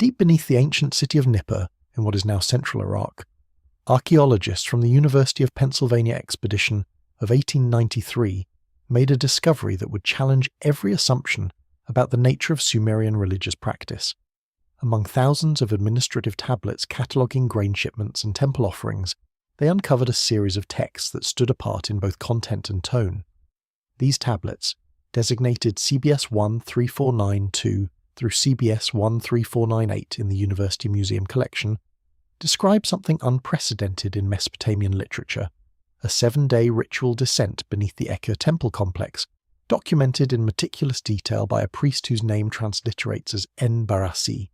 Deep beneath the ancient city of Nippur, in what is now central Iraq, archaeologists from the University of Pennsylvania expedition of 1893 made a discovery that would challenge every assumption about the nature of Sumerian religious practice. Among thousands of administrative tablets cataloguing grain shipments and temple offerings, they uncovered a series of texts that stood apart in both content and tone. These tablets, designated CBS 13492 through CBS 13498 in the University Museum collection, describe something unprecedented in Mesopotamian literature, a 7-day ritual descent beneath the Ekur temple complex, documented in meticulous detail by a priest whose name transliterates as En-bara-si.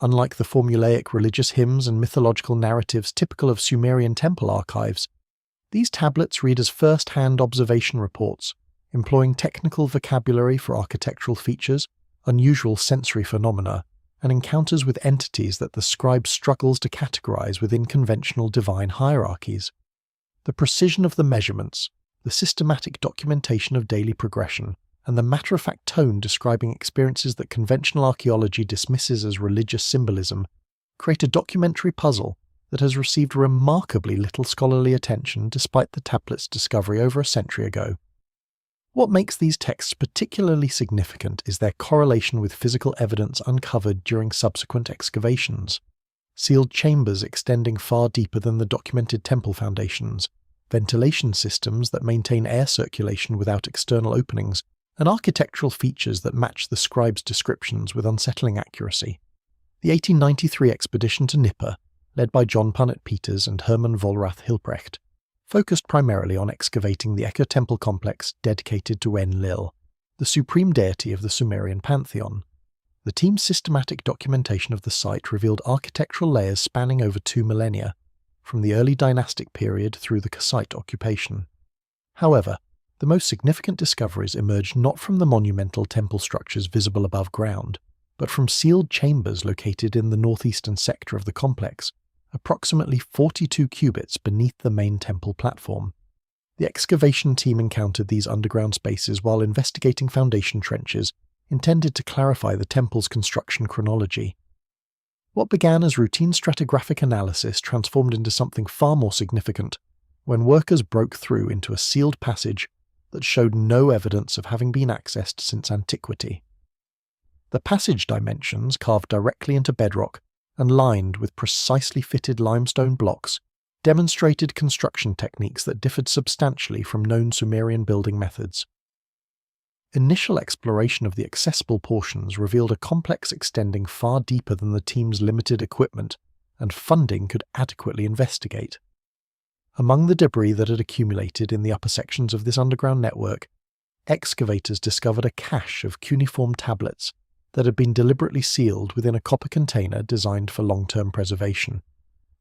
Unlike the formulaic religious hymns and mythological narratives typical of Sumerian temple archives, these tablets read as first-hand observation reports, employing technical vocabulary for architectural features, unusual sensory phenomena, and encounters with entities that the scribe struggles to categorize within conventional divine hierarchies. The precision of the measurements, the systematic documentation of daily progression, and the matter-of-fact tone describing experiences that conventional archaeology dismisses as religious symbolism create a documentary puzzle that has received remarkably little scholarly attention despite the tablet's discovery over a century ago. What makes these texts particularly significant is their correlation with physical evidence uncovered during subsequent excavations. Sealed chambers extending far deeper than the documented temple foundations, ventilation systems that maintain air circulation without external openings, and architectural features that match the scribe's descriptions with unsettling accuracy. The 1893 expedition to Nippur, led by John Punnett Peters and Hermann Vollrath Hilprecht, focused primarily on excavating the Ekur temple complex dedicated to Enlil, the supreme deity of the Sumerian pantheon. The team's systematic documentation of the site revealed architectural layers spanning over 2 millennia, from the early dynastic period through the Kassite occupation. However, the most significant discoveries emerged not from the monumental temple structures visible above ground, but from sealed chambers located in the northeastern sector of the complex, approximately 42 cubits beneath the main temple platform. The excavation team encountered these underground spaces while investigating foundation trenches intended to clarify the temple's construction chronology. What began as routine stratigraphic analysis transformed into something far more significant when workers broke through into a sealed passage that showed no evidence of having been accessed since antiquity. The passage dimensions, carved directly into bedrock and lined with precisely fitted limestone blocks, demonstrated construction techniques that differed substantially from known Sumerian building methods. Initial exploration of the accessible portions revealed a complex extending far deeper than the team's limited equipment and funding could adequately investigate. Among the debris that had accumulated in the upper sections of this underground network, excavators discovered a cache of cuneiform tablets that had been deliberately sealed within a copper container designed for long-term preservation.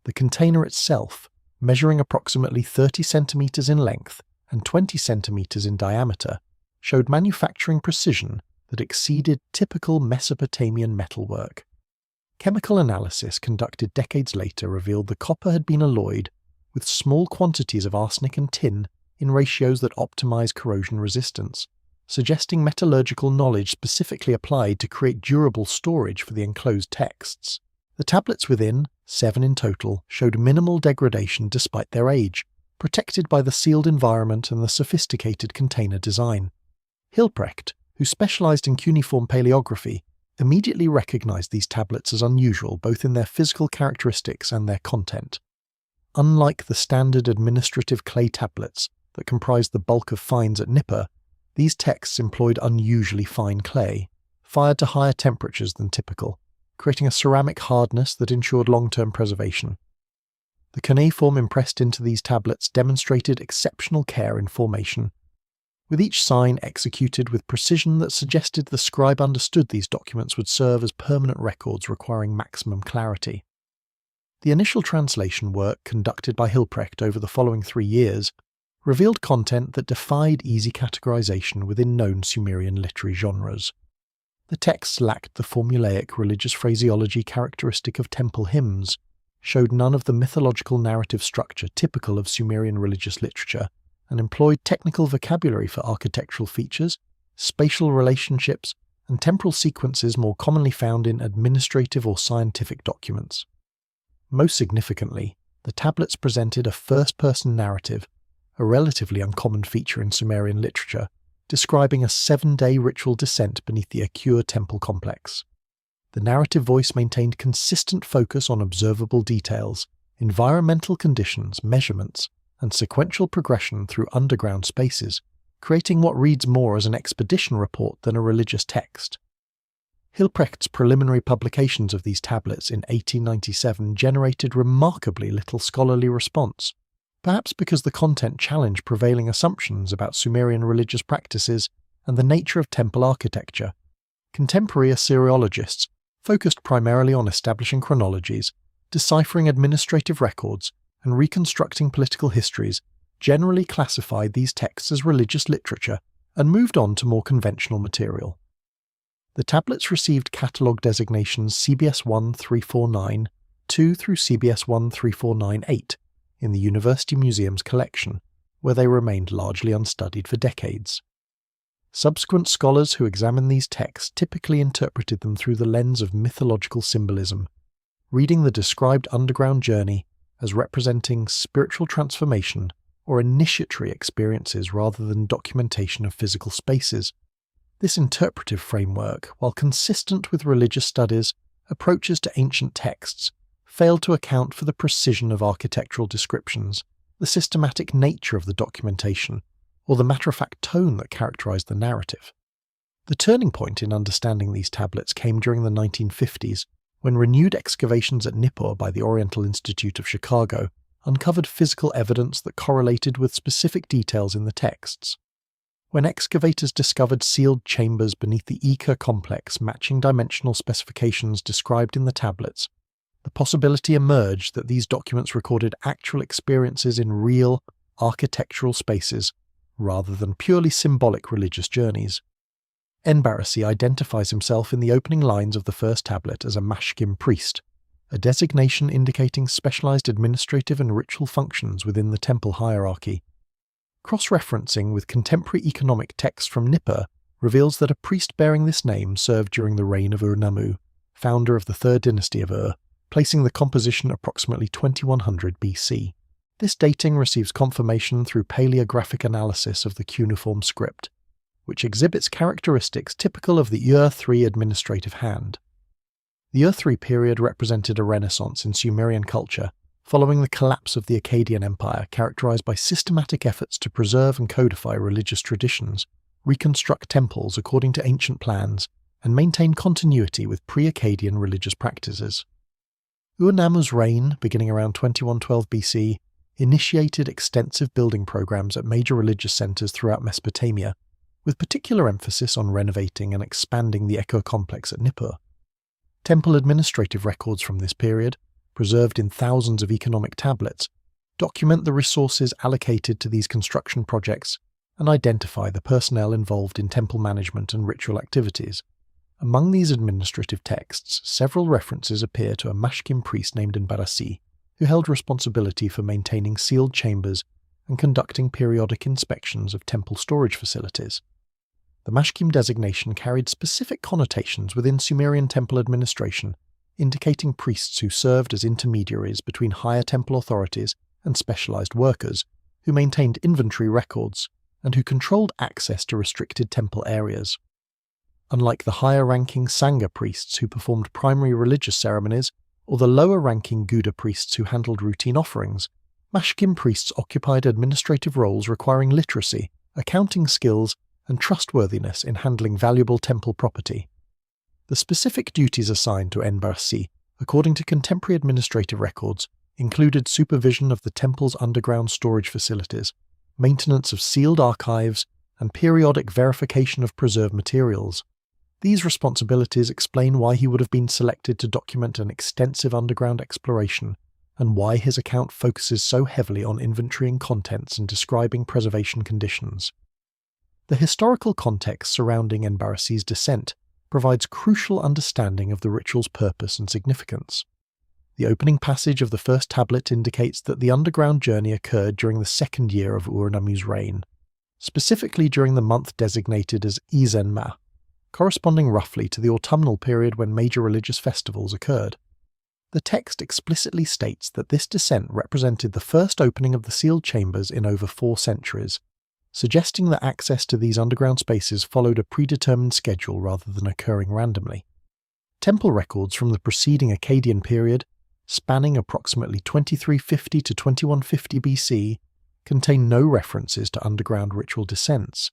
The container itself, measuring approximately 30 centimeters in length and 20 centimeters in diameter, showed manufacturing precision that exceeded typical Mesopotamian metalwork. Chemical analysis conducted decades later revealed the copper had been alloyed with small quantities of arsenic and tin in ratios that optimize corrosion resistance, suggesting metallurgical knowledge specifically applied to create durable storage for the enclosed texts. The tablets within, 7 in total, showed minimal degradation despite their age, protected by the sealed environment and the sophisticated container design. Hilprecht, who specialized in cuneiform paleography, immediately recognized these tablets as unusual both in their physical characteristics and their content. Unlike the standard administrative clay tablets that comprised the bulk of finds at Nippur, these texts employed unusually fine clay, fired to higher temperatures than typical, creating a ceramic hardness that ensured long-term preservation. The cuneiform impressed into these tablets demonstrated exceptional care in formation, with each sign executed with precision that suggested the scribe understood these documents would serve as permanent records requiring maximum clarity. The initial translation work conducted by Hilprecht over the following 3 years revealed content that defied easy categorization within known Sumerian literary genres. The texts lacked the formulaic religious phraseology characteristic of temple hymns, showed none of the mythological narrative structure typical of Sumerian religious literature, and employed technical vocabulary for architectural features, spatial relationships, and temporal sequences more commonly found in administrative or scientific documents. Most significantly, the tablets presented a first-person narrative, a relatively uncommon feature in Sumerian literature, describing a 7-day ritual descent beneath the Ekur temple complex. The narrative voice maintained consistent focus on observable details, environmental conditions, measurements, and sequential progression through underground spaces, creating what reads more as an expedition report than a religious text. Hilprecht's preliminary publications of these tablets in 1897 generated remarkably little scholarly response, perhaps because the content challenged prevailing assumptions about Sumerian religious practices and the nature of temple architecture. Contemporary Assyriologists focused primarily on establishing chronologies, deciphering administrative records, and reconstructing political histories, generally classified these texts as religious literature and moved on to more conventional material. The tablets received catalogue designations CBS 1349-2 through CBS 13498 in the University Museum's collection, where they remained largely unstudied for decades. Subsequent scholars who examined these texts typically interpreted them through the lens of mythological symbolism, reading the described underground journey as representing spiritual transformation or initiatory experiences rather than documentation of physical spaces. This interpretive framework, while consistent with religious studies, approaches to ancient texts, failed to account for the precision of architectural descriptions, the systematic nature of the documentation, or the matter-of-fact tone that characterized the narrative. The turning point in understanding these tablets came during the 1950s, when renewed excavations at Nippur by the Oriental Institute of Chicago uncovered physical evidence that correlated with specific details in the texts. When excavators discovered sealed chambers beneath the Ekur complex matching dimensional specifications described in the tablets, the possibility emerged that these documents recorded actual experiences in real, architectural spaces, rather than purely symbolic religious journeys. En-bara-si identifies himself in the opening lines of the first tablet as a mashkim priest, a designation indicating specialized administrative and ritual functions within the temple hierarchy. Cross-referencing with contemporary economic texts from Nippur reveals that a priest bearing this name served during the reign of Ur-Nammu, founder of the 3rd dynasty of Ur, placing the composition approximately 2100 BC. This dating receives confirmation through paleographic analysis of the cuneiform script, which exhibits characteristics typical of the Ur-3 administrative hand. The Ur-3 period represented a renaissance in Sumerian culture, following the collapse of the Akkadian Empire, characterized by systematic efforts to preserve and codify religious traditions, reconstruct temples according to ancient plans, and maintain continuity with pre-Akkadian religious practices. Ur-Nammu's reign, beginning around 2112 BC, initiated extensive building programs at major religious centers throughout Mesopotamia, with particular emphasis on renovating and expanding the Ekur complex at Nippur. Temple administrative records from this period, preserved in thousands of economic tablets, document the resources allocated to these construction projects and identify the personnel involved in temple management and ritual activities. Among these administrative texts, several references appear to a mashkim priest named En-bara-si, who held responsibility for maintaining sealed chambers and conducting periodic inspections of temple storage facilities. The mashkim designation carried specific connotations within Sumerian temple administration, indicating priests who served as intermediaries between higher temple authorities and specialized workers, who maintained inventory records, and who controlled access to restricted temple areas. Unlike the higher-ranking Sangha priests who performed primary religious ceremonies, or the lower-ranking Gouda priests who handled routine offerings, mashkim priests occupied administrative roles requiring literacy, accounting skills, and trustworthiness in handling valuable temple property. The specific duties assigned to En-bara-si, according to contemporary administrative records, included supervision of the temple's underground storage facilities, maintenance of sealed archives, and periodic verification of preserved materials. These responsibilities explain why he would have been selected to document an extensive underground exploration, and why his account focuses so heavily on inventorying contents and describing preservation conditions. The historical context surrounding En-bara-si's descent provides crucial understanding of the ritual's purpose and significance. The opening passage of the first tablet indicates that the underground journey occurred during the 2nd year of Ur-Nammu's reign, specifically during the month designated as Izen-ma, corresponding roughly to the autumnal period when major religious festivals occurred. The text explicitly states that this descent represented the first opening of the sealed chambers in over 4 centuries, suggesting that access to these underground spaces followed a predetermined schedule rather than occurring randomly. Temple records from the preceding Akkadian period, spanning approximately 2350 to 2150 BC, contain no references to underground ritual descents,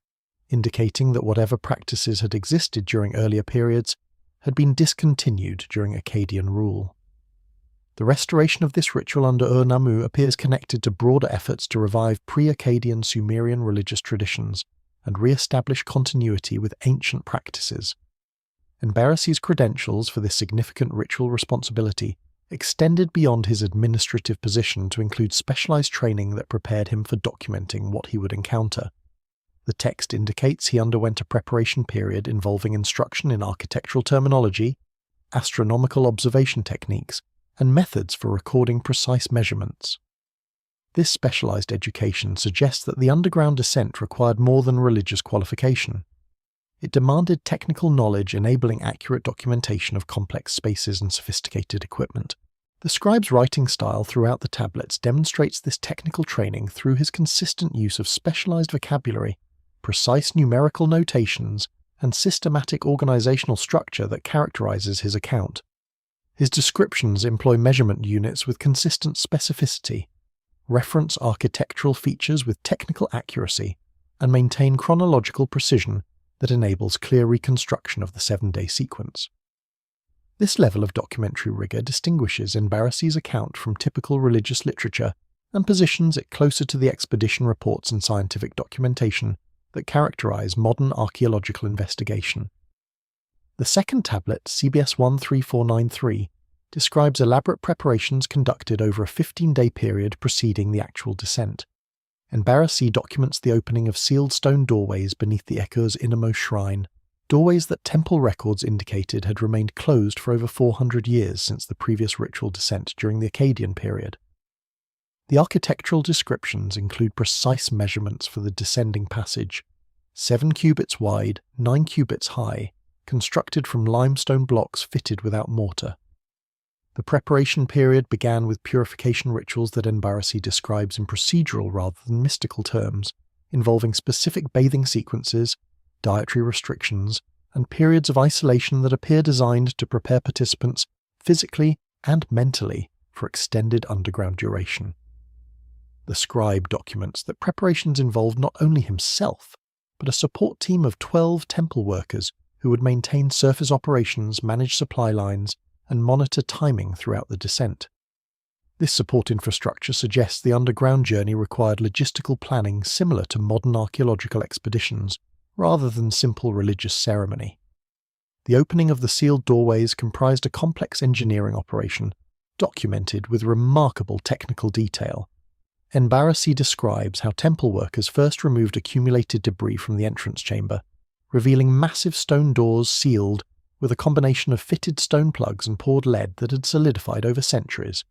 indicating that whatever practices had existed during earlier periods had been discontinued during Akkadian rule. The restoration of this ritual under Ur-Nammu appears connected to broader efforts to revive pre-Akkadian Sumerian religious traditions and re-establish continuity with ancient practices. En-bara-si's credentials for this significant ritual responsibility extended beyond his administrative position to include specialized training that prepared him for documenting what he would encounter. The text indicates he underwent a preparation period involving instruction in architectural terminology, astronomical observation techniques, and methods for recording precise measurements. This specialized education suggests that the underground descent required more than religious qualification. It demanded technical knowledge enabling accurate documentation of complex spaces and sophisticated equipment. The scribe's writing style throughout the tablets demonstrates this technical training through his consistent use of specialized vocabulary, precise numerical notations, and systematic organizational structure that characterizes his account. His descriptions employ measurement units with consistent specificity, reference architectural features with technical accuracy, and maintain chronological precision that enables clear reconstruction of the 7-day sequence. This level of documentary rigor distinguishes En-bara-si's account from typical religious literature and positions it closer to the expedition reports and scientific documentation that characterize modern archaeological investigation. The second tablet, CBS 13493, describes elaborate preparations conducted over a 15-day period preceding the actual descent. En-bara-si documents the opening of sealed stone doorways beneath the Ekur's innermost shrine, doorways that temple records indicated had remained closed for over 400 years since the previous ritual descent during the Akkadian period. The architectural descriptions include precise measurements for the descending passage, 7 cubits wide, 9 cubits high, constructed from limestone blocks fitted without mortar. The preparation period began with purification rituals that En-bara-si describes in procedural rather than mystical terms, involving specific bathing sequences, dietary restrictions, and periods of isolation that appear designed to prepare participants physically and mentally for extended underground duration. The scribe documents that preparations involved not only himself, but a support team of 12 temple workers who would maintain surface operations, manage supply lines, and monitor timing throughout the descent. This support infrastructure suggests the underground journey required logistical planning similar to modern archaeological expeditions, rather than simple religious ceremony. The opening of the sealed doorways comprised a complex engineering operation, documented with remarkable technical detail. En-bara-si describes how temple workers first removed accumulated debris from the entrance chamber, revealing massive stone doors sealed with a combination of fitted stone plugs and poured lead that had solidified over centuries.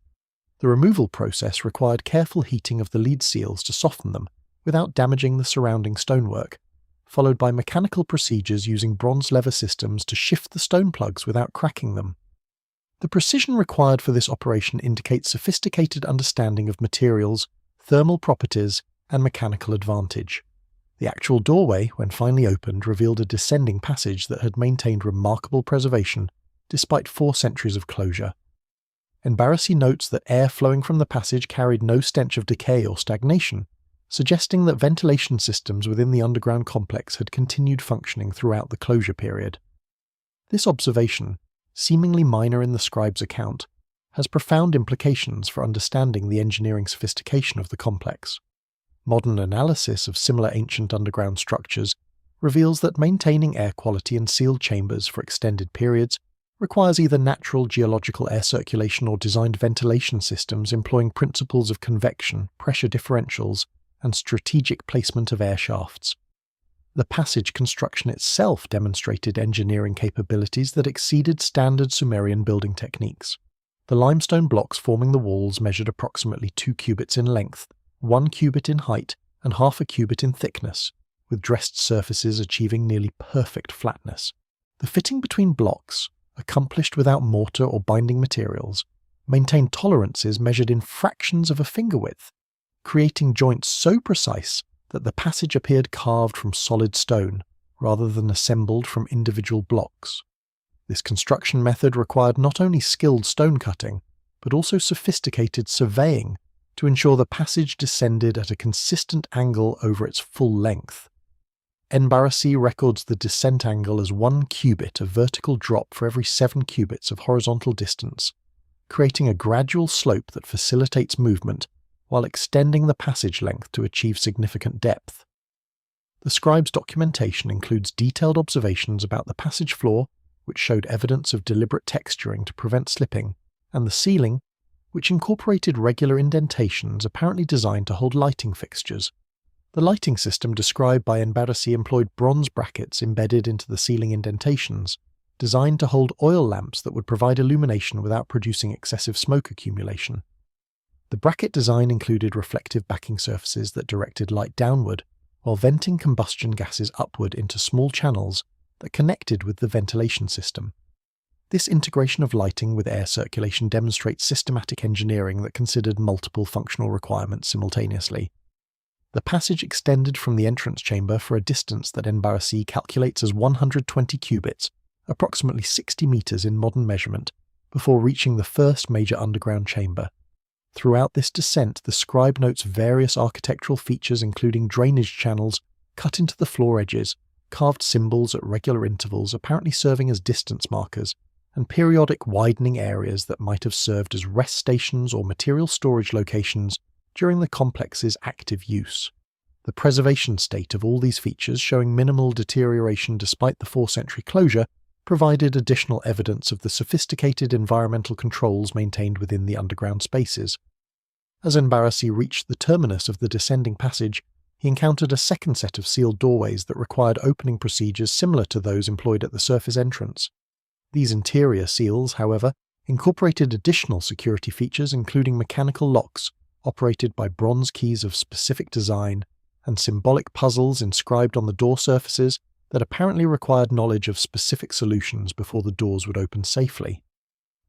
The removal process required careful heating of the lead seals to soften them without damaging the surrounding stonework, followed by mechanical procedures using bronze lever systems to shift the stone plugs without cracking them. The precision required for this operation indicates sophisticated understanding of materials, thermal properties, and mechanical advantage. The actual doorway, when finally opened, revealed a descending passage that had maintained remarkable preservation despite 4 centuries of closure. En-bara-si notes that air flowing from the passage carried no stench of decay or stagnation, suggesting that ventilation systems within the underground complex had continued functioning throughout the closure period. This observation, seemingly minor in the scribe's account, has profound implications for understanding the engineering sophistication of the complex. Modern analysis of similar ancient underground structures reveals that maintaining air quality in sealed chambers for extended periods requires either natural geological air circulation or designed ventilation systems employing principles of convection, pressure differentials, and strategic placement of air shafts. The passage construction itself demonstrated engineering capabilities that exceeded standard Sumerian building techniques. The limestone blocks forming the walls measured approximately 2 cubits in length, 1 cubit in height, and half a cubit in thickness, with dressed surfaces achieving nearly perfect flatness. The fitting between blocks, accomplished without mortar or binding materials, maintained tolerances measured in fractions of a finger width, creating joints so precise that the passage appeared carved from solid stone rather than assembled from individual blocks. This construction method required not only skilled stone cutting, but also sophisticated surveying to ensure the passage descended at a consistent angle over its full length. En-bara-si records the descent angle as 1 cubit of vertical drop for every 7 cubits of horizontal distance, creating a gradual slope that facilitates movement while extending the passage length to achieve significant depth. The scribe's documentation includes detailed observations about the passage floor, which showed evidence of deliberate texturing to prevent slipping, and the ceiling, which incorporated regular indentations apparently designed to hold lighting fixtures. The lighting system described by En-bara-si employed bronze brackets embedded into the ceiling indentations, designed to hold oil lamps that would provide illumination without producing excessive smoke accumulation. The bracket design included reflective backing surfaces that directed light downward, while venting combustion gases upward into small channels that connected with the ventilation system. This integration of lighting with air circulation demonstrates systematic engineering that considered multiple functional requirements simultaneously. The passage extended from the entrance chamber for a distance that En-bara-si calculates as 120 cubits, approximately 60 meters in modern measurement, before reaching the first major underground chamber. Throughout this descent, the scribe notes various architectural features including drainage channels cut into the floor edges, carved symbols at regular intervals apparently serving as distance markers, and periodic widening areas that might have served as rest stations or material storage locations during the complex's active use. The preservation state of all these features, showing minimal deterioration despite the 4th-century closure, provided additional evidence of the sophisticated environmental controls maintained within the underground spaces. As En-bara-si reached the terminus of the descending passage, he encountered a second set of sealed doorways that required opening procedures similar to those employed at the surface entrance. These interior seals, however, incorporated additional security features including mechanical locks, operated by bronze keys of specific design, and symbolic puzzles inscribed on the door surfaces that apparently required knowledge of specific solutions before the doors would open safely.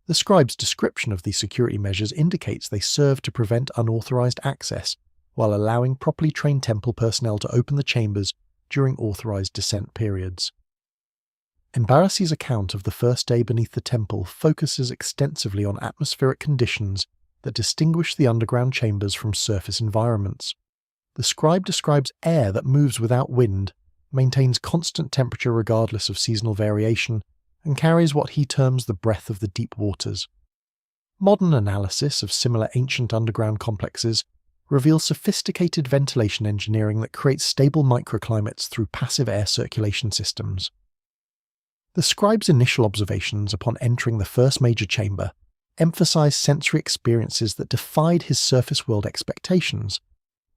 The scribe's description of these security measures indicates they served to prevent unauthorized access, while allowing properly trained temple personnel to open the chambers during authorized descent periods. En-bara-si's account of the first day beneath the temple focuses extensively on atmospheric conditions that distinguish the underground chambers from surface environments. The scribe describes air that moves without wind, maintains constant temperature regardless of seasonal variation, and carries what he terms the breath of the deep waters. Modern analysis of similar ancient underground complexes reveals sophisticated ventilation engineering that creates stable microclimates through passive air circulation systems. The scribe's initial observations upon entering the first major chamber emphasize sensory experiences that defied his surface world expectations.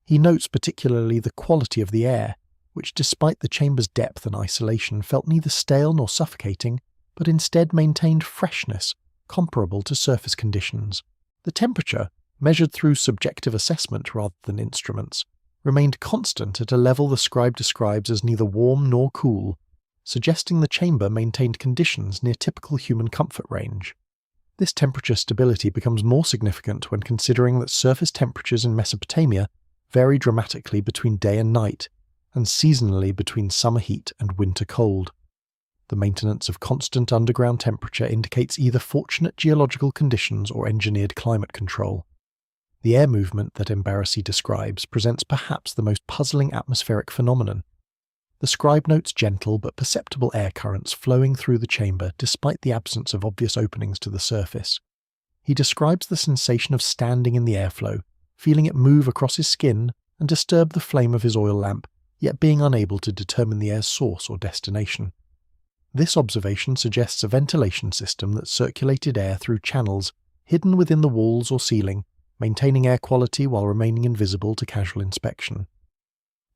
He notes particularly the quality of the air, which despite the chamber's depth and isolation felt neither stale nor suffocating, but instead maintained freshness comparable to surface conditions. The temperature, measured through subjective assessment rather than instruments, remained constant at a level the scribe describes as neither warm nor cool, suggesting the chamber maintained conditions near typical human comfort range. This temperature stability becomes more significant when considering that surface temperatures in Mesopotamia vary dramatically between day and night, and seasonally between summer heat and winter cold. The maintenance of constant underground temperature indicates either fortunate geological conditions or engineered climate control. The air movement that En-bara-si describes presents perhaps the most puzzling atmospheric phenomenon. The scribe notes gentle but perceptible air currents flowing through the chamber despite the absence of obvious openings to the surface. He describes the sensation of standing in the airflow, feeling it move across his skin and disturb the flame of his oil lamp, yet being unable to determine the air's source or destination. This observation suggests a ventilation system that circulated air through channels hidden within the walls or ceiling, maintaining air quality while remaining invisible to casual inspection.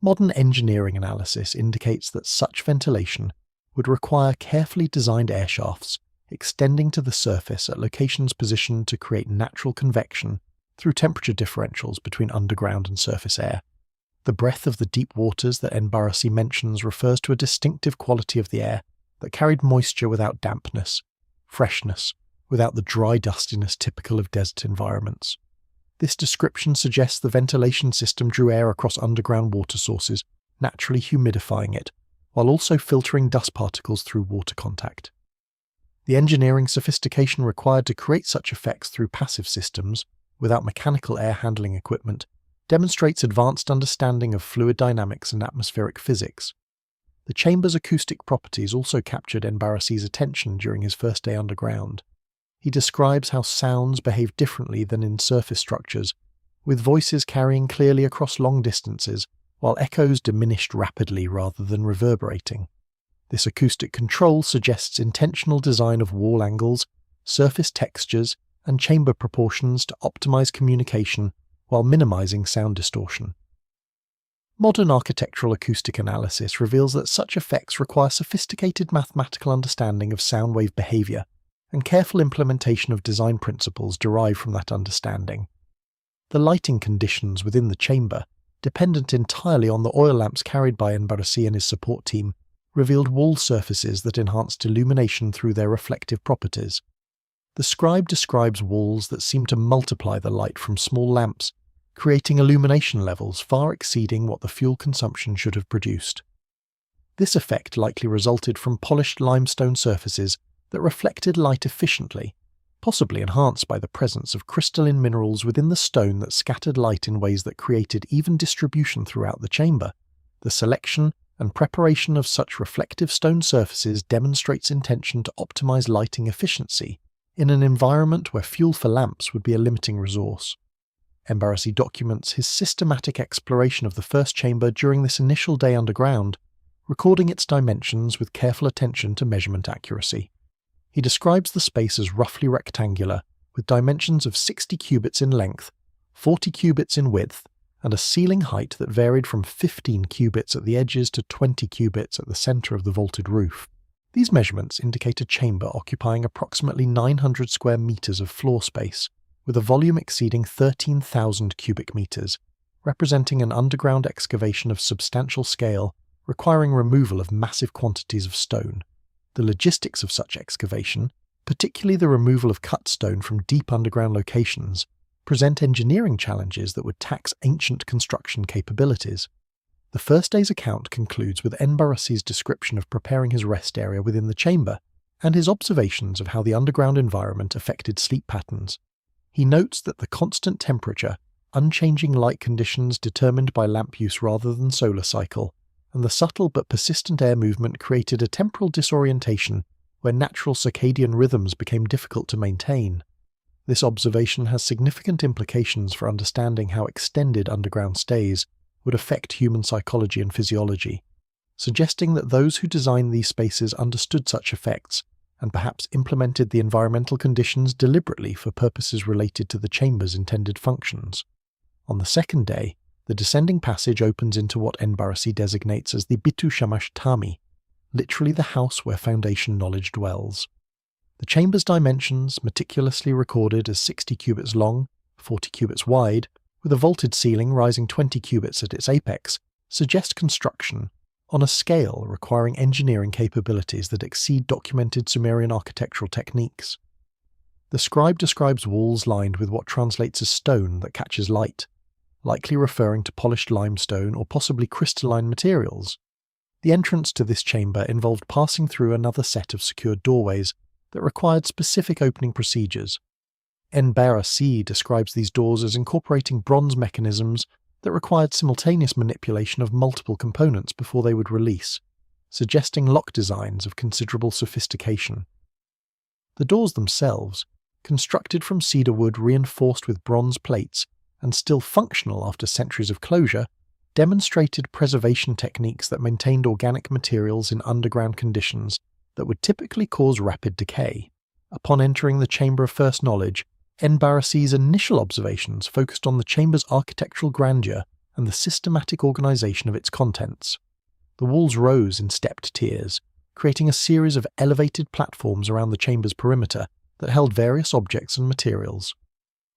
Modern engineering analysis indicates that such ventilation would require carefully designed air shafts extending to the surface at locations positioned to create natural convection through temperature differentials between underground and surface air. The breath of the deep waters that En-bara-si mentions refers to a distinctive quality of the air that carried moisture without dampness, freshness without the dry dustiness typical of desert environments. This description suggests the ventilation system drew air across underground water sources, naturally humidifying it, while also filtering dust particles through water contact. The engineering sophistication required to create such effects through passive systems, without mechanical air handling equipment, demonstrates advanced understanding of fluid dynamics and atmospheric physics. The chamber's acoustic properties also captured En-bara-si's attention during his first day underground. He describes how sounds behave differently than in surface structures, with voices carrying clearly across long distances, while echoes diminished rapidly rather than reverberating. This acoustic control suggests intentional design of wall angles, surface textures, and chamber proportions to optimize communication while minimizing sound distortion. Modern architectural acoustic analysis reveals that such effects require sophisticated mathematical understanding of sound wave behavior and careful implementation of design principles derived from that understanding. The lighting conditions within the chamber, dependent entirely on the oil lamps carried by En-bara-si and his support team, revealed wall surfaces that enhanced illumination through their reflective properties. The scribe describes walls that seem to multiply the light from small lamps, creating illumination levels far exceeding what the fuel consumption should have produced. This effect likely resulted from polished limestone surfaces that reflected light efficiently, possibly enhanced by the presence of crystalline minerals within the stone that scattered light in ways that created even distribution throughout the chamber. The selection and preparation of such reflective stone surfaces demonstrates intention to optimize lighting efficiency in an environment where fuel for lamps would be a limiting resource. En-bara-si documents his systematic exploration of the first chamber during this initial day underground, recording its dimensions with careful attention to measurement accuracy. He describes the space as roughly rectangular, with dimensions of 60 cubits in length, 40 cubits in width, and a ceiling height that varied from 15 cubits at the edges to 20 cubits at the center of the vaulted roof. These measurements indicate a chamber occupying approximately 900 square meters of floor space, with a volume exceeding 13,000 cubic meters, representing an underground excavation of substantial scale requiring removal of massive quantities of stone. The logistics of such excavation, particularly the removal of cut stone from deep underground locations, present engineering challenges that would tax ancient construction capabilities. The first day's account concludes with En-bara-si's description of preparing his rest area within the chamber, and his observations of how the underground environment affected sleep patterns. He notes that the constant temperature, unchanging light conditions determined by lamp use rather than solar cycle, and the subtle but persistent air movement created a temporal disorientation where natural circadian rhythms became difficult to maintain. This observation has significant implications for understanding how extended underground stays would affect human psychology and physiology, suggesting that those who designed these spaces understood such effects and perhaps implemented the environmental conditions deliberately for purposes related to the chamber's intended functions. On the second day, the descending passage opens into what En-bara-si designates as the Bitu Shamashti, literally the house where foundation knowledge dwells. The chamber's dimensions, meticulously recorded as 60 cubits long, 40 cubits wide, with a vaulted ceiling rising 20 cubits at its apex, suggest construction on a scale requiring engineering capabilities that exceed documented Sumerian architectural techniques. The scribe describes walls lined with what translates as stone that catches light, likely referring to polished limestone or possibly crystalline materials. The entrance to this chamber involved passing through another set of secured doorways that required specific opening procedures. En-bara-si describes these doors as incorporating bronze mechanisms that required simultaneous manipulation of multiple components before they would release, suggesting lock designs of considerable sophistication. The doors themselves, constructed from cedar wood reinforced with bronze plates and still functional after centuries of closure, demonstrated preservation techniques that maintained organic materials in underground conditions that would typically cause rapid decay. Upon entering the Chamber of First Knowledge, En-bara-si's initial observations focused on the chamber's architectural grandeur and the systematic organization of its contents. The walls rose in stepped tiers, creating a series of elevated platforms around the chamber's perimeter that held various objects and materials.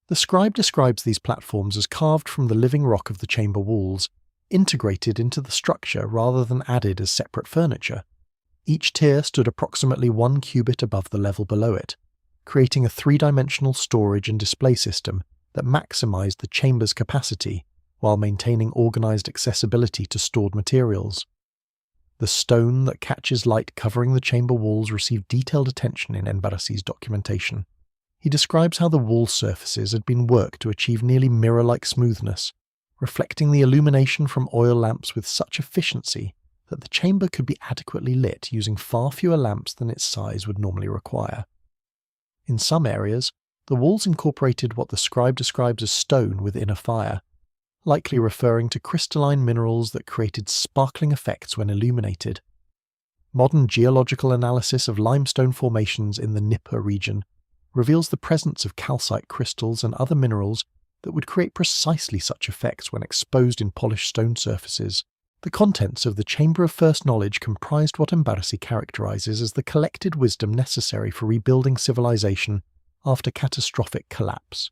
The scribe describes these platforms as carved from the living rock of the chamber walls, integrated into the structure rather than added as separate furniture. Each tier stood approximately 1 cubit above the level below it, creating a three-dimensional storage and display system that maximized the chamber's capacity while maintaining organized accessibility to stored materials. The stone that catches light covering the chamber walls received detailed attention in En-bara-si's documentation. He describes how the wall surfaces had been worked to achieve nearly mirror-like smoothness, reflecting the illumination from oil lamps with such efficiency that the chamber could be adequately lit using far fewer lamps than its size would normally require. In some areas, the walls incorporated what the scribe describes as stone within a fire, likely referring to crystalline minerals that created sparkling effects when illuminated. Modern geological analysis of limestone formations in the Nippur region reveals the presence of calcite crystals and other minerals that would create precisely such effects when exposed in polished stone surfaces. The contents of the Chamber of First Knowledge comprised what En-bara-si characterizes as the collected wisdom necessary for rebuilding civilization after catastrophic collapse.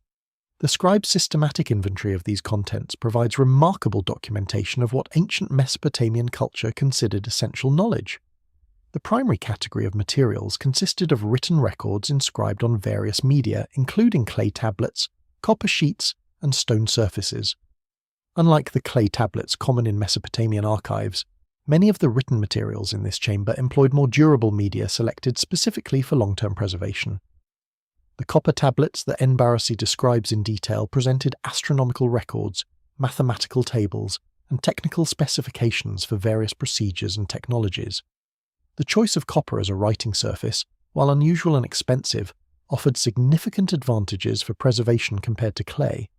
The scribe's systematic inventory of these contents provides remarkable documentation of what ancient Mesopotamian culture considered essential knowledge. The primary category of materials consisted of written records inscribed on various media, including clay tablets, copper sheets, and stone surfaces. Unlike the clay tablets common in Mesopotamian archives, many of the written materials in this chamber employed more durable media selected specifically for long-term preservation. The copper tablets that En-bara-si describes in detail presented astronomical records, mathematical tables, and technical specifications for various procedures and technologies. The choice of copper as a writing surface, while unusual and expensive, offered significant advantages for preservation compared to clay.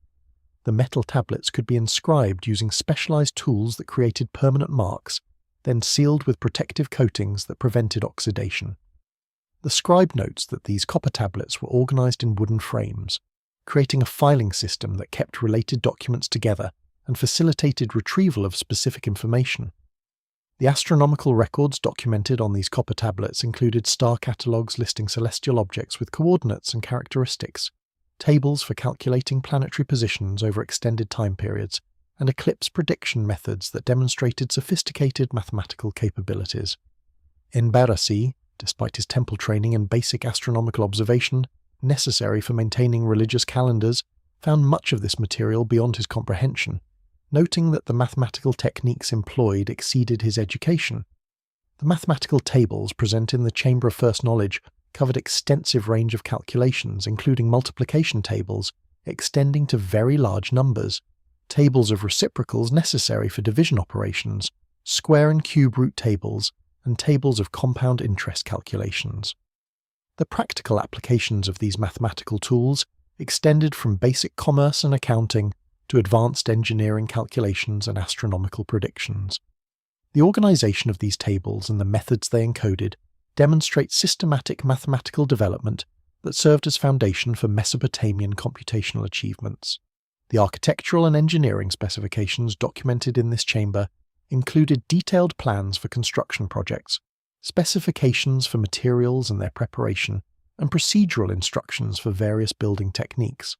The metal tablets could be inscribed using specialized tools that created permanent marks, then sealed with protective coatings that prevented oxidation. The scribe notes that these copper tablets were organized in wooden frames, creating a filing system that kept related documents together and facilitated retrieval of specific information. The astronomical records documented on these copper tablets included star catalogues listing celestial objects with coordinates and characteristics, tables for calculating planetary positions over extended time periods, and eclipse prediction methods that demonstrated sophisticated mathematical capabilities. En-bara-si, despite his temple training and basic astronomical observation necessary for maintaining religious calendars, found much of this material beyond his comprehension, noting that the mathematical techniques employed exceeded his education. The mathematical tables present in the Chamber of First Knowledge covered extensive range of calculations, including multiplication tables extending to very large numbers, tables of reciprocals necessary for division operations, square and cube root tables, and tables of compound interest calculations. The practical applications of these mathematical tools extended from basic commerce and accounting to advanced engineering calculations and astronomical predictions. The organization of these tables and the methods they encoded demonstrate systematic mathematical development that served as foundation for Mesopotamian computational achievements. The architectural and engineering specifications documented in this chamber included detailed plans for construction projects, specifications for materials and their preparation, and procedural instructions for various building techniques.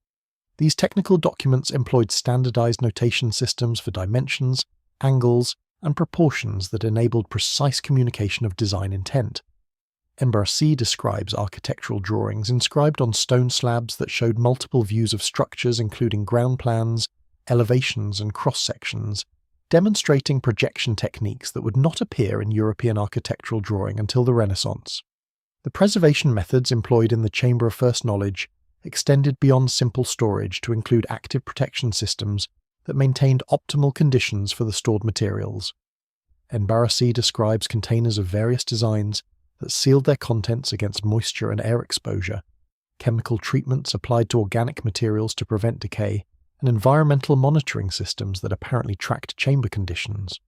These technical documents employed standardized notation systems for dimensions, angles, and proportions that enabled precise communication of design intent. En-bara-si describes architectural drawings inscribed on stone slabs that showed multiple views of structures including ground plans, elevations, and cross-sections, demonstrating projection techniques that would not appear in European architectural drawing until the Renaissance. The preservation methods employed in the Chamber of First Knowledge extended beyond simple storage to include active protection systems that maintained optimal conditions for the stored materials. En-bara-si describes containers of various designs that sealed their contents against moisture and air exposure, chemical treatments applied to organic materials to prevent decay, and environmental monitoring systems that apparently tracked chamber conditions.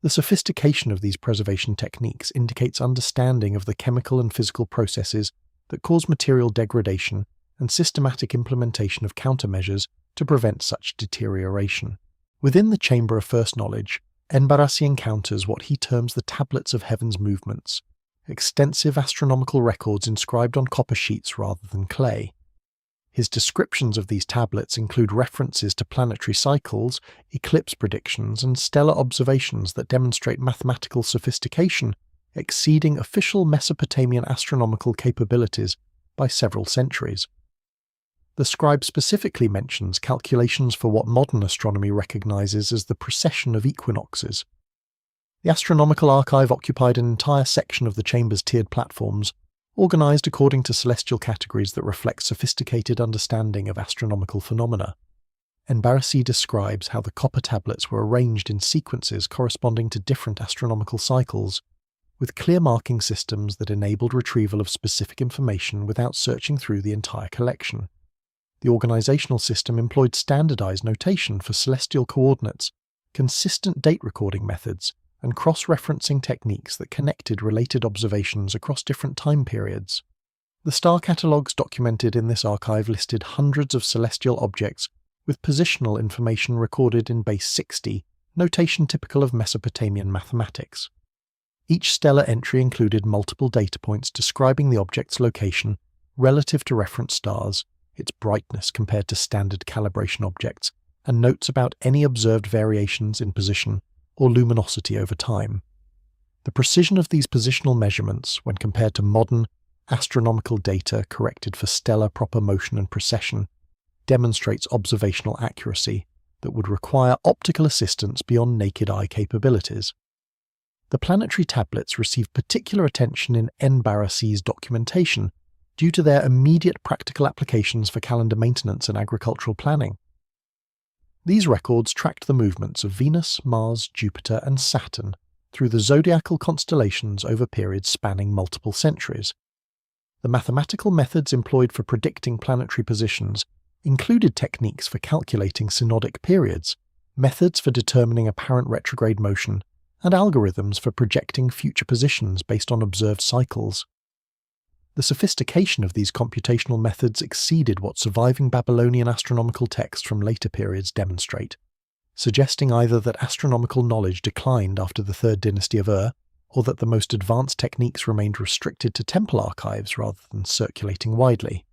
The sophistication of these preservation techniques indicates understanding of the chemical and physical processes that cause material degradation and systematic implementation of countermeasures to prevent such deterioration. Within the Chamber of First Knowledge, En-bara-si encounters what he terms the tablets of heaven's movements, extensive astronomical records inscribed on copper sheets rather than clay. His descriptions of these tablets include references to planetary cycles, eclipse predictions, and stellar observations that demonstrate mathematical sophistication exceeding official Mesopotamian astronomical capabilities by several centuries. The scribe specifically mentions calculations for what modern astronomy recognizes as the precession of equinoxes. The Astronomical archive occupied an entire section of the chamber's tiered platforms, organized according to celestial categories that reflect sophisticated understanding of astronomical phenomena. En-bara-si describes how the copper tablets were arranged in sequences corresponding to different astronomical cycles, with clear marking systems that enabled retrieval of specific information without searching through the entire collection. The organizational system employed standardized notation for celestial coordinates, consistent date recording methods, and cross-referencing techniques that connected related observations across different time periods. The star catalogues documented in this archive listed hundreds of celestial objects with positional information recorded in base 60, notation typical of Mesopotamian mathematics. Each stellar entry included multiple data points describing the object's location relative to reference stars, its brightness compared to standard calibration objects, and notes about any observed variations in position or luminosity over time. The precision of these positional measurements, when compared to modern astronomical data corrected for stellar proper motion and precession, demonstrates observational accuracy that would require optical assistance beyond naked eye capabilities. The planetary tablets received particular attention in En-bara-si's documentation due to their immediate practical applications for calendar maintenance and agricultural planning. These records tracked the movements of Venus, Mars, Jupiter, and Saturn through the zodiacal constellations over periods spanning multiple centuries. The mathematical methods employed for predicting planetary positions included techniques for calculating synodic periods, methods for determining apparent retrograde motion, and algorithms for projecting future positions based on observed cycles. The sophistication of these computational methods exceeded what surviving Babylonian astronomical texts from later periods demonstrate, suggesting either that astronomical knowledge declined after the Third Dynasty of Ur, or that the most advanced techniques remained restricted to temple archives rather than circulating widely.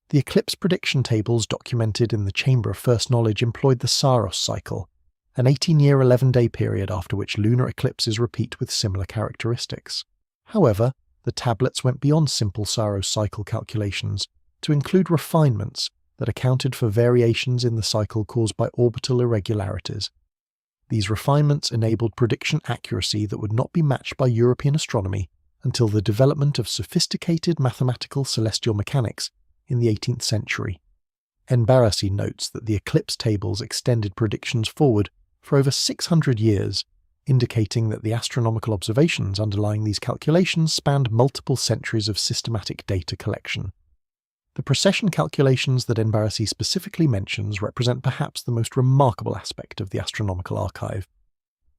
The eclipse prediction tables documented in the Chamber of First Knowledge employed the Saros cycle, an 18-year 11-day period after which lunar eclipses repeat with similar characteristics. However, the tablets went beyond simple Saros cycle calculations to include refinements that accounted for variations in the cycle caused by orbital irregularities. These refinements enabled prediction accuracy that would not be matched by European astronomy until the development of sophisticated mathematical celestial mechanics in the 18th century. En-bara-si notes that the eclipse tables extended predictions forward for over 600 years, indicating that the astronomical observations underlying these calculations spanned multiple centuries of systematic data collection. The precession calculations that En-bara-si specifically mentions represent perhaps the most remarkable aspect of the astronomical archive.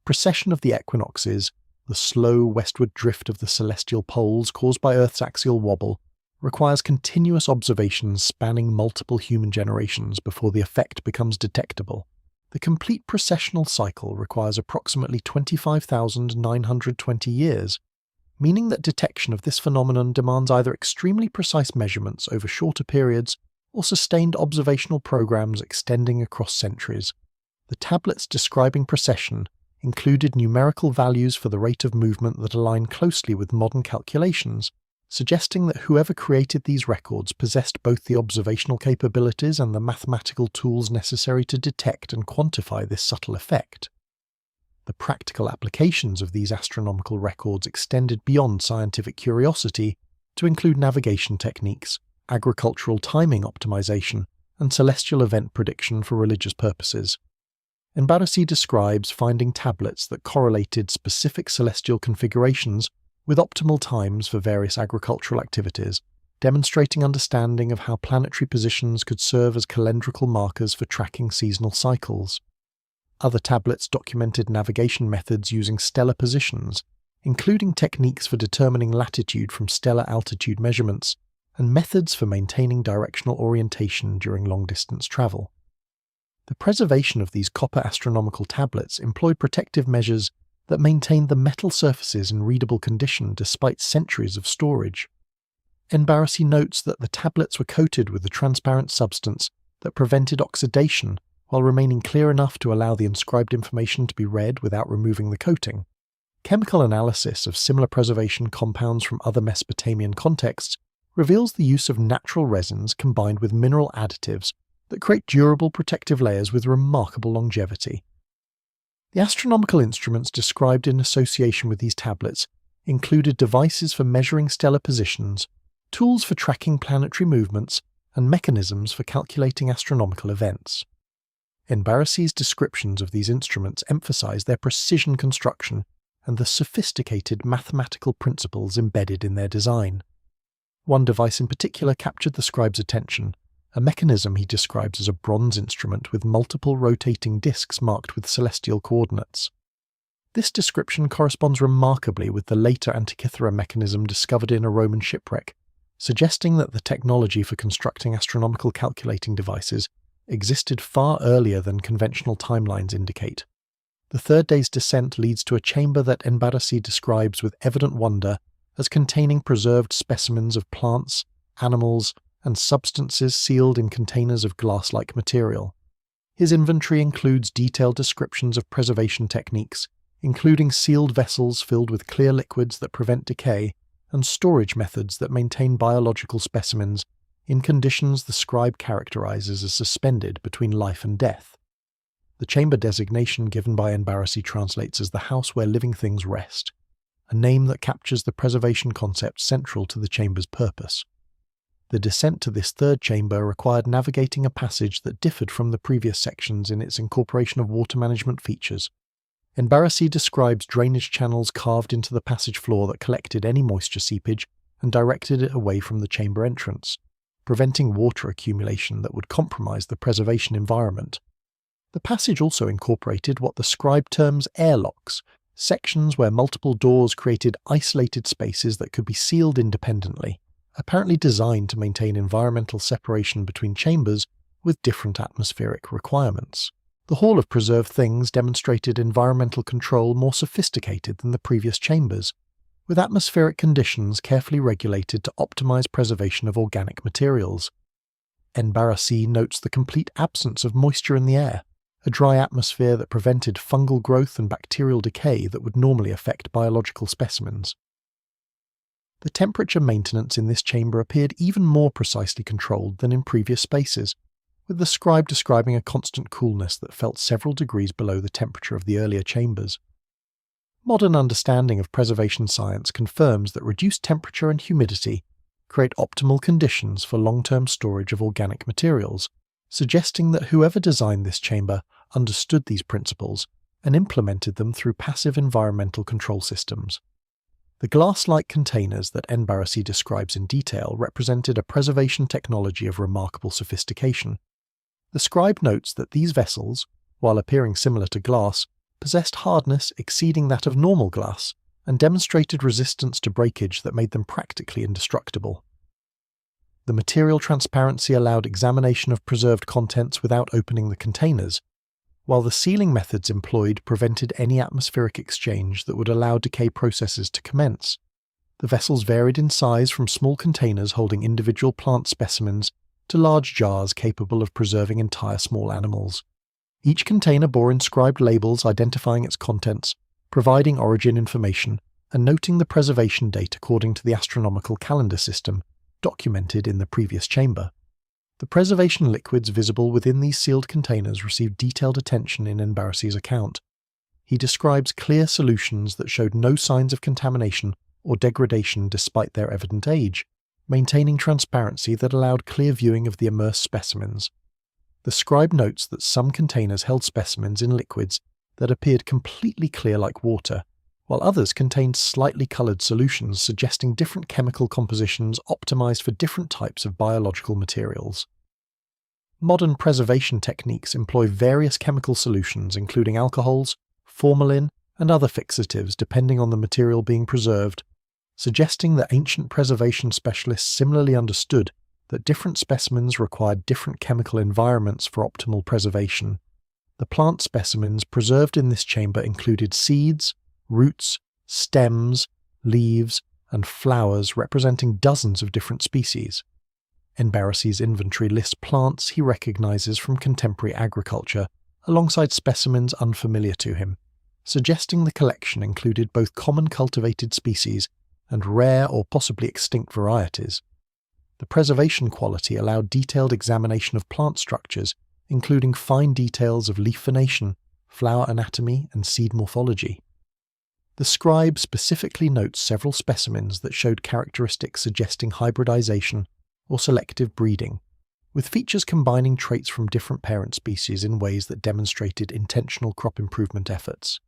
Precession of the equinoxes, the slow westward drift of the celestial poles caused by Earth's axial wobble, requires continuous observations spanning multiple human generations before the effect becomes detectable. The complete precessional cycle requires approximately 25,920 years, meaning that detection of this phenomenon demands either extremely precise measurements over shorter periods or sustained observational programs extending across centuries. The tablets describing precession included numerical values for the rate of movement that align closely with modern calculations, suggesting that whoever created these records possessed both the observational capabilities and the mathematical tools necessary to detect and quantify this subtle effect. The practical applications of these astronomical records extended beyond scientific curiosity to include navigation techniques, agricultural timing optimization, and celestial event prediction for religious purposes. En-bara-si describes finding tablets that correlated specific celestial configurations with optimal times for various agricultural activities, demonstrating understanding of how planetary positions could serve as calendrical markers for tracking seasonal cycles. Other tablets documented navigation methods using stellar positions, including techniques for determining latitude from stellar altitude measurements, and methods for maintaining directional orientation during long-distance travel. The preservation of these copper astronomical tablets employed protective measures that maintained the metal surfaces in readable condition despite centuries of storage. En-bara-si notes that the tablets were coated with a transparent substance that prevented oxidation while remaining clear enough to allow the inscribed information to be read without removing the coating. Chemical analysis of similar preservation compounds from other Mesopotamian contexts reveals the use of natural resins combined with mineral additives that create durable protective layers with remarkable longevity. The astronomical instruments described in association with these tablets included devices for measuring stellar positions, tools for tracking planetary movements, and mechanisms for calculating astronomical events. En-bara-si's descriptions of these instruments emphasize their precision construction and the sophisticated mathematical principles embedded in their design. One device in particular captured the scribe's attention, a mechanism he describes as a bronze instrument with multiple rotating discs marked with celestial coordinates. This description corresponds remarkably with the later Antikythera mechanism discovered in a Roman shipwreck, suggesting that the technology for constructing astronomical calculating devices existed far earlier than conventional timelines indicate. The third day's descent leads to a chamber that En-bara-si describes with evident wonder as containing preserved specimens of plants, animals, and substances sealed in containers of glass-like material. His inventory includes detailed descriptions of preservation techniques, including sealed vessels filled with clear liquids that prevent decay, and storage methods that maintain biological specimens in conditions the scribe characterizes as suspended between life and death. The chamber designation given by En-bara-si translates as the house where living things rest, a name that captures the preservation concept central to the chamber's purpose. The descent to this third chamber required navigating a passage that differed from the previous sections in its incorporation of water management features. En-bara-si describes drainage channels carved into the passage floor that collected any moisture seepage and directed it away from the chamber entrance, preventing water accumulation that would compromise the preservation environment. The passage also incorporated what the scribe terms airlocks, sections where multiple doors created isolated spaces that could be sealed independently, apparently designed to maintain environmental separation between chambers with different atmospheric requirements. The Hall of Preserved Things demonstrated environmental control more sophisticated than the previous chambers, with atmospheric conditions carefully regulated to optimize preservation of organic materials. En-bara-si notes the complete absence of moisture in the air, a dry atmosphere that prevented fungal growth and bacterial decay that would normally affect biological specimens. The temperature maintenance in this chamber appeared even more precisely controlled than in previous spaces, with the scribe describing a constant coolness that felt several degrees below the temperature of the earlier chambers. Modern understanding of preservation science confirms that reduced temperature and humidity create optimal conditions for long-term storage of organic materials, suggesting that whoever designed this chamber understood these principles and implemented them through passive environmental control systems. The glass-like containers that En-bara-si describes in detail represented a preservation technology of remarkable sophistication. The scribe notes that these vessels, while appearing similar to glass, possessed hardness exceeding that of normal glass and demonstrated resistance to breakage that made them practically indestructible. The material transparency allowed examination of preserved contents without opening the containers, while the sealing methods employed prevented any atmospheric exchange that would allow decay processes to commence. The vessels varied in size from small containers holding individual plant specimens to large jars capable of preserving entire small animals. Each container bore inscribed labels identifying its contents, providing origin information, and noting the preservation date according to the astronomical calendar system documented in the previous chamber. The preservation liquids visible within these sealed containers received detailed attention in En-bara-si's account. He describes clear solutions that showed no signs of contamination or degradation despite their evident age, maintaining transparency that allowed clear viewing of the immersed specimens. The scribe notes that some containers held specimens in liquids that appeared completely clear like water, while others contained slightly coloured solutions suggesting different chemical compositions optimized for different types of biological materials. Modern preservation techniques employ various chemical solutions including alcohols, formalin, and other fixatives depending on the material being preserved, suggesting that ancient preservation specialists similarly understood that different specimens required different chemical environments for optimal preservation. The plant specimens preserved in this chamber included seeds, roots, stems, leaves, and flowers representing dozens of different species. En-bara-si's inventory lists plants he recognizes from contemporary agriculture alongside specimens unfamiliar to him, suggesting the collection included both common cultivated species and rare or possibly extinct varieties. The preservation quality allowed detailed examination of plant structures, including fine details of leaf venation, flower anatomy, and seed morphology. The scribe specifically notes several specimens that showed characteristics suggesting hybridization or selective breeding, with features combining traits from different parent species in ways that demonstrated intentional crop improvement efforts.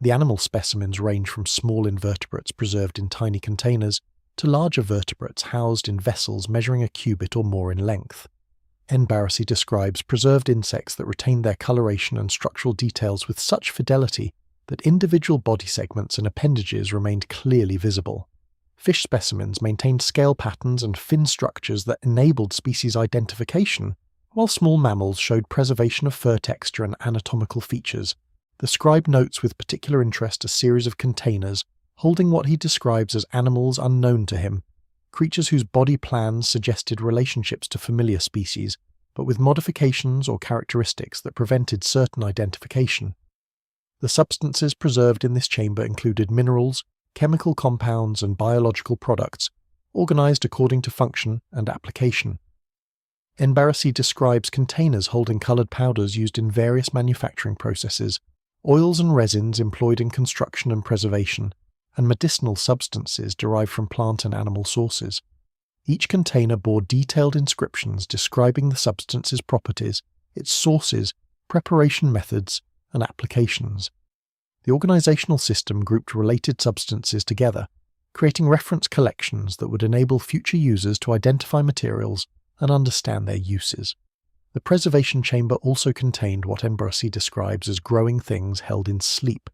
The animal specimens range from small invertebrates preserved in tiny containers to larger vertebrates housed in vessels measuring a cubit or more in length. En-bara-si describes preserved insects that retained their coloration and structural details with such fidelity that individual body segments and appendages remained clearly visible. Fish specimens maintained scale patterns and fin structures that enabled species identification, while small mammals showed preservation of fur texture and anatomical features. The scribe notes with particular interest a series of containers holding what he describes as animals unknown to him, creatures whose body plans suggested relationships to familiar species, but with modifications or characteristics that prevented certain identification. The substances preserved in this chamber included minerals, chemical compounds, and biological products, organized according to function and application. En-bara-si describes containers holding colored powders used in various manufacturing processes, oils and resins employed in construction and preservation, and medicinal substances derived from plant and animal sources. Each container bore detailed inscriptions describing the substance's properties, its sources, preparation methods, and applications. The organizational system grouped related substances together, creating reference collections that would enable future users to identify materials and understand their uses. The preservation chamber also contained what En-bara-si describes as growing things held in sleep,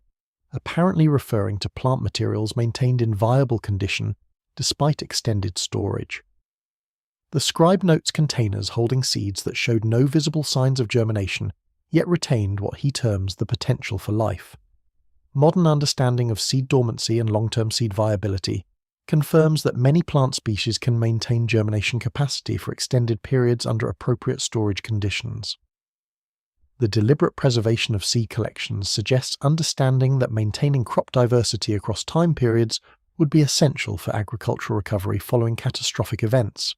apparently referring to plant materials maintained in viable condition despite extended storage. The scribe notes containers holding seeds that showed no visible signs of germination, yet retained what he terms the potential for life. Modern understanding of seed dormancy and long-term seed viability confirms that many plant species can maintain germination capacity for extended periods under appropriate storage conditions. The deliberate preservation of seed collections suggests understanding that maintaining crop diversity across time periods would be essential for agricultural recovery following catastrophic events.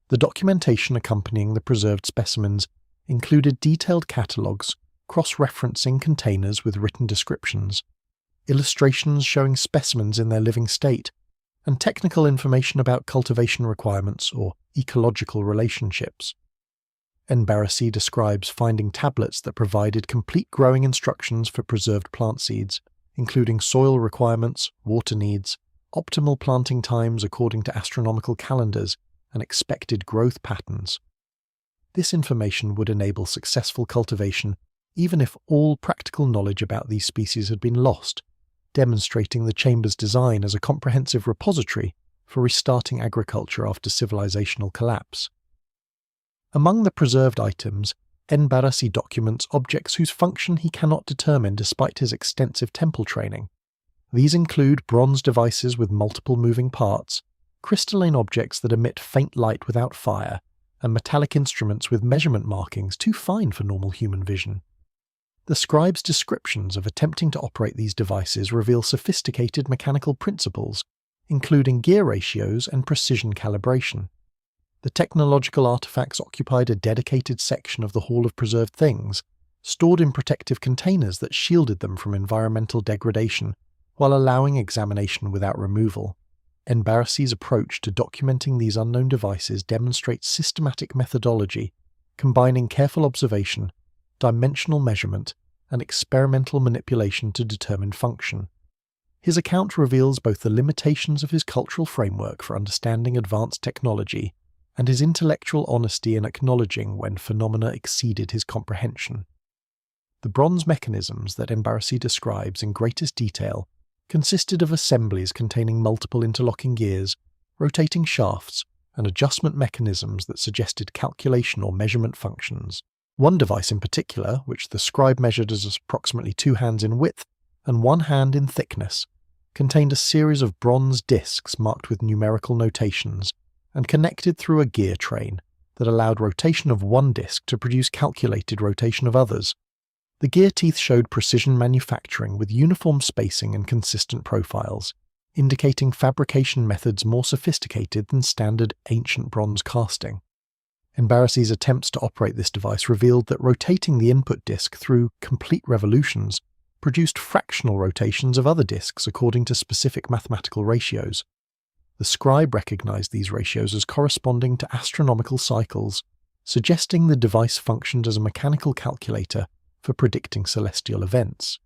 The documentation accompanying the preserved specimens included detailed catalogues, cross-referencing containers with written descriptions, illustrations showing specimens in their living state, and technical information about cultivation requirements or ecological relationships. En-bara-si describes finding tablets that provided complete growing instructions for preserved plant seeds, including soil requirements, water needs, optimal planting times according to astronomical calendars, and expected growth patterns. This information would enable successful cultivation even if all practical knowledge about these species had been lost, demonstrating the chamber's design as a comprehensive repository for restarting agriculture after civilizational collapse. Among the preserved items, En-bara-si documents objects whose function he cannot determine despite his extensive temple training. These include bronze devices with multiple moving parts, crystalline objects that emit faint light without fire, and metallic instruments with measurement markings too fine for normal human vision. The scribe's descriptions of attempting to operate these devices reveal sophisticated mechanical principles, including gear ratios and precision calibration. The technological artifacts occupied a dedicated section of the Hall of Preserved Things, stored in protective containers that shielded them from environmental degradation while allowing examination without removal. En-bara-si's approach to documenting these unknown devices demonstrates systematic methodology, combining careful observation, dimensional measurement, and experimental manipulation to determine function. His account reveals both the limitations of his cultural framework for understanding advanced technology and his intellectual honesty in acknowledging when phenomena exceeded his comprehension. The bronze mechanisms that En-bara-si describes in greatest detail consisted of assemblies containing multiple interlocking gears, rotating shafts, and adjustment mechanisms that suggested calculation or measurement functions. One device in particular, which the scribe measured as approximately 2 hands in width and 1 hand in thickness, contained a series of bronze discs marked with numerical notations and connected through a gear train that allowed rotation of one disc to produce calculated rotation of others. The gear teeth showed precision manufacturing with uniform spacing and consistent profiles, indicating fabrication methods more sophisticated than standard ancient bronze casting. En-bara-si's attempts to operate this device revealed that rotating the input disk through complete revolutions produced fractional rotations of other disks according to specific mathematical ratios. The scribe recognized these ratios as corresponding to astronomical cycles, suggesting the device functioned as a mechanical calculator for predicting celestial events.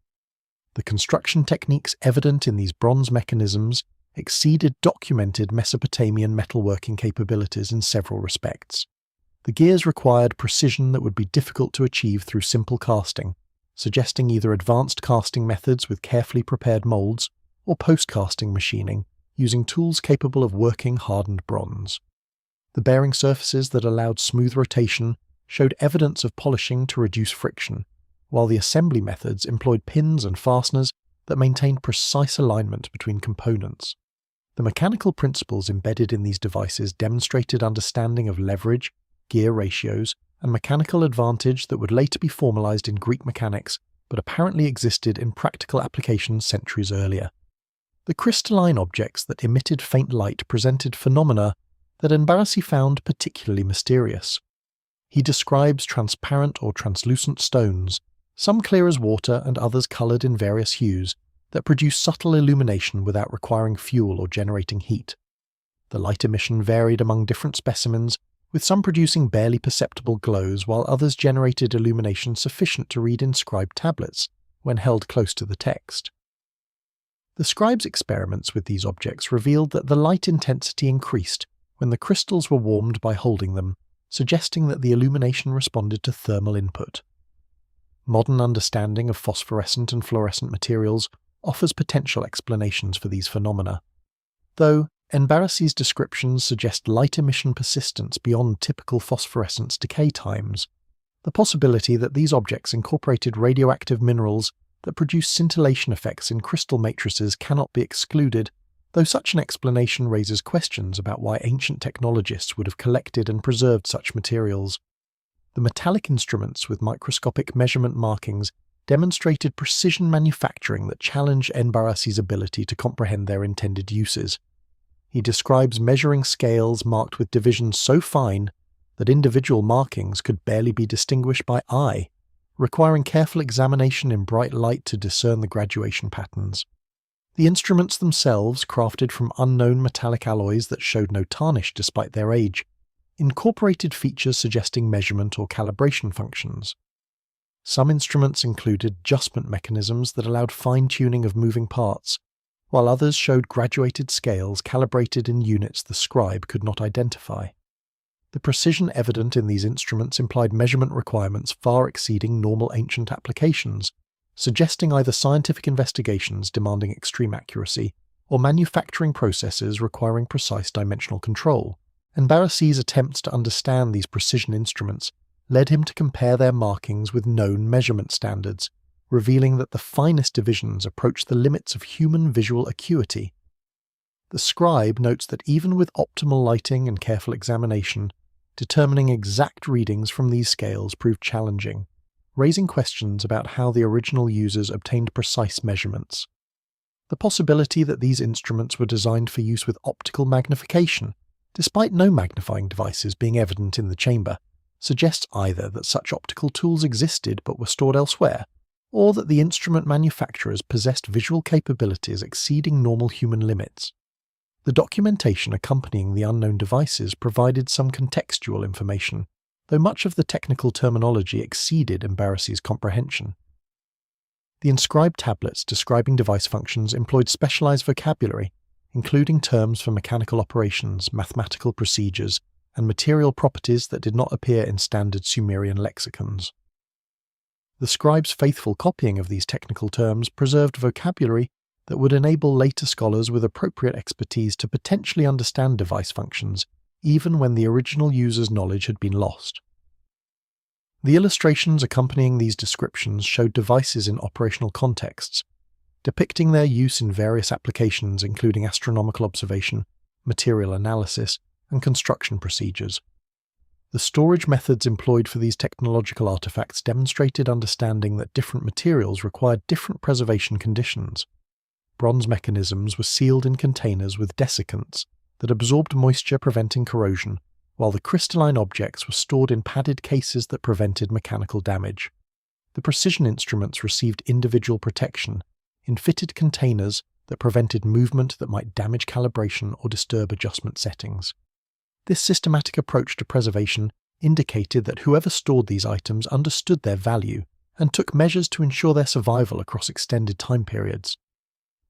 The construction techniques evident in these bronze mechanisms exceeded documented Mesopotamian metalworking capabilities in several respects. The gears required precision that would be difficult to achieve through simple casting, suggesting either advanced casting methods with carefully prepared molds or post-casting machining using tools capable of working hardened bronze. The bearing surfaces that allowed smooth rotation showed evidence of polishing to reduce friction, while the assembly methods employed pins and fasteners that maintained precise alignment between components. The mechanical principles embedded in these devices demonstrated understanding of leverage, gear ratios, and mechanical advantage that would later be formalized in Greek mechanics but apparently existed in practical applications centuries earlier. The crystalline objects that emitted faint light presented phenomena that En-bara-si found particularly mysterious. He describes transparent or translucent stones, some clear as water and others coloured in various hues, that produce subtle illumination without requiring fuel or generating heat. The light emission varied among different specimens, with some producing barely perceptible glows while others generated illumination sufficient to read inscribed tablets when held close to the text. The scribe's experiments with these objects revealed that the light intensity increased when the crystals were warmed by holding them, suggesting that the illumination responded to thermal input. Modern understanding of phosphorescent and fluorescent materials offers potential explanations for these phenomena. Though En-bara-si's descriptions suggest light emission persistence beyond typical phosphorescence decay times, the possibility that these objects incorporated radioactive minerals that produce scintillation effects in crystal matrices cannot be excluded, though such an explanation raises questions about why ancient technologists would have collected and preserved such materials. The metallic instruments with microscopic measurement markings demonstrated precision manufacturing that challenged En-bara-si's ability to comprehend their intended uses. He describes measuring scales marked with divisions so fine that individual markings could barely be distinguished by eye, requiring careful examination in bright light to discern the graduation patterns. The instruments themselves, crafted from unknown metallic alloys that showed no tarnish despite their age, incorporated features suggesting measurement or calibration functions. Some instruments included adjustment mechanisms that allowed fine-tuning of moving parts, while others showed graduated scales calibrated in units the scribe could not identify. The precision evident in these instruments implied measurement requirements far exceeding normal ancient applications, suggesting either scientific investigations demanding extreme accuracy or manufacturing processes requiring precise dimensional control. En-bara-si's attempts to understand these precision instruments led him to compare their markings with known measurement standards, revealing that the finest divisions approached the limits of human visual acuity. The scribe notes that even with optimal lighting and careful examination, determining exact readings from these scales proved challenging, raising questions about how the original users obtained precise measurements. The possibility that these instruments were designed for use with optical magnification, despite no magnifying devices being evident in the chamber, suggests either that such optical tools existed but were stored elsewhere, or that the instrument manufacturers possessed visual capabilities exceeding normal human limits. The documentation accompanying the unknown devices provided some contextual information, though much of the technical terminology exceeded En-bara-si's comprehension. The inscribed tablets describing device functions employed specialized vocabulary, including terms for mechanical operations, mathematical procedures, and material properties that did not appear in standard Sumerian lexicons. The scribe's faithful copying of these technical terms preserved vocabulary that would enable later scholars with appropriate expertise to potentially understand device functions, even when the original user's knowledge had been lost. The illustrations accompanying these descriptions showed devices in operational contexts, depicting their use in various applications including astronomical observation, material analysis, and construction procedures. The The storage methods employed for these technological artifacts demonstrated understanding that different materials required different preservation conditions. Bronze mechanisms were sealed in containers with desiccants that absorbed moisture, preventing corrosion, while the crystalline objects were stored in padded cases that prevented mechanical damage. The precision instruments received individual protection in fitted containers that prevented movement that might damage calibration or disturb adjustment settings. This systematic approach to preservation indicated that whoever stored these items understood their value and took measures to ensure their survival across extended time periods.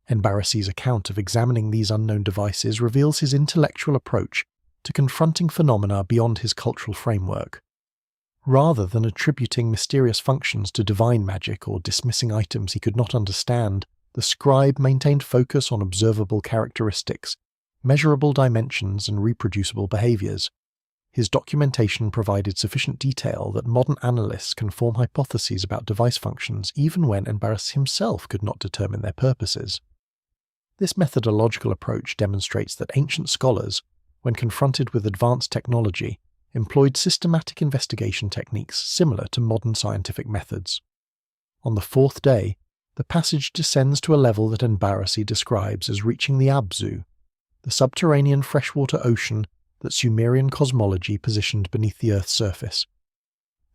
En-bara-si's account of examining these unknown devices reveals his intellectual approach to confronting phenomena beyond his cultural framework. Rather than attributing mysterious functions to divine magic or dismissing items he could not understand, the scribe maintained focus on observable characteristics, measurable dimensions, and reproducible behaviors. His documentation provided sufficient detail that modern analysts can form hypotheses about device functions even when En-bara-si himself could not determine their purposes. This methodological approach demonstrates that ancient scholars, when confronted with advanced technology, employed systematic investigation techniques similar to modern scientific methods. On the fourth day, the passage descends to a level that En-bara-si describes as reaching the Abzu, the subterranean freshwater ocean that Sumerian cosmology positioned beneath the Earth's surface.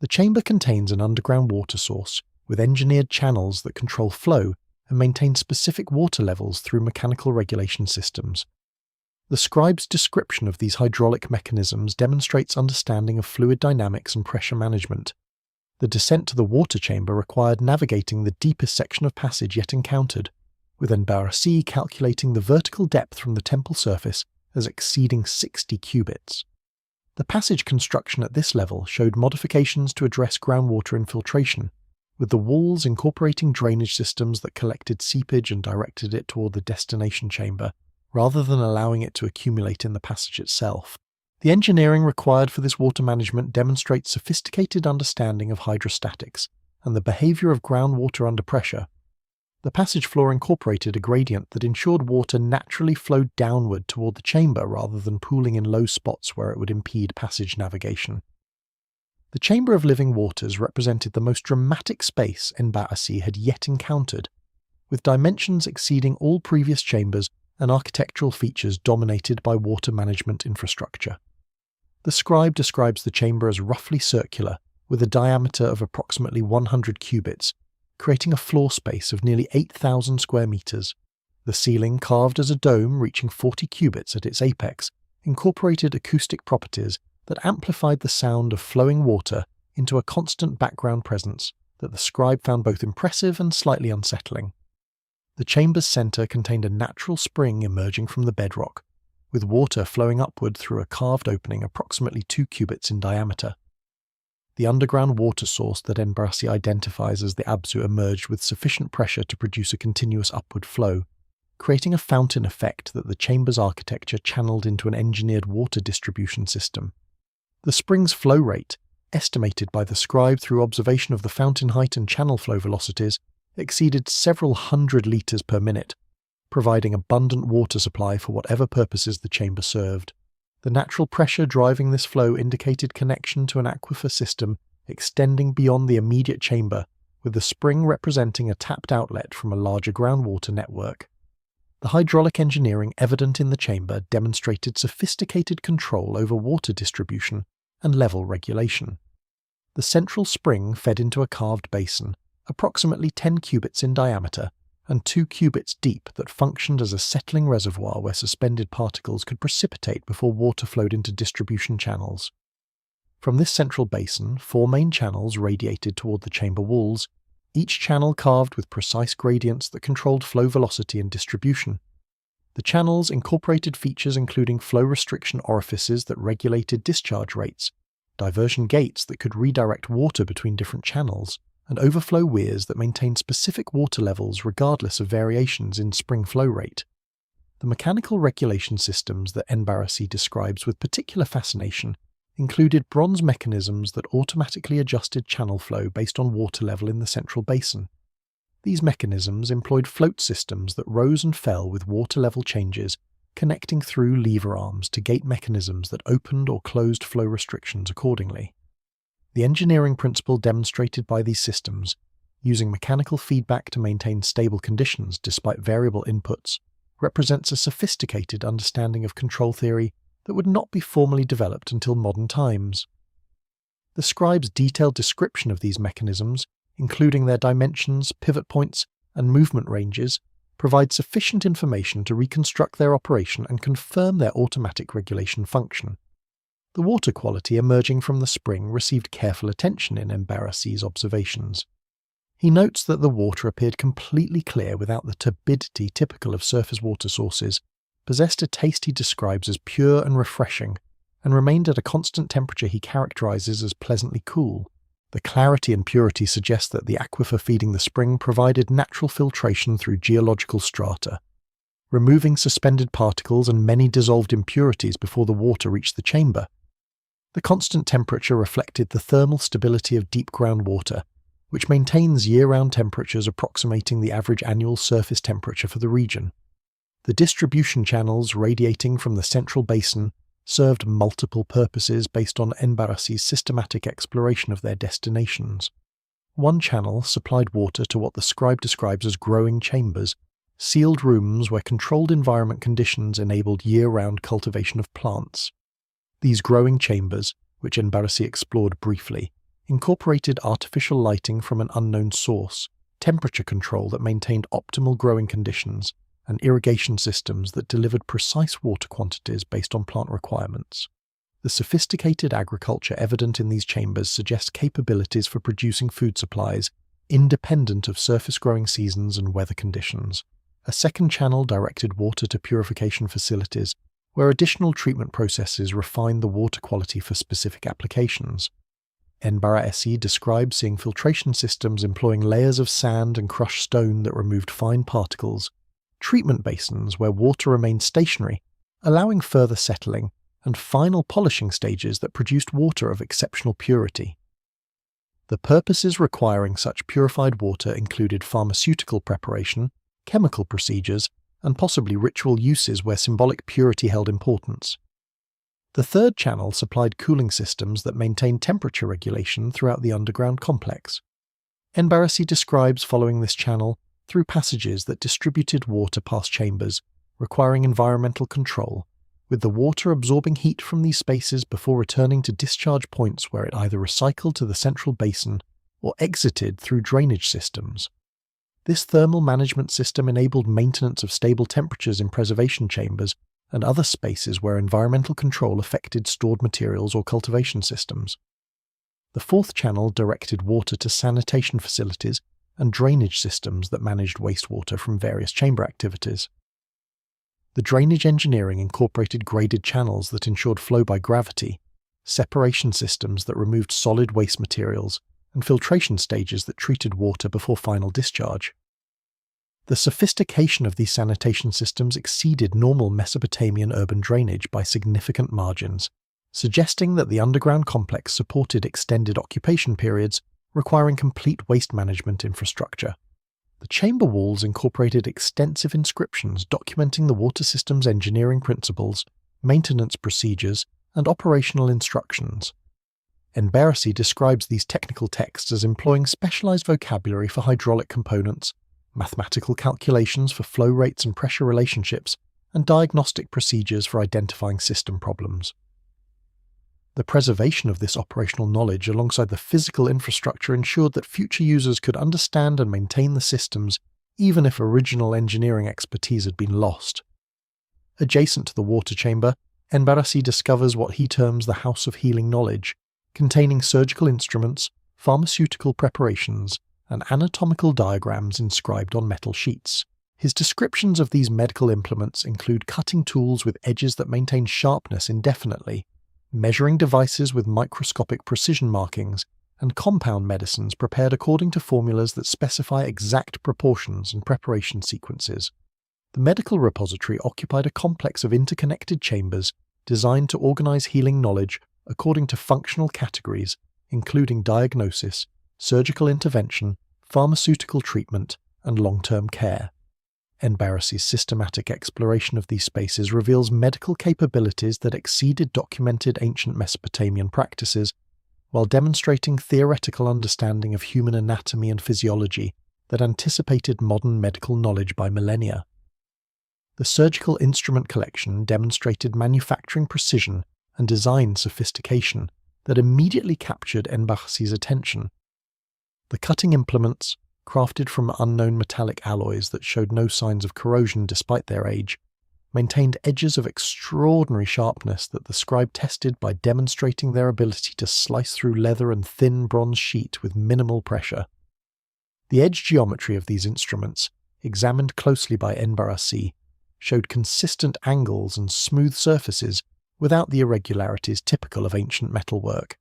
The chamber contains an underground water source with engineered channels that control flow and maintain specific water levels through mechanical regulation systems. The scribe's description of these hydraulic mechanisms demonstrates understanding of fluid dynamics and pressure management. The descent to the water chamber required navigating the deepest section of passage yet encountered, with En-bara-si calculating the vertical depth from the temple surface as exceeding 60 cubits. The passage construction at this level showed modifications to address groundwater infiltration, with the walls incorporating drainage systems that collected seepage and directed it toward the destination chamber, rather than allowing it to accumulate in the passage itself. The engineering required for this water management demonstrates sophisticated understanding of hydrostatics and the behavior of groundwater under pressure. The passage floor incorporated a gradient that ensured water naturally flowed downward toward the chamber rather than pooling in low spots where it would impede passage navigation. The Chamber of Living Waters represented the most dramatic space En-bara-si had yet encountered, with dimensions exceeding all previous chambers and architectural features dominated by water management infrastructure. The scribe describes the chamber as roughly circular, with a diameter of approximately 100 cubits, creating a floor space of nearly 8,000 square meters. The ceiling, carved as a dome reaching 40 cubits at its apex, incorporated acoustic properties that amplified the sound of flowing water into a constant background presence that the scribe found both impressive and slightly unsettling. The chamber's center contained a natural spring emerging from the bedrock, with water flowing upward through a carved opening approximately 2 cubits in diameter. The underground water source that En-bara-si identifies as the Abzu emerged with sufficient pressure to produce a continuous upward flow, creating a fountain effect that the chamber's architecture channeled into an engineered water distribution system. The spring's flow rate, estimated by the scribe through observation of the fountain height and channel flow velocities, exceeded several hundred litres per minute, providing abundant water supply for whatever purposes the chamber served. The natural pressure driving this flow indicated connection to an aquifer system extending beyond the immediate chamber, with the spring representing a tapped outlet from a larger groundwater network. The hydraulic engineering evident in the chamber demonstrated sophisticated control over water distribution and level regulation. The central spring fed into a carved basin, approximately 10 cubits in diameter and 2 cubits deep, that functioned as a settling reservoir where suspended particles could precipitate before water flowed into distribution channels. From this central basin, 4 main channels radiated toward the chamber walls, each channel carved with precise gradients that controlled flow velocity and distribution. The channels incorporated features including flow restriction orifices that regulated discharge rates, diversion gates that could redirect water between different channels, and overflow weirs that maintained specific water levels regardless of variations in spring flow rate. The mechanical regulation systems that En-bara-si describes with particular fascination included bronze mechanisms that automatically adjusted channel flow based on water level in the central basin. These mechanisms employed float systems that rose and fell with water level changes connecting through lever arms to gate mechanisms that opened or closed flow restrictions accordingly. The engineering principle demonstrated by these systems, using mechanical feedback to maintain stable conditions despite variable inputs, represents a sophisticated understanding of control theory that would not be formally developed until modern times. The scribe's detailed description of these mechanisms, including their dimensions, pivot points, and movement ranges, provides sufficient information to reconstruct their operation and confirm their automatic regulation function. The water quality emerging from the spring received careful attention in En-bara-si's observations. He notes that the water appeared completely clear without the turbidity typical of surface water sources, possessed a taste he describes as pure and refreshing, and remained at a constant temperature he characterizes as pleasantly cool. The clarity and purity suggest that the aquifer feeding the spring provided natural filtration through geological strata, removing suspended particles and many dissolved impurities before the water reached the chamber. The constant temperature reflected the thermal stability of deep groundwater, which maintains year-round temperatures approximating the average annual surface temperature for the region. The distribution channels radiating from the central basin served multiple purposes based on En-bara-si's systematic exploration of their destinations. One channel supplied water to what the scribe describes as growing chambers, sealed rooms where controlled environment conditions enabled year-round cultivation of plants. These growing chambers, which En-bara-si explored briefly, incorporated artificial lighting from an unknown source, temperature control that maintained optimal growing conditions, and irrigation systems that delivered precise water quantities based on plant requirements. The sophisticated agriculture evident in these chambers suggests capabilities for producing food supplies independent of surface growing seasons and weather conditions. A second channel directed water to purification facilities, where additional treatment processes refined the water quality for specific applications. En-bara-si describes seeing filtration systems employing layers of sand and crushed stone that removed fine particles, treatment basins where water remained stationary, allowing further settling, and final polishing stages that produced water of exceptional purity. The purposes requiring such purified water included pharmaceutical preparation, chemical procedures, and possibly ritual uses where symbolic purity held importance. The third channel supplied cooling systems that maintained temperature regulation throughout the underground complex. En-bara-si describes following this channel through passages that distributed water past chambers, requiring environmental control, with the water absorbing heat from these spaces before returning to discharge points where it either recycled to the central basin or exited through drainage systems. This thermal management system enabled maintenance of stable temperatures in preservation chambers and other spaces where environmental control affected stored materials or cultivation systems. The fourth channel directed water to sanitation facilities and drainage systems that managed wastewater from various chamber activities. The drainage engineering incorporated graded channels that ensured flow by gravity, separation systems that removed solid waste materials, and filtration stages that treated water before final discharge. The sophistication of these sanitation systems exceeded normal Mesopotamian urban drainage by significant margins, suggesting that the underground complex supported extended occupation periods requiring complete waste management infrastructure. The chamber walls incorporated extensive inscriptions documenting the water system's engineering principles, maintenance procedures, and operational instructions. En-bara-si describes these technical texts as employing specialized vocabulary for hydraulic components, mathematical calculations for flow rates and pressure relationships, and diagnostic procedures for identifying system problems. The preservation of this operational knowledge alongside the physical infrastructure ensured that future users could understand and maintain the systems even if original engineering expertise had been lost. Adjacent to the water chamber, En-bara-si discovers what he terms the House of Healing Knowledge, containing surgical instruments, pharmaceutical preparations, and anatomical diagrams inscribed on metal sheets. His descriptions of these medical implements include cutting tools with edges that maintain sharpness indefinitely, measuring devices with microscopic precision markings, and compound medicines prepared according to formulas that specify exact proportions and preparation sequences. The medical repository occupied a complex of interconnected chambers designed to organize healing knowledge according to functional categories, including diagnosis, surgical intervention, pharmaceutical treatment, and long-term care. En-bara-si's systematic exploration of these spaces reveals medical capabilities that exceeded documented ancient Mesopotamian practices, while demonstrating theoretical understanding of human anatomy and physiology that anticipated modern medical knowledge by millennia. The surgical instrument collection demonstrated manufacturing precision and design sophistication that immediately captured En-bara-si's attention. The cutting implements, crafted from unknown metallic alloys that showed no signs of corrosion despite their age, maintained edges of extraordinary sharpness that the scribe tested by demonstrating their ability to slice through leather and thin bronze sheet with minimal pressure. The edge geometry of these instruments, examined closely by En-bara-si, showed consistent angles and smooth surfaces without the irregularities typical of ancient metalwork.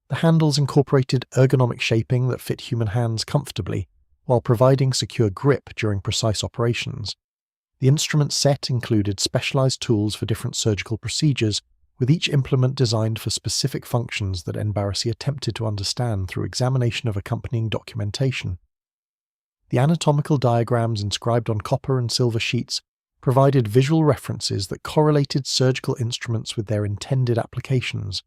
The handles incorporated ergonomic shaping that fit human hands comfortably, while providing secure grip during precise operations. The instrument set included specialized tools for different surgical procedures, with each implement designed for specific functions that En-bara-si attempted to understand through examination of accompanying documentation. The anatomical diagrams inscribed on copper and silver sheets provided visual references that correlated surgical instruments with their intended applications.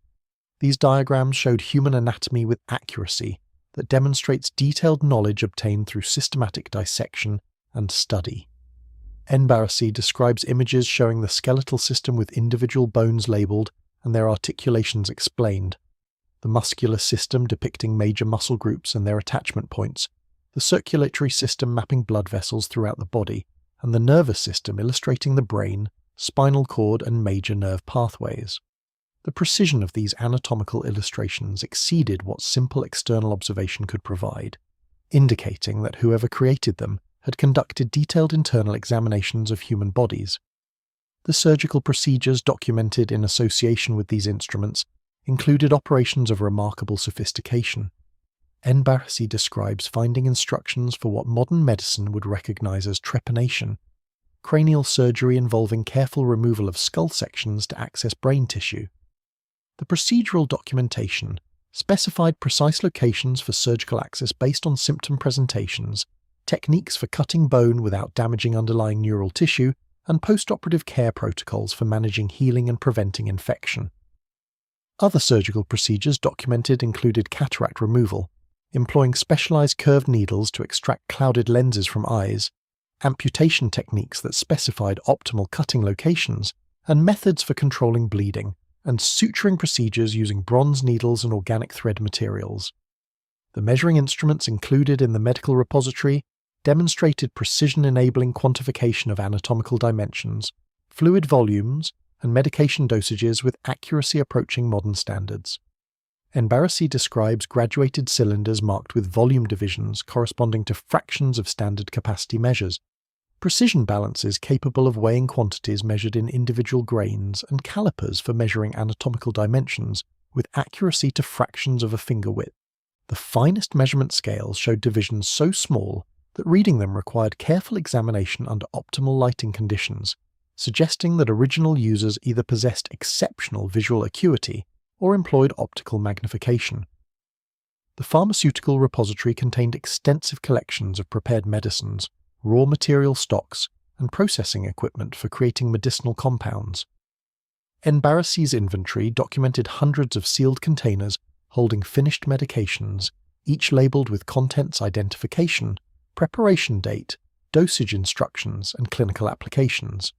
These diagrams showed human anatomy with accuracy that demonstrates detailed knowledge obtained through systematic dissection and study. En-bara-si describes images showing the skeletal system with individual bones labelled and their articulations explained, the muscular system depicting major muscle groups and their attachment points, the circulatory system mapping blood vessels throughout the body, and the nervous system illustrating the brain, spinal cord, and major nerve pathways. The precision of these anatomical illustrations exceeded what simple external observation could provide, indicating that whoever created them had conducted detailed internal examinations of human bodies. The surgical procedures documented in association with these instruments included operations of remarkable sophistication. En-bara-si describes finding instructions for what modern medicine would recognize as trepanation, cranial surgery involving careful removal of skull sections to access brain tissue. The procedural documentation specified precise locations for surgical access based on symptom presentations, techniques for cutting bone without damaging underlying neural tissue, and post-operative care protocols for managing healing and preventing infection. Other surgical procedures documented included cataract removal, employing specialized curved needles to extract clouded lenses from eyes, amputation techniques that specified optimal cutting locations, and methods for controlling bleeding, and suturing procedures using bronze needles and organic thread materials. The measuring instruments included in the medical repository demonstrated precision-enabling quantification of anatomical dimensions, fluid volumes, and medication dosages with accuracy approaching modern standards. En-bara-si describes graduated cylinders marked with volume divisions corresponding to fractions of standard capacity measures, precision balances capable of weighing quantities measured in individual grains, and calipers for measuring anatomical dimensions with accuracy to fractions of a finger width. The finest measurement scales showed divisions so small that reading them required careful examination under optimal lighting conditions, suggesting that original users either possessed exceptional visual acuity or employed optical magnification. The pharmaceutical repository contained extensive collections of prepared medicines, raw material stocks, and processing equipment for creating medicinal compounds. En-bara-si's inventory documented hundreds of sealed containers holding finished medications, each labeled with contents identification, preparation date, dosage instructions, and clinical applications.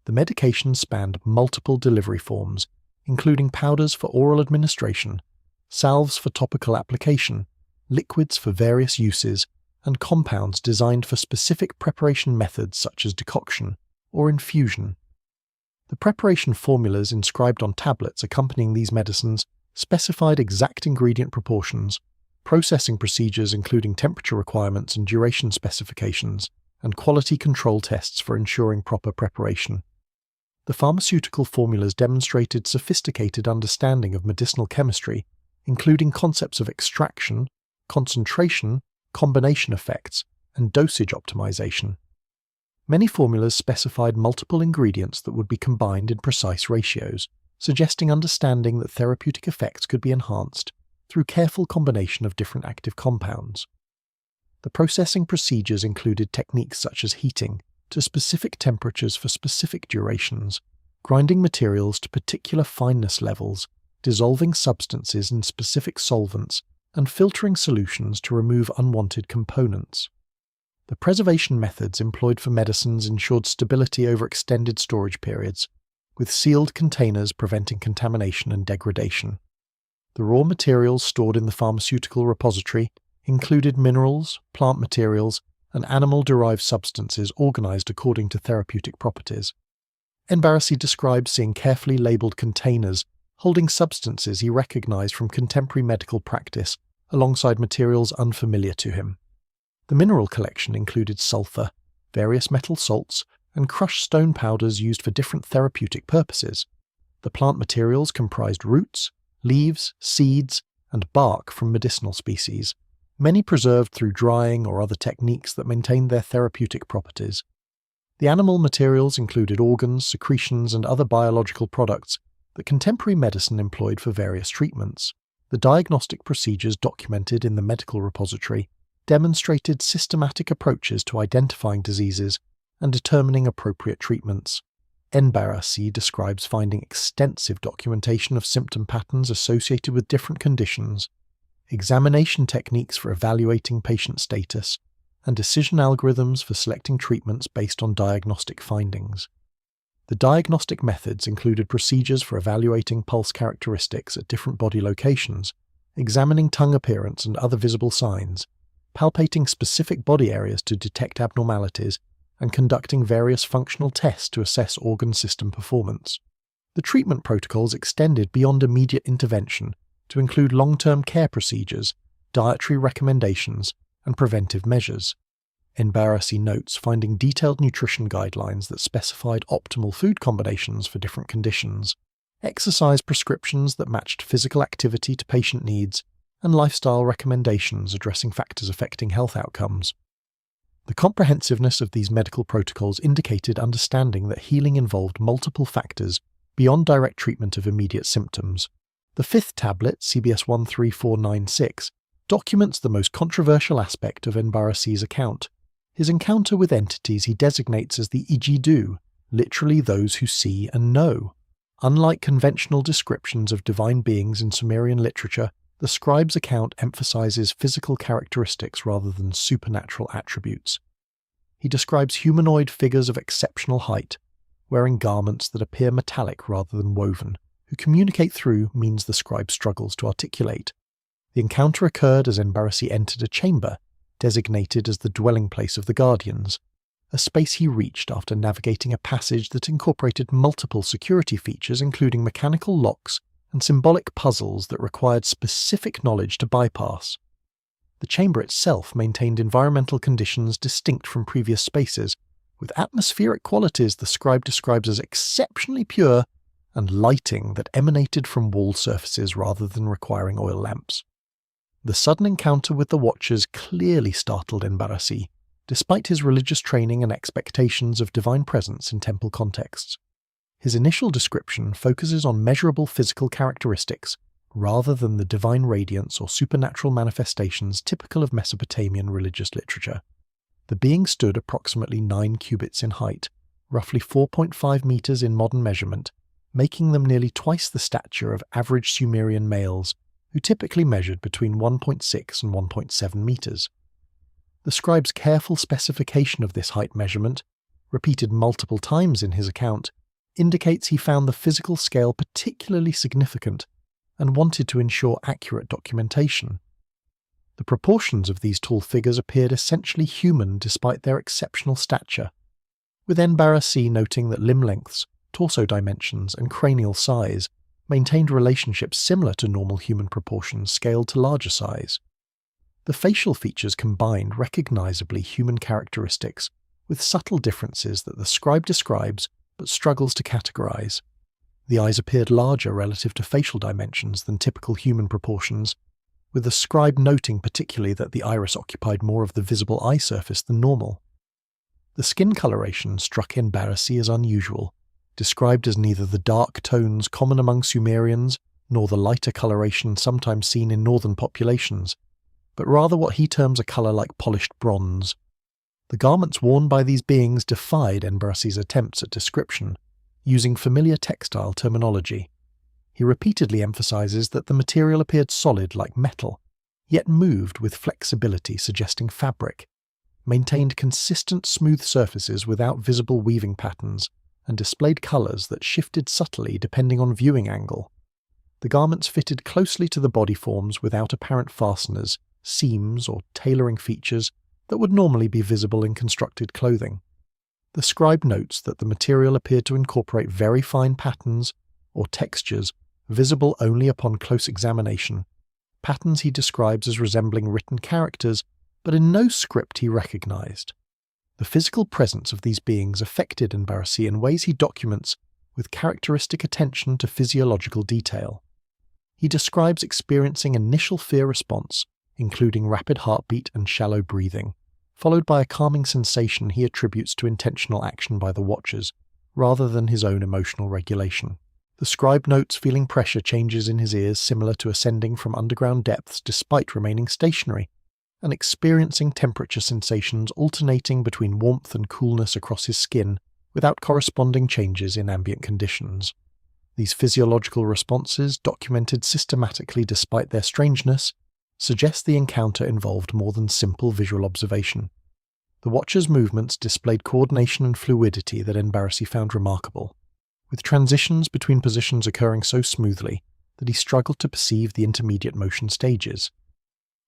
The medications spanned multiple delivery forms, including powders for oral administration, salves for topical application, liquids for various uses, and compounds designed for specific preparation methods such as decoction or infusion. The preparation formulas inscribed on tablets accompanying these medicines specified exact ingredient proportions, processing procedures including temperature requirements and duration specifications, and quality control tests for ensuring proper preparation. The pharmaceutical formulas demonstrated sophisticated understanding of medicinal chemistry, including concepts of extraction, concentration, combination effects, and dosage optimization. Many formulas specified multiple ingredients that would be combined in precise ratios, suggesting understanding that therapeutic effects could be enhanced through careful combination of different active compounds. The processing procedures included techniques such as heating, to specific temperatures for specific durations, grinding materials to particular fineness levels, dissolving substances in specific solvents, and filtering solutions to remove unwanted components. The preservation methods employed for medicines ensured stability over extended storage periods, with sealed containers preventing contamination and degradation. The raw materials stored in the pharmaceutical repository included minerals, plant materials, and animal-derived substances organized according to therapeutic properties. En-bara-si describes seeing carefully labeled containers holding substances he recognized from contemporary medical practice alongside materials unfamiliar to him. The mineral collection included sulfur, various metal salts, and crushed stone powders used for different therapeutic purposes. The plant materials comprised roots, leaves, seeds, and bark from medicinal species, many preserved through drying or other techniques that maintained their therapeutic properties. The animal materials included organs, secretions, and other biological products that contemporary medicine employed for various treatments. The diagnostic procedures documented in the medical repository demonstrated systematic approaches to identifying diseases and determining appropriate treatments. En-bara-si describes finding extensive documentation of symptom patterns associated with different conditions, examination techniques for evaluating patient status, and decision algorithms for selecting treatments based on diagnostic findings. The diagnostic methods included procedures for evaluating pulse characteristics at different body locations, examining tongue appearance and other visible signs, palpating specific body areas to detect abnormalities, and conducting various functional tests to assess organ system performance. The treatment protocols extended beyond immediate intervention to include long-term care procedures, dietary recommendations, and preventive measures. En-bara-si notes finding detailed nutrition guidelines that specified optimal food combinations for different conditions, exercise prescriptions that matched physical activity to patient needs, and lifestyle recommendations addressing factors affecting health outcomes. The comprehensiveness of these medical protocols indicated understanding that healing involved multiple factors beyond direct treatment of immediate symptoms. The fifth tablet, CBS 13496, documents the most controversial aspect of En-bara-si's account, his encounter with entities he designates as the igi-du, literally those who see and know. Unlike conventional descriptions of divine beings in Sumerian literature, the scribe's account emphasizes physical characteristics rather than supernatural attributes. He describes humanoid figures of exceptional height, wearing garments that appear metallic rather than woven, who communicate through means the scribe struggles to articulate. The encounter occurred as En-bara-si entered a chamber, designated as the dwelling place of the Guardians, a space he reached after navigating a passage that incorporated multiple security features including mechanical locks and symbolic puzzles that required specific knowledge to bypass. The chamber itself maintained environmental conditions distinct from previous spaces, with atmospheric qualities the scribe describes as exceptionally pure and lighting that emanated from wall surfaces rather than requiring oil lamps. The sudden encounter with the Watchers clearly startled En-bara-si, despite his religious training and expectations of divine presence in temple contexts. His initial description focuses on measurable physical characteristics rather than the divine radiance or supernatural manifestations typical of Mesopotamian religious literature. The being stood approximately 9 cubits in height, roughly 4.5 meters in modern measurement, making them nearly twice the stature of average Sumerian males, who typically measured between 1.6 and 1.7 meters. The scribe's careful specification of this height measurement, repeated multiple times in his account, indicates he found the physical scale particularly significant and wanted to ensure accurate documentation. The proportions of these tall figures appeared essentially human despite their exceptional stature, with En-bara-si noting that limb lengths, torso dimensions, and cranial size maintained relationships similar to normal human proportions scaled to larger size. The facial features combined recognizably human characteristics, with subtle differences that the scribe describes but struggles to categorize. The eyes appeared larger relative to facial dimensions than typical human proportions, with the scribe noting particularly that the iris occupied more of the visible eye surface than normal. The skin coloration struck En-bara-si as unusual, described as neither the dark tones common among Sumerians nor the lighter coloration sometimes seen in northern populations, but rather what he terms a color like polished bronze. The garments worn by these beings defied En-bara-si's attempts at description, using familiar textile terminology. He repeatedly emphasizes that the material appeared solid like metal, yet moved with flexibility suggesting fabric, maintained consistent smooth surfaces without visible weaving patterns, and displayed colors that shifted subtly depending on viewing angle. The garments fitted closely to the body forms without apparent fasteners, seams, or tailoring features that would normally be visible in constructed clothing. The scribe notes that the material appeared to incorporate very fine patterns or textures visible only upon close examination, patterns he describes as resembling written characters, but in no script he recognized. The physical presence of these beings affected En-bara-si in ways he documents with characteristic attention to physiological detail. He describes experiencing initial fear response, including rapid heartbeat and shallow breathing, followed by a calming sensation he attributes to intentional action by the watchers, rather than his own emotional regulation. The scribe notes feeling pressure changes in his ears similar to ascending from underground depths despite remaining stationary, and experiencing temperature sensations alternating between warmth and coolness across his skin without corresponding changes in ambient conditions. These physiological responses, documented systematically despite their strangeness, suggest the encounter involved more than simple visual observation. The watcher's movements displayed coordination and fluidity that En-bara-si found remarkable, with transitions between positions occurring so smoothly that he struggled to perceive the intermediate motion stages.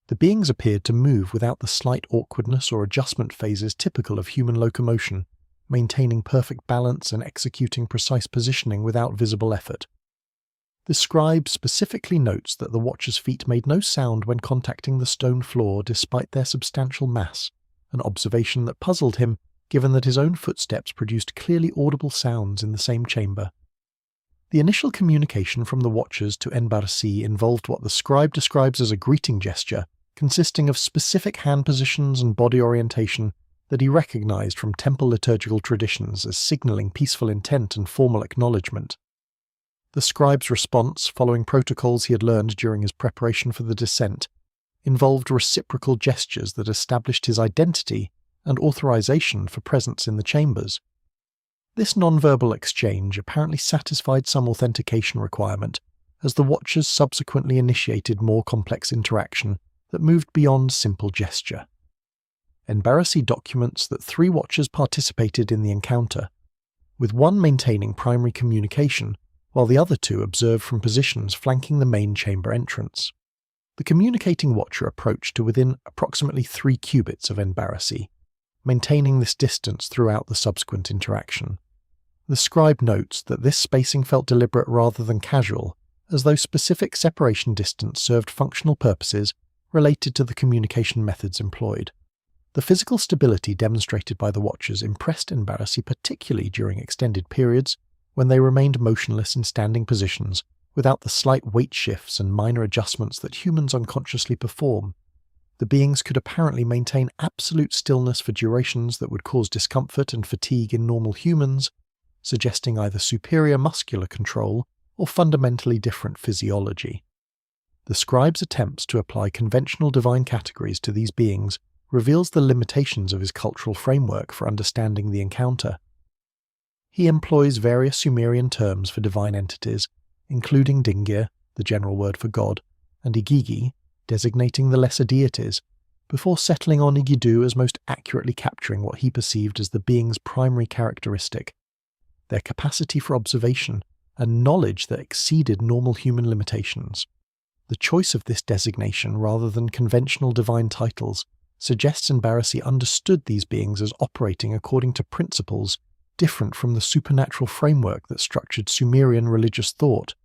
The beings appeared to move without the slight awkwardness or adjustment phases typical of human locomotion, maintaining perfect balance and executing precise positioning without visible effort. The scribe specifically notes that the watcher's feet made no sound when contacting the stone floor despite their substantial mass, an observation that puzzled him given that his own footsteps produced clearly audible sounds in the same chamber. The initial communication from the watchers to En-bara-si involved what the scribe describes as a greeting gesture, consisting of specific hand positions and body orientation that he recognized from temple liturgical traditions as signaling peaceful intent and formal acknowledgement. The scribe's response, following protocols he had learned during his preparation for the descent, involved reciprocal gestures that established his identity and authorization for presence in the chambers. This non-verbal exchange apparently satisfied some authentication requirement, as the watchers subsequently initiated more complex interaction that moved beyond simple gesture. En-bara-si documents that 3 watchers participated in the encounter, with one maintaining primary communication, while the other 2 observed from positions flanking the main chamber entrance. The communicating watcher approached to within approximately 3 cubits of En-bara-si, maintaining this distance throughout the subsequent interaction. The scribe notes that this spacing felt deliberate rather than casual, as though specific separation distance served functional purposes related to the communication methods employed. The physical stability demonstrated by the watchers impressed En-bara-si particularly during extended periods when they remained motionless in standing positions without the slight weight shifts and minor adjustments that humans unconsciously perform. The beings could apparently maintain absolute stillness for durations that would cause discomfort and fatigue in normal humans, suggesting either superior muscular control or fundamentally different physiology. The scribe's attempts to apply conventional divine categories to these beings reveals the limitations of his cultural framework for understanding the encounter. He employs various Sumerian terms for divine entities, including Dingir, the general word for God, and igi-du, designating the lesser deities, before settling on igi-du as most accurately capturing what he perceived as the being's primary characteristic, their capacity for observation and knowledge that exceeded normal human limitations. The choice of this designation rather than conventional divine titles suggests En-bara-si understood these beings as operating according to principles different from the supernatural framework that structured Sumerian religious thought.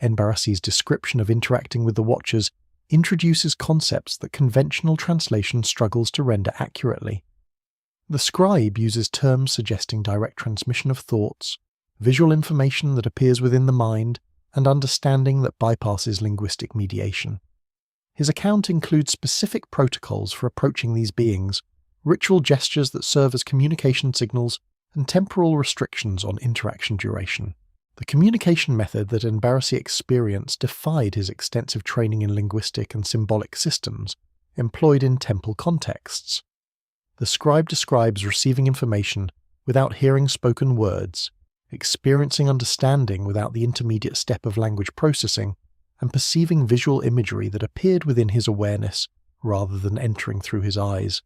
En-bara-si's description of interacting with the watchers introduces concepts that conventional translation struggles to render accurately. The scribe uses terms suggesting direct transmission of thoughts, visual information that appears within the mind, and understanding that bypasses linguistic mediation. His account includes specific protocols for approaching these beings, ritual gestures that serve as communication signals, and temporal restrictions on interaction duration. The communication method that En-bara-si experienced defied his extensive training in linguistic and symbolic systems employed in temple contexts. The scribe describes receiving information without hearing spoken words, experiencing understanding without the intermediate step of language processing, and perceiving visual imagery that appeared within his awareness rather than entering through his eyes.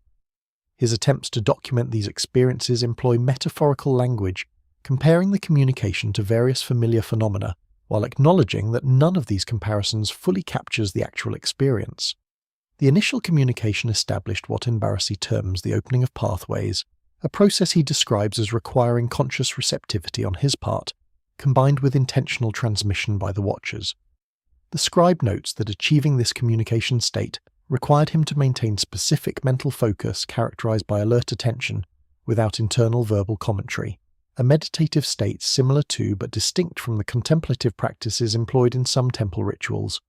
His attempts to document these experiences employ metaphorical language, comparing the communication to various familiar phenomena, while acknowledging that none of these comparisons fully captures the actual experience. The initial communication established what En-bara-si terms the opening of pathways, a process he describes as requiring conscious receptivity on his part, combined with intentional transmission by the watchers. The scribe notes that achieving this communication state required him to maintain specific mental focus characterized by alert attention without internal verbal commentary, a meditative state similar to but distinct from the contemplative practices employed in some temple rituals.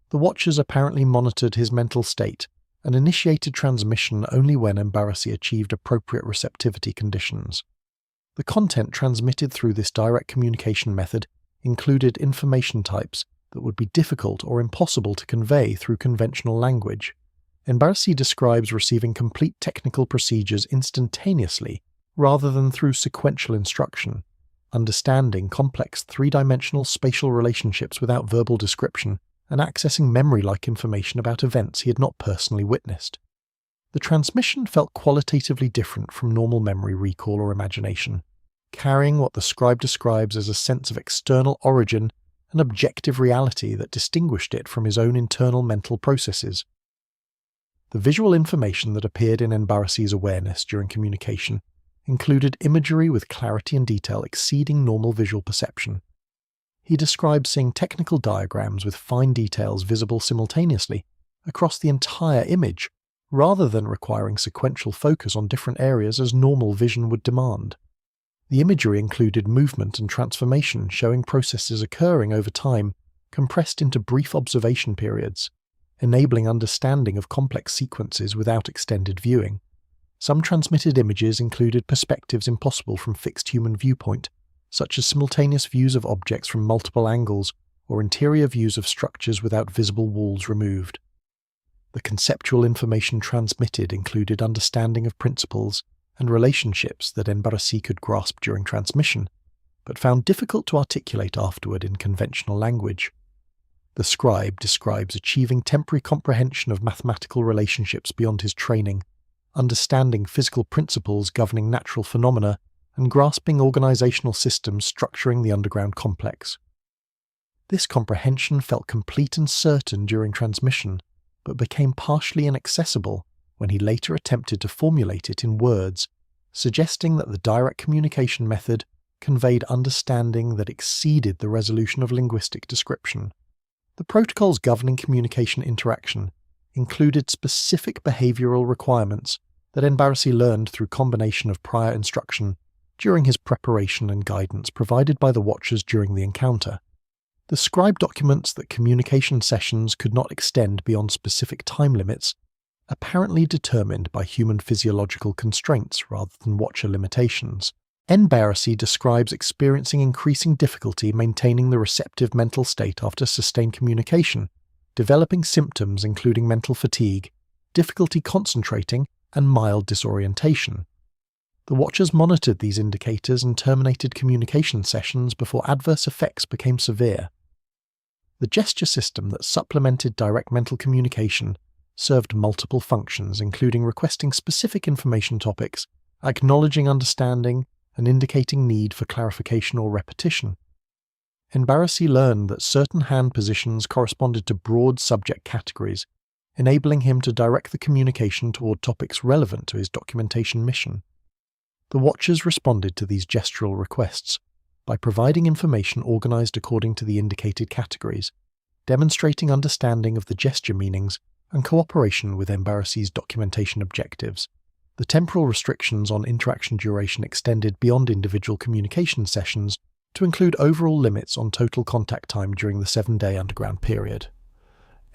The watchers apparently monitored his mental state and initiated transmission only when En-bara-si achieved appropriate receptivity conditions. The content transmitted through this direct communication method included information types that would be difficult or impossible to convey through conventional language. En-bara-si describes receiving complete technical procedures instantaneously rather than through sequential instruction, understanding complex three-dimensional spatial relationships without verbal description, and accessing memory-like information about events he had not personally witnessed. The transmission felt qualitatively different from normal memory recall or imagination, carrying what the scribe describes as a sense of external origin and objective reality that distinguished it from his own internal mental processes. The visual information that appeared in En-bara-si's awareness during communication included imagery with clarity and detail exceeding normal visual perception. He describes seeing technical diagrams with fine details visible simultaneously across the entire image, rather than requiring sequential focus on different areas as normal vision would demand. The imagery included movement and transformation, showing processes occurring over time, compressed into brief observation periods, enabling understanding of complex sequences without extended viewing. Some transmitted images included perspectives impossible from fixed human viewpoint, such as simultaneous views of objects from multiple angles or interior views of structures without visible walls removed. The conceptual information transmitted included understanding of principles and relationships that En-bara-si could grasp during transmission, but found difficult to articulate afterward in conventional language. The scribe describes achieving temporary comprehension of mathematical relationships beyond his training, understanding physical principles governing natural phenomena, and grasping organizational systems structuring the underground complex. This comprehension felt complete and certain during transmission, but became partially inaccessible when he later attempted to formulate it in words, suggesting that the direct communication method conveyed understanding that exceeded the resolution of linguistic description. The protocols governing communication interaction included specific behavioral requirements that En-bara-si learned through combination of prior instruction during his preparation and guidance provided by the watchers during the encounter. The scribe documents that communication sessions could not extend beyond specific time limits, apparently determined by human physiological constraints rather than watcher limitations. En-bara-si describes experiencing increasing difficulty maintaining the receptive mental state after sustained communication, developing symptoms including mental fatigue, difficulty concentrating, and mild disorientation. The watchers monitored these indicators and terminated communication sessions before adverse effects became severe. The gesture system that supplemented direct mental communication served multiple functions, including requesting specific information topics, acknowledging understanding, and indicating need for clarification or repetition. En-bara-si learned that certain hand positions corresponded to broad subject categories, enabling him to direct the communication toward topics relevant to his documentation mission. The watchers responded to these gestural requests by providing information organized according to the indicated categories, demonstrating understanding of the gesture meanings and cooperation with En-bara-si's documentation objectives. The temporal restrictions on interaction duration extended beyond individual communication sessions to include overall limits on total contact time during the 7-day underground period.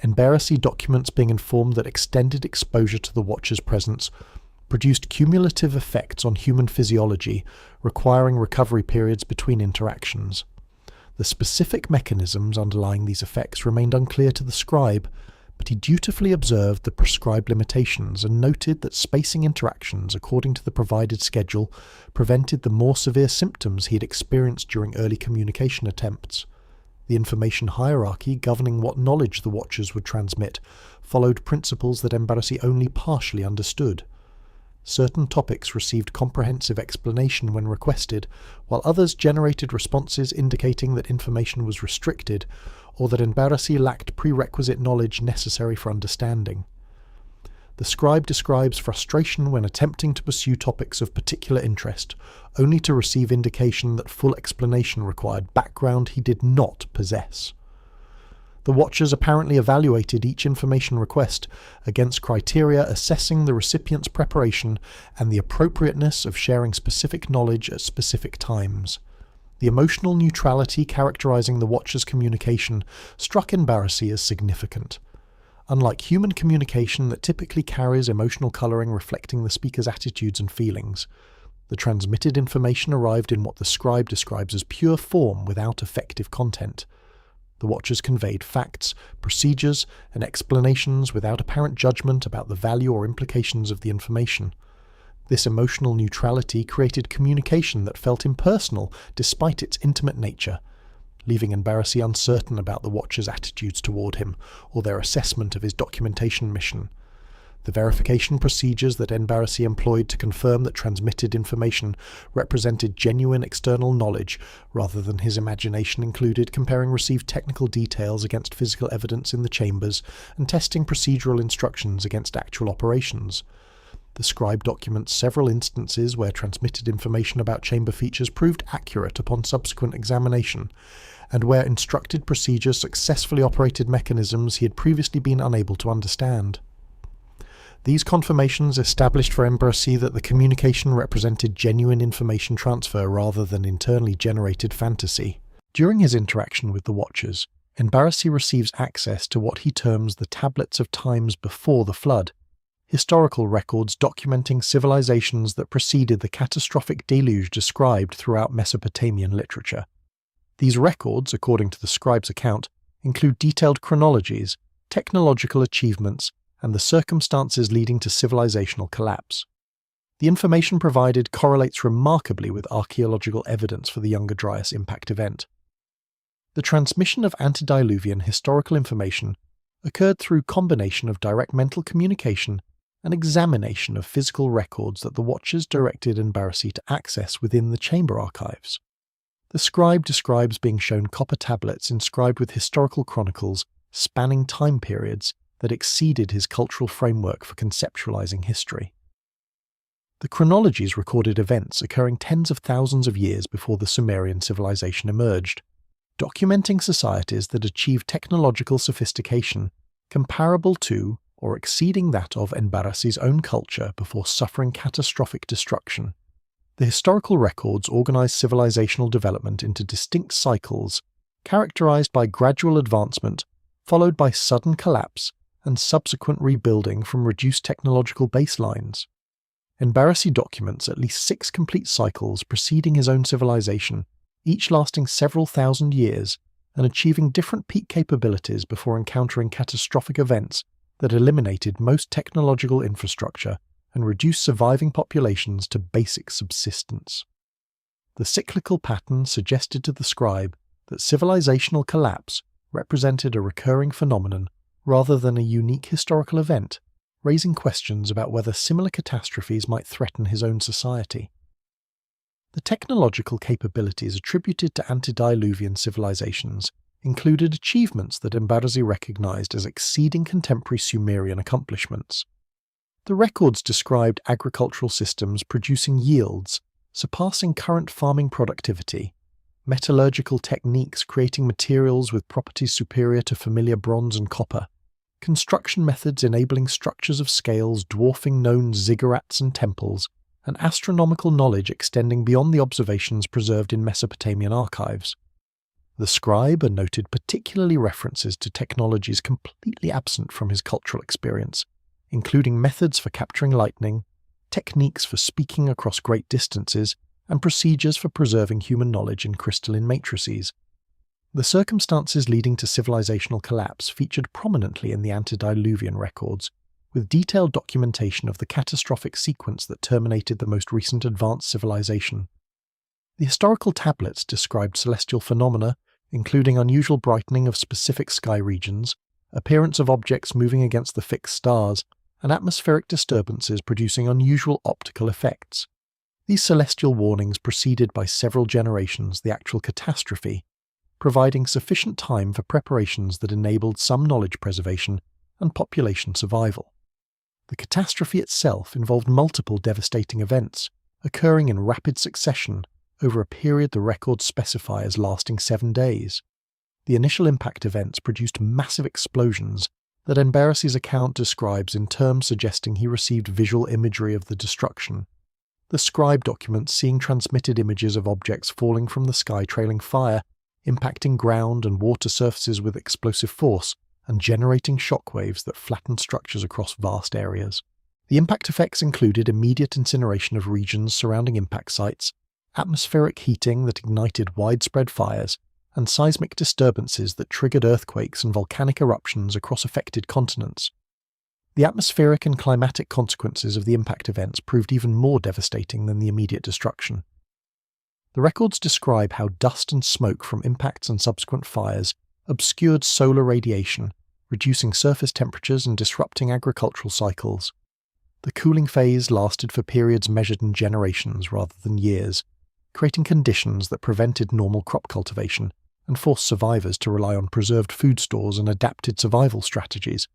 En-bara-si documents being informed that extended exposure to the watcher's presence produced cumulative effects on human physiology, requiring recovery periods between interactions. The specific mechanisms underlying these effects remained unclear to the scribe, but he dutifully observed the prescribed limitations and noted that spacing interactions according to the provided schedule prevented the more severe symptoms he had experienced during early communication attempts. The information hierarchy governing what knowledge the Watchers would transmit followed principles that En-bara-si only partially understood. Certain topics received comprehensive explanation when requested, while others generated responses indicating that information was restricted or that En-bara-si lacked prerequisite knowledge necessary for understanding. The scribe describes frustration when attempting to pursue topics of particular interest, only to receive indication that full explanation required background he did not possess. The Watchers apparently evaluated each information request against criteria assessing the recipient's preparation and the appropriateness of sharing specific knowledge at specific times. The emotional neutrality characterizing the Watchers' communication struck En-bara-si as significant. Unlike human communication that typically carries emotional coloring reflecting the speaker's attitudes and feelings, the transmitted information arrived in what the scribe describes as pure form without effective content. The Watchers conveyed facts, procedures, and explanations without apparent judgment about the value or implications of the information. This emotional neutrality created communication that felt impersonal despite its intimate nature, leaving En-bara-si uncertain about the Watchers' attitudes toward him or their assessment of his documentation mission. The verification procedures that En-bara-si employed to confirm that transmitted information represented genuine external knowledge rather than his imagination included comparing received technical details against physical evidence in the chambers and testing procedural instructions against actual operations. The scribe documents several instances where transmitted information about chamber features proved accurate upon subsequent examination, and where instructed procedures successfully operated mechanisms he had previously been unable to understand. These confirmations established for En-bara-si that the communication represented genuine information transfer rather than internally generated fantasy. During his interaction with the Watchers, En-bara-si receives access to what he terms the tablets of times before the flood, historical records documenting civilizations that preceded the catastrophic deluge described throughout Mesopotamian literature. These records, according to the scribe's account, include detailed chronologies, technological achievements, and the circumstances leading to civilizational collapse. The information provided correlates remarkably with archaeological evidence for the Younger Dryas impact event. The transmission of antediluvian historical information occurred through combination of direct mental communication and examination of physical records that the Watchers directed En-bara-si to access within the chamber archives. The scribe describes being shown copper tablets inscribed with historical chronicles spanning time periods that exceeded his cultural framework for conceptualizing history. The chronologies recorded events occurring tens of thousands of years before the Sumerian civilization emerged, documenting societies that achieved technological sophistication comparable to or exceeding that of En-bara-si's own culture before suffering catastrophic destruction. The historical records organize civilizational development into distinct cycles, characterized by gradual advancement, followed by sudden collapse and subsequent rebuilding from reduced technological baselines. En-bara-si documents at least 6 complete cycles preceding his own civilization, each lasting several thousand years and achieving different peak capabilities before encountering catastrophic events that eliminated most technological infrastructure and reduced surviving populations to basic subsistence. The cyclical pattern suggested to the scribe that civilizational collapse represented a recurring phenomenon rather than a unique historical event, raising questions about whether similar catastrophes might threaten his own society. The technological capabilities attributed to antediluvian civilizations included achievements that En-bara-si recognized as exceeding contemporary Sumerian accomplishments. The records described agricultural systems producing yields surpassing current farming productivity, metallurgical techniques creating materials with properties superior to familiar bronze and copper, construction methods enabling structures of scales dwarfing known ziggurats and temples, and astronomical knowledge extending beyond the observations preserved in Mesopotamian archives. The scribe noted particularly references to technologies completely absent from his cultural experience, including methods for capturing lightning, techniques for speaking across great distances, and procedures for preserving human knowledge in crystalline matrices. The circumstances leading to civilizational collapse featured prominently in the antediluvian records, with detailed documentation of the catastrophic sequence that terminated the most recent advanced civilization. The historical tablets described celestial phenomena, including unusual brightening of specific sky regions, appearance of objects moving against the fixed stars, and atmospheric disturbances producing unusual optical effects. These celestial warnings preceded by several generations the actual catastrophe, providing sufficient time for preparations that enabled some knowledge preservation and population survival. The catastrophe itself involved multiple devastating events, occurring in rapid succession over a period the records specify as lasting 7 days. The initial impact events produced massive explosions that En-bara-si's account describes in terms suggesting he received visual imagery of the destruction. The scribe documents seeing transmitted images of objects falling from the sky trailing fire, impacting ground and water surfaces with explosive force, and generating shockwaves that flattened structures across vast areas. The impact effects included immediate incineration of regions surrounding impact sites, atmospheric heating that ignited widespread fires, and seismic disturbances that triggered earthquakes and volcanic eruptions across affected continents. The atmospheric and climatic consequences of the impact events proved even more devastating than the immediate destruction. The records describe how dust and smoke from impacts and subsequent fires obscured solar radiation, reducing surface temperatures and disrupting agricultural cycles. The cooling phase lasted for periods measured in generations rather than years, creating conditions that prevented normal crop cultivation and forced survivors to rely on preserved food stores and adapted survival strategies.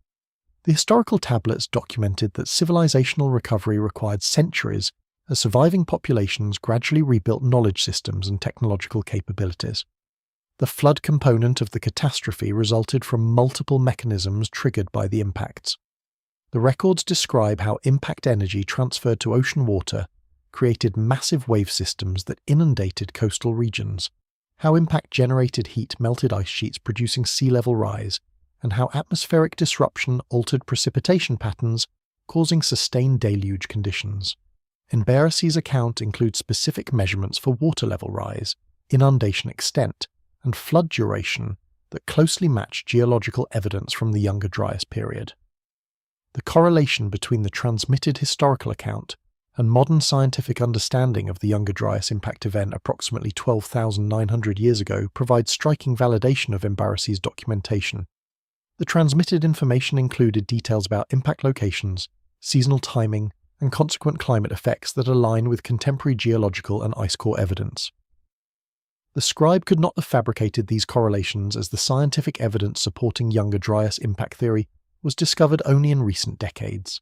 The historical tablets documented that civilizational recovery required centuries as surviving populations gradually rebuilt knowledge systems and technological capabilities. The flood component of the catastrophe resulted from multiple mechanisms triggered by the impacts. The records describe how impact energy transferred to ocean water created massive wave systems that inundated coastal regions, how impact generated heat melted ice sheets producing sea level rise, and how atmospheric disruption altered precipitation patterns, causing sustained deluge conditions. En-bara-si's account includes specific measurements for water level rise, inundation extent, and flood duration that closely match geological evidence from the Younger Dryas period. The correlation between the transmitted historical account and modern scientific understanding of the Younger Dryas impact event approximately 12,900 years ago provides striking validation of En-bara-si's documentation. The transmitted information included details about impact locations, seasonal timing, and consequent climate effects that align with contemporary geological and ice core evidence. The scribe could not have fabricated these correlations as the scientific evidence supporting Younger Dryas impact theory was discovered only in recent decades.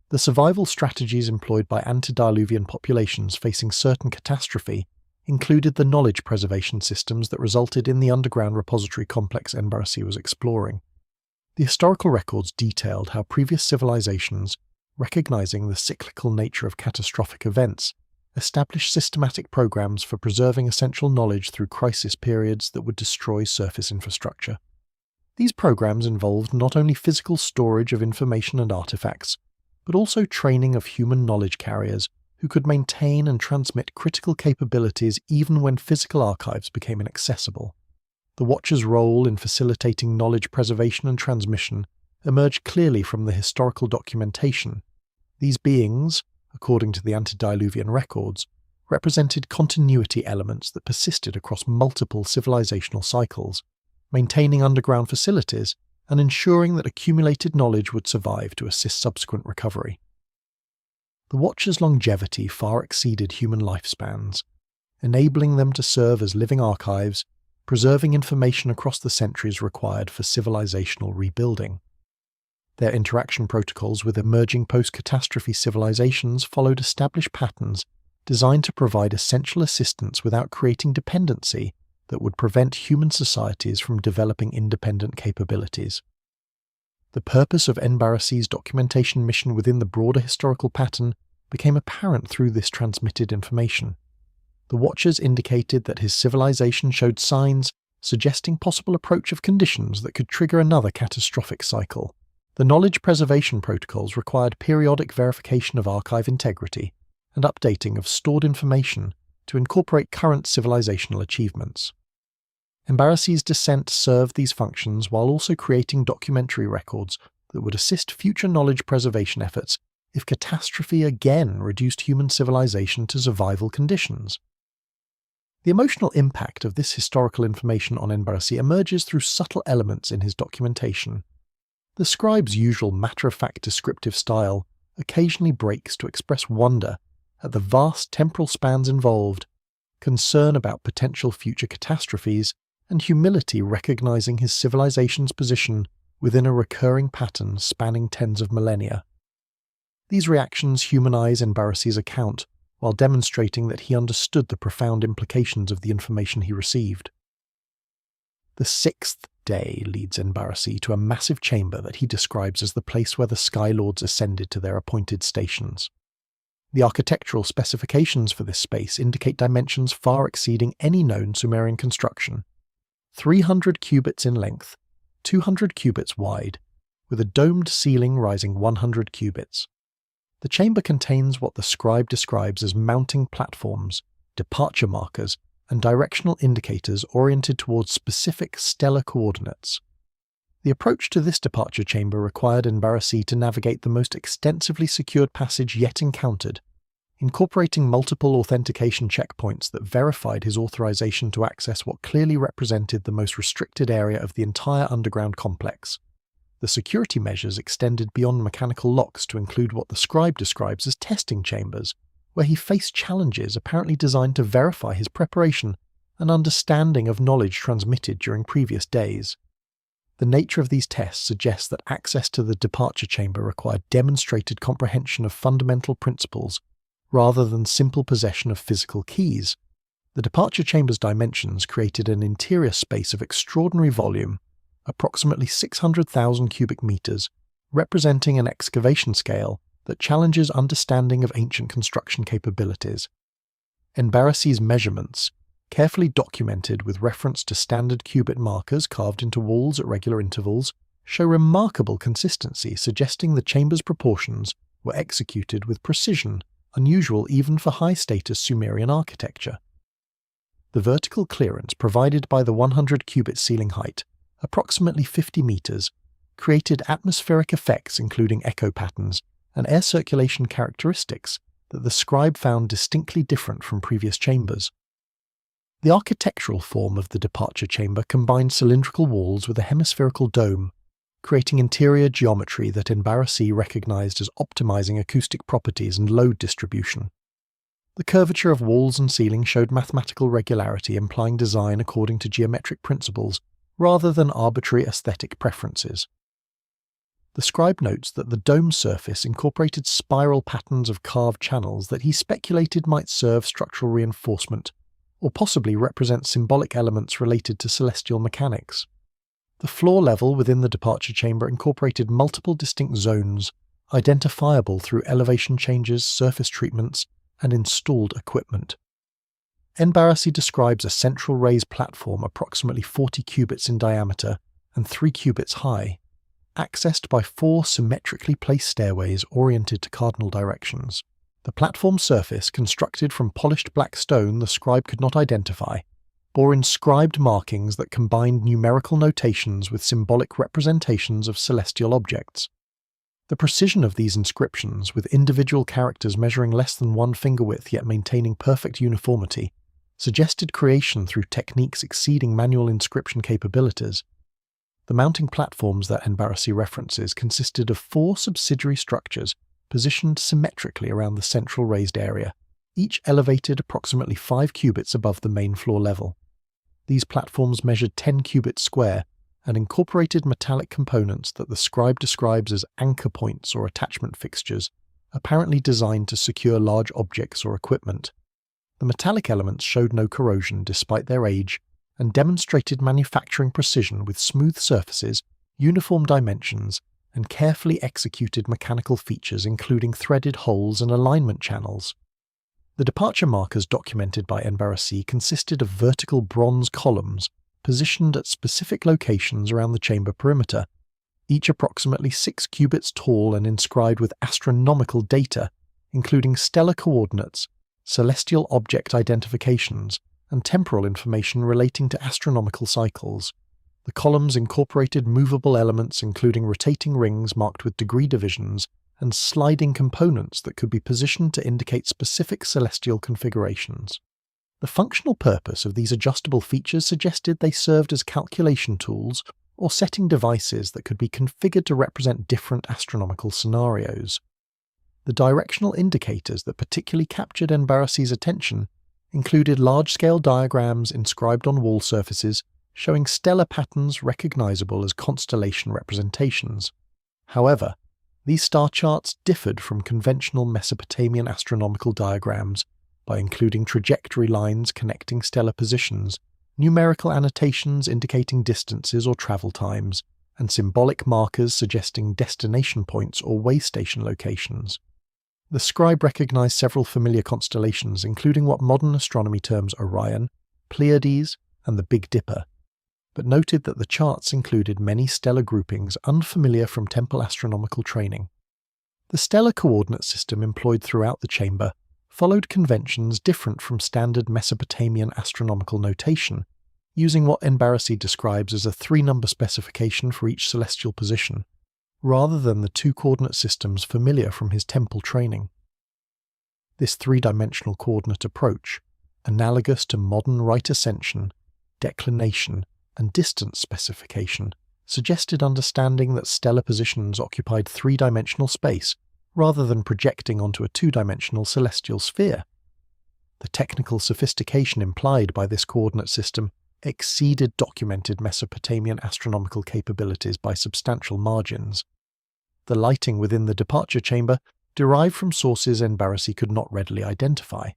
The survival strategies employed by antediluvian populations facing certain catastrophe included the knowledge preservation systems that resulted in the underground repository complex En-bara-si was exploring. The historical records detailed how previous civilizations, recognizing the cyclical nature of catastrophic events, established systematic programs for preserving essential knowledge through crisis periods that would destroy surface infrastructure. These programs involved not only physical storage of information and artifacts, but also training of human knowledge carriers who could maintain and transmit critical capabilities even when physical archives became inaccessible. The Watcher's role in facilitating knowledge preservation and transmission emerged clearly from the historical documentation. These beings, according to the antediluvian records, represented continuity elements that persisted across multiple civilizational cycles, maintaining underground facilities and ensuring that accumulated knowledge would survive to assist subsequent recovery. The Watcher's longevity far exceeded human lifespans, enabling them to serve as living archives, preserving information across the centuries required for civilizational rebuilding. Their interaction protocols with emerging post-catastrophe civilizations followed established patterns designed to provide essential assistance without creating dependency that would prevent human societies from developing independent capabilities. The purpose of En-bara-si's documentation mission within the broader historical pattern became apparent through this transmitted information. The Watchers indicated that his civilization showed signs suggesting possible approach of conditions that could trigger another catastrophic cycle. The knowledge preservation protocols required periodic verification of archive integrity and updating of stored information to incorporate current civilizational achievements. En-bara-si's descent served these functions while also creating documentary records that would assist future knowledge preservation efforts if catastrophe again reduced human civilization to survival conditions. The emotional impact of this historical information on En-bara-si emerges through subtle elements in his documentation. The scribe's usual matter-of-fact descriptive style occasionally breaks to express wonder at the vast temporal spans involved, concern about potential future catastrophes, and humility recognizing his civilization's position within a recurring pattern spanning tens of millennia. These reactions humanize En-bara-si's account while demonstrating that he understood the profound implications of the information he received. The sixth day leads En-bara-si to a massive chamber that he describes as the place where the Sky Lords ascended to their appointed stations. The architectural specifications for this space indicate dimensions far exceeding any known Sumerian construction: 300 cubits in length, 200 cubits wide, with a domed ceiling rising 100 cubits. The chamber contains what the scribe describes as mounting platforms, departure markers, and directional indicators oriented towards specific stellar coordinates. The approach to this departure chamber required En-bara-si to navigate the most extensively secured passage yet encountered, incorporating multiple authentication checkpoints that verified his authorization to access what clearly represented the most restricted area of the entire underground complex. The security measures extended beyond mechanical locks to include what the scribe describes as testing chambers, where he faced challenges apparently designed to verify his preparation and understanding of knowledge transmitted during previous days. The nature of these tests suggests that access to the departure chamber required demonstrated comprehension of fundamental principles rather than simple possession of physical keys. The departure chamber's dimensions created an interior space of extraordinary volume, approximately 600,000 cubic meters, representing an excavation scale that challenges understanding of ancient construction capabilities. En-bara-si's measurements, carefully documented with reference to standard cubit markers carved into walls at regular intervals, show remarkable consistency, suggesting the chamber's proportions were executed with precision unusual even for high-status Sumerian architecture. The vertical clearance provided by the 100-cubit ceiling height, approximately 50 meters, created atmospheric effects including echo patterns and air circulation characteristics that the scribe found distinctly different from previous chambers. The architectural form of the departure chamber combined cylindrical walls with a hemispherical dome, creating interior geometry that En-bara-si recognized as optimizing acoustic properties and load distribution. The curvature of walls and ceiling showed mathematical regularity, implying design according to geometric principles rather than arbitrary aesthetic preferences. The scribe notes that the dome surface incorporated spiral patterns of carved channels that he speculated might serve structural reinforcement, or possibly represent symbolic elements related to celestial mechanics. The floor level within the departure chamber incorporated multiple distinct zones, identifiable through elevation changes, surface treatments, and installed equipment. En-bara-si describes a central raised platform approximately 40 cubits in diameter and 3 cubits high, accessed by 4 symmetrically placed stairways oriented to cardinal directions. The platform surface, constructed from polished black stone the scribe could not identify, bore inscribed markings that combined numerical notations with symbolic representations of celestial objects. The precision of these inscriptions, with individual characters measuring less than 1 finger width yet maintaining perfect uniformity, suggested creation through techniques exceeding manual inscription capabilities. The mounting platforms that En-bara-si references consisted of 4 subsidiary structures positioned symmetrically around the central raised area, each elevated approximately 5 cubits above the main floor level. These platforms measured 10 cubits square and incorporated metallic components that the scribe describes as anchor points or attachment fixtures, apparently designed to secure large objects or equipment. The metallic elements showed no corrosion despite their age and demonstrated manufacturing precision with smooth surfaces, uniform dimensions, and carefully executed mechanical features including threaded holes and alignment channels. The departure markers documented by En-bara-si consisted of vertical bronze columns positioned at specific locations around the chamber perimeter, each approximately 6 cubits tall and inscribed with astronomical data, including stellar coordinates, celestial object identifications, and temporal information relating to astronomical cycles. The columns incorporated movable elements including rotating rings marked with degree divisions and sliding components that could be positioned to indicate specific celestial configurations. The functional purpose of these adjustable features suggested they served as calculation tools or setting devices that could be configured to represent different astronomical scenarios. The directional indicators that particularly captured En-bara-si's attention included large-scale diagrams inscribed on wall surfaces showing stellar patterns recognizable as constellation representations. However, these star charts differed from conventional Mesopotamian astronomical diagrams by including trajectory lines connecting stellar positions, numerical annotations indicating distances or travel times, and symbolic markers suggesting destination points or way station locations. The scribe recognized several familiar constellations, including what modern astronomy terms Orion, Pleiades, and the Big Dipper, but noted that the charts included many stellar groupings unfamiliar from temple astronomical training. The stellar coordinate system employed throughout the chamber followed conventions different from standard Mesopotamian astronomical notation, using what En-bara-si describes as a 3-number specification for each celestial position, rather than the 2 coordinate systems familiar from his temple training. This 3-dimensional coordinate approach, analogous to modern right ascension, declination, and distance specification, suggested understanding that stellar positions occupied 3-dimensional space rather than projecting onto a 2-dimensional celestial sphere. The technical sophistication implied by this coordinate system exceeded documented Mesopotamian astronomical capabilities by substantial margins. The lighting within the departure chamber derived from sources En-bara-si could not readily identify,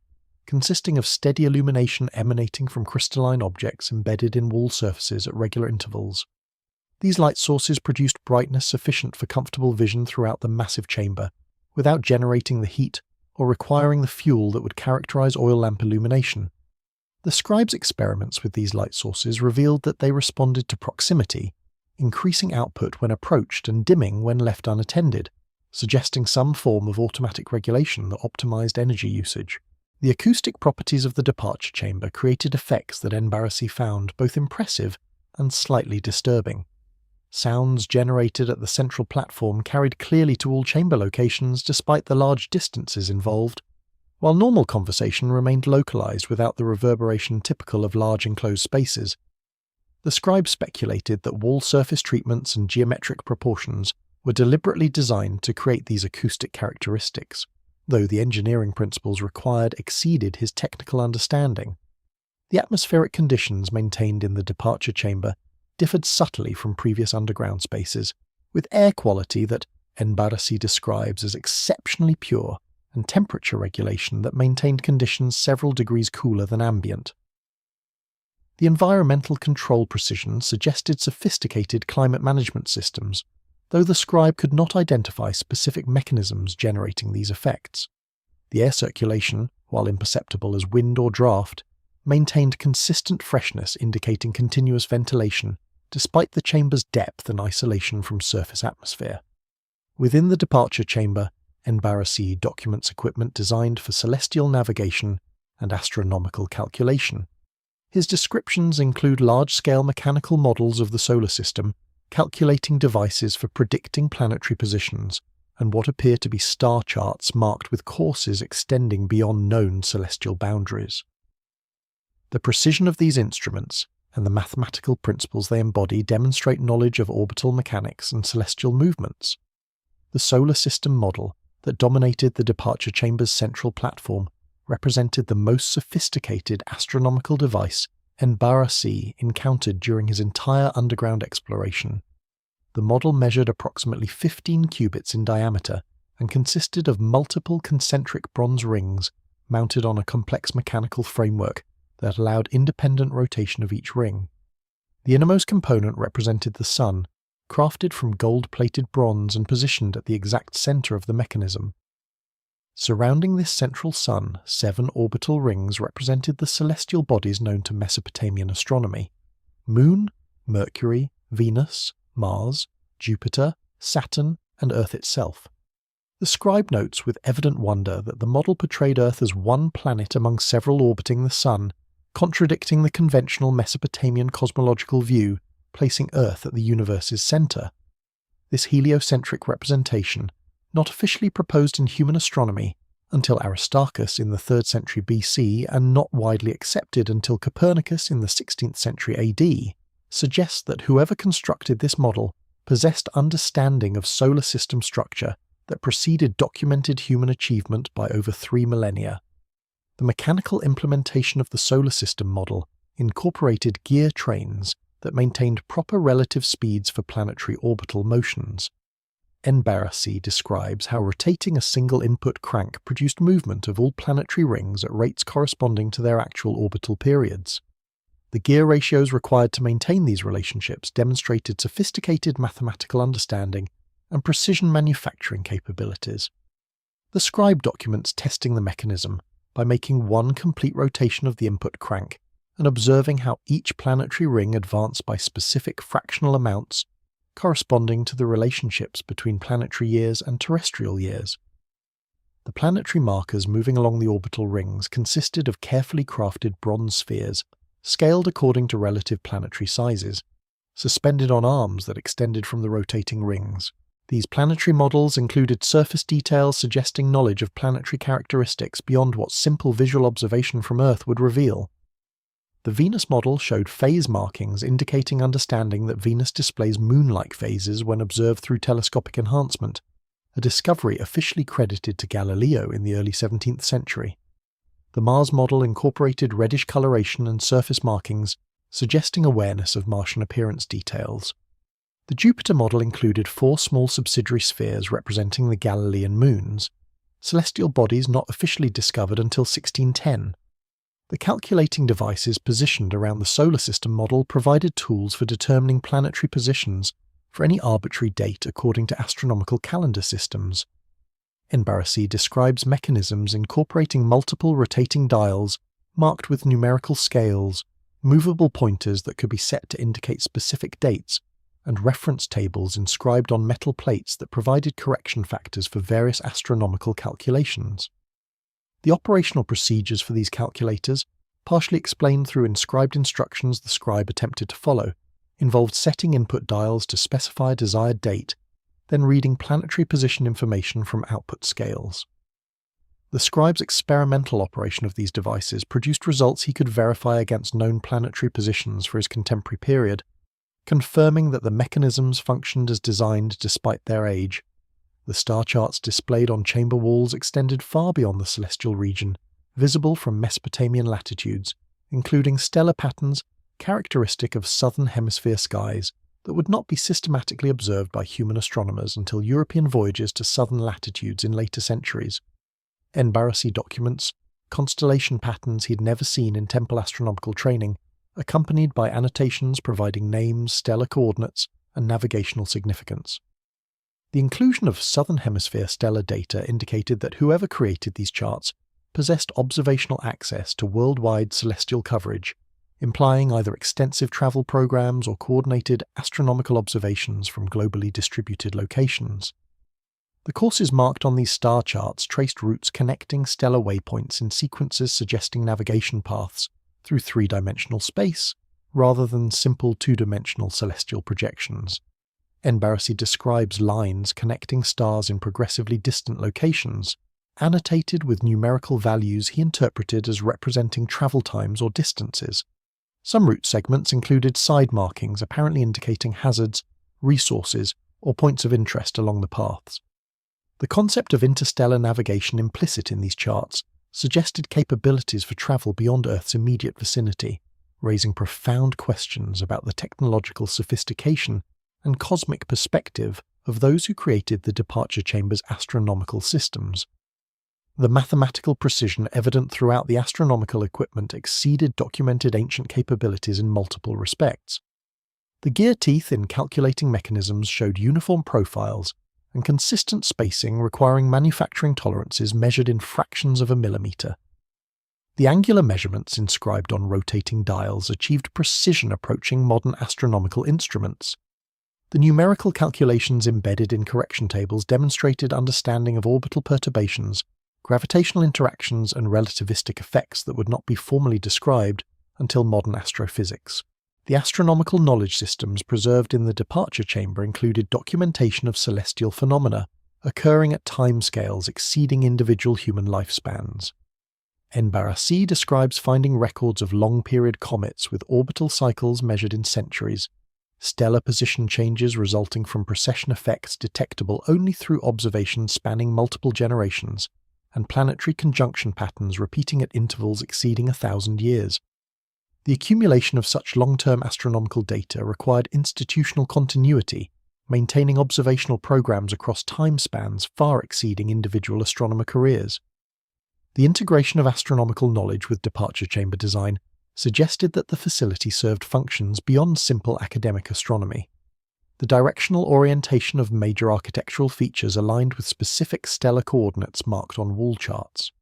consisting of steady illumination emanating from crystalline objects embedded in wall surfaces at regular intervals. These light sources produced brightness sufficient for comfortable vision throughout the massive chamber, without generating the heat or requiring the fuel that would characterize oil lamp illumination. The scribe's experiments with these light sources revealed that they responded to proximity, increasing output when approached and dimming when left unattended, suggesting some form of automatic regulation that optimized energy usage. The acoustic properties of the departure chamber created effects that En-bara-si found both impressive and slightly disturbing. Sounds generated at the central platform carried clearly to all chamber locations despite the large distances involved, while normal conversation remained localized without the reverberation typical of large enclosed spaces. The scribe speculated that wall surface treatments and geometric proportions were deliberately designed to create these acoustic characteristics, though the engineering principles required exceeded his technical understanding. The atmospheric conditions maintained in the departure chamber differed subtly from previous underground spaces, with air quality that En-bara-si describes as exceptionally pure and temperature regulation that maintained conditions several degrees cooler than ambient. The environmental control precision suggested sophisticated climate management systems, though the scribe could not identify specific mechanisms generating these effects. The air circulation, while imperceptible as wind or draft, maintained consistent freshness indicating continuous ventilation, despite the chamber's depth and isolation from surface atmosphere. Within the departure chamber, En-bara-si documents equipment designed for celestial navigation and astronomical calculation. His descriptions include large-scale mechanical models of the solar system, calculating devices for predicting planetary positions, and what appear to be star charts marked with courses extending beyond known celestial boundaries. The precision of these instruments and the mathematical principles they embody demonstrate knowledge of orbital mechanics and celestial movements. The solar system model that dominated the departure chamber's central platform represented the most sophisticated astronomical device En-bara-si encountered during his entire underground exploration. The model measured approximately 15 cubits in diameter and consisted of multiple concentric bronze rings mounted on a complex mechanical framework that allowed independent rotation of each ring. The innermost component represented the sun, crafted from gold-plated bronze and positioned at the exact center of the mechanism. Surrounding this central sun, 7 orbital rings represented the celestial bodies known to Mesopotamian astronomy: Moon, Mercury, Venus, Mars, Jupiter, Saturn, and Earth itself. The scribe notes with evident wonder that the model portrayed Earth as one planet among several orbiting the Sun, contradicting the conventional Mesopotamian cosmological view, placing Earth at the universe's centre. This heliocentric representation, not officially proposed in human astronomy until Aristarchus in the 3rd century BC and not widely accepted until Copernicus in the 16th century AD, suggests that whoever constructed this model possessed understanding of solar system structure that preceded documented human achievement by over 3 millennia. The mechanical implementation of the solar system model incorporated gear trains that maintained proper relative speeds for planetary orbital motions. En-bara-si describes how rotating a single input crank produced movement of all planetary rings at rates corresponding to their actual orbital periods. The gear ratios required to maintain these relationships demonstrated sophisticated mathematical understanding and precision manufacturing capabilities. The scribe documents testing the mechanism by making one complete rotation of the input crank and observing how each planetary ring advanced by specific fractional amounts corresponding to the relationships between planetary years and terrestrial years. The planetary markers moving along the orbital rings consisted of carefully crafted bronze spheres, scaled according to relative planetary sizes, suspended on arms that extended from the rotating rings. These planetary models included surface details suggesting knowledge of planetary characteristics beyond what simple visual observation from Earth would reveal. The Venus model showed phase markings indicating understanding that Venus displays moon-like phases when observed through telescopic enhancement, a discovery officially credited to Galileo in the early 17th century. The Mars model incorporated reddish coloration and surface markings, suggesting awareness of Martian appearance details. The Jupiter model included 4 small subsidiary spheres representing the Galilean moons, celestial bodies not officially discovered until 1610. The calculating devices positioned around the solar system model provided tools for determining planetary positions for any arbitrary date according to astronomical calendar systems. En-bara-si describes mechanisms incorporating multiple rotating dials marked with numerical scales, movable pointers that could be set to indicate specific dates, and reference tables inscribed on metal plates that provided correction factors for various astronomical calculations. The operational procedures for these calculators, partially explained through inscribed instructions the scribe attempted to follow, involved setting input dials to specify a desired date, then reading planetary position information from output scales. The scribe's experimental operation of these devices produced results he could verify against known planetary positions for his contemporary period, confirming that the mechanisms functioned as designed despite their age. The star charts displayed on chamber walls extended far beyond the celestial region, visible from Mesopotamian latitudes, including stellar patterns characteristic of southern hemisphere skies that would not be systematically observed by human astronomers until European voyages to southern latitudes in later centuries. En-bara-si documents constellation patterns he had never seen in temple astronomical training, accompanied by annotations providing names, stellar coordinates, and navigational significance. The inclusion of Southern Hemisphere stellar data indicated that whoever created these charts possessed observational access to worldwide celestial coverage, implying either extensive travel programs or coordinated astronomical observations from globally distributed locations. The courses marked on these star charts traced routes connecting stellar waypoints in sequences suggesting navigation paths through 3-dimensional space, rather than simple 2-dimensional celestial projections. En-bara-si describes lines connecting stars in progressively distant locations, annotated with numerical values he interpreted as representing travel times or distances. Some route segments included side markings apparently indicating hazards, resources, or points of interest along the paths. The concept of interstellar navigation implicit in these charts suggested capabilities for travel beyond Earth's immediate vicinity, raising profound questions about the technological sophistication and cosmic perspective of those who created the departure chamber's astronomical systems. The mathematical precision evident throughout the astronomical equipment exceeded documented ancient capabilities in multiple respects. The gear teeth in calculating mechanisms showed uniform profiles and consistent spacing requiring manufacturing tolerances measured in fractions of a millimeter. The angular measurements inscribed on rotating dials achieved precision approaching modern astronomical instruments. The numerical calculations embedded in correction tables demonstrated understanding of orbital perturbations, gravitational interactions, and relativistic effects that would not be formally described until modern astrophysics. The astronomical knowledge systems preserved in the departure chamber included documentation of celestial phenomena occurring at timescales exceeding individual human lifespans. En-bara-si describes finding records of long-period comets with orbital cycles measured in centuries, stellar position changes resulting from precession effects detectable only through observations spanning multiple generations, and planetary conjunction patterns repeating at intervals exceeding 1,000 years. The accumulation of such long-term astronomical data required institutional continuity, maintaining observational programs across time spans far exceeding individual astronomer careers. The integration of astronomical knowledge with departure chamber design suggested that the facility served functions beyond simple academic astronomy. The directional orientation of major architectural features aligned with specific stellar coordinates marked on wall charts.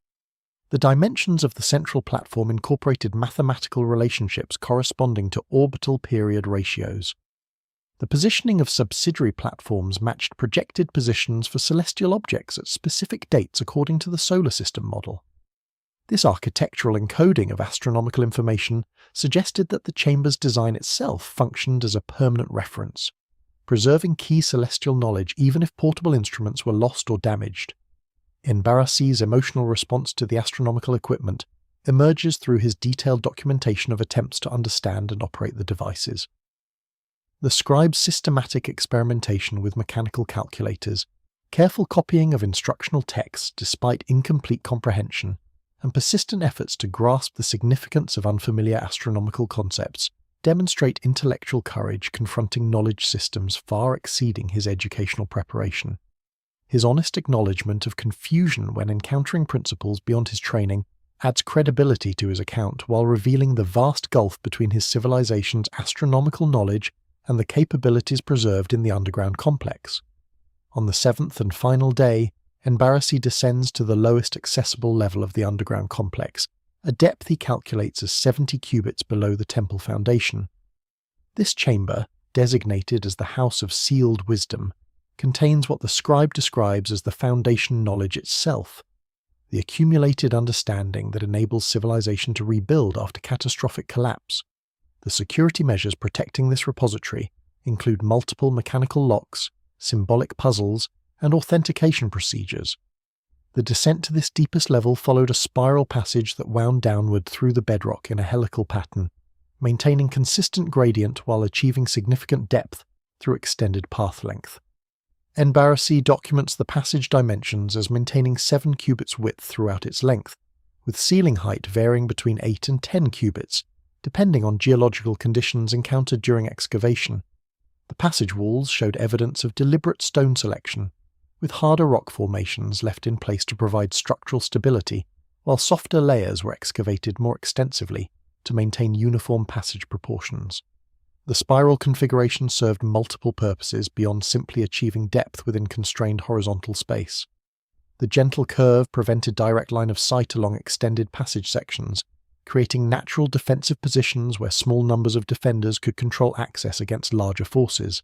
The dimensions of the central platform incorporated mathematical relationships corresponding to orbital period ratios. The positioning of subsidiary platforms matched projected positions for celestial objects at specific dates according to the solar system model. This architectural encoding of astronomical information suggested that the chamber's design itself functioned as a permanent reference, preserving key celestial knowledge even if portable instruments were lost or damaged. En-bara-si's emotional response to the astronomical equipment emerges through his detailed documentation of attempts to understand and operate the devices. The scribe's systematic experimentation with mechanical calculators, careful copying of instructional texts despite incomplete comprehension, and persistent efforts to grasp the significance of unfamiliar astronomical concepts demonstrate intellectual courage confronting knowledge systems far exceeding his educational preparation. His honest acknowledgement of confusion when encountering principles beyond his training adds credibility to his account while revealing the vast gulf between his civilization's astronomical knowledge and the capabilities preserved in the underground complex. On the seventh and final day, En-bara-si descends to the lowest accessible level of the underground complex, a depth he calculates as 70 cubits below the temple foundation. This chamber, designated as the House of Sealed Wisdom, contains what the scribe describes as the foundation knowledge itself, the accumulated understanding that enables civilization to rebuild after catastrophic collapse. The security measures protecting this repository include multiple mechanical locks, symbolic puzzles, and authentication procedures. The descent to this deepest level followed a spiral passage that wound downward through the bedrock in a helical pattern, maintaining consistent gradient while achieving significant depth through extended path length. En-bara-si documents the passage dimensions as maintaining 7 cubits width throughout its length, with ceiling height varying between 8 and 10 cubits, depending on geological conditions encountered during excavation. The passage walls showed evidence of deliberate stone selection, with harder rock formations left in place to provide structural stability, while softer layers were excavated more extensively to maintain uniform passage proportions. The spiral configuration served multiple purposes beyond simply achieving depth within constrained horizontal space. The gentle curve prevented direct line of sight along extended passage sections, creating natural defensive positions where small numbers of defenders could control access against larger forces.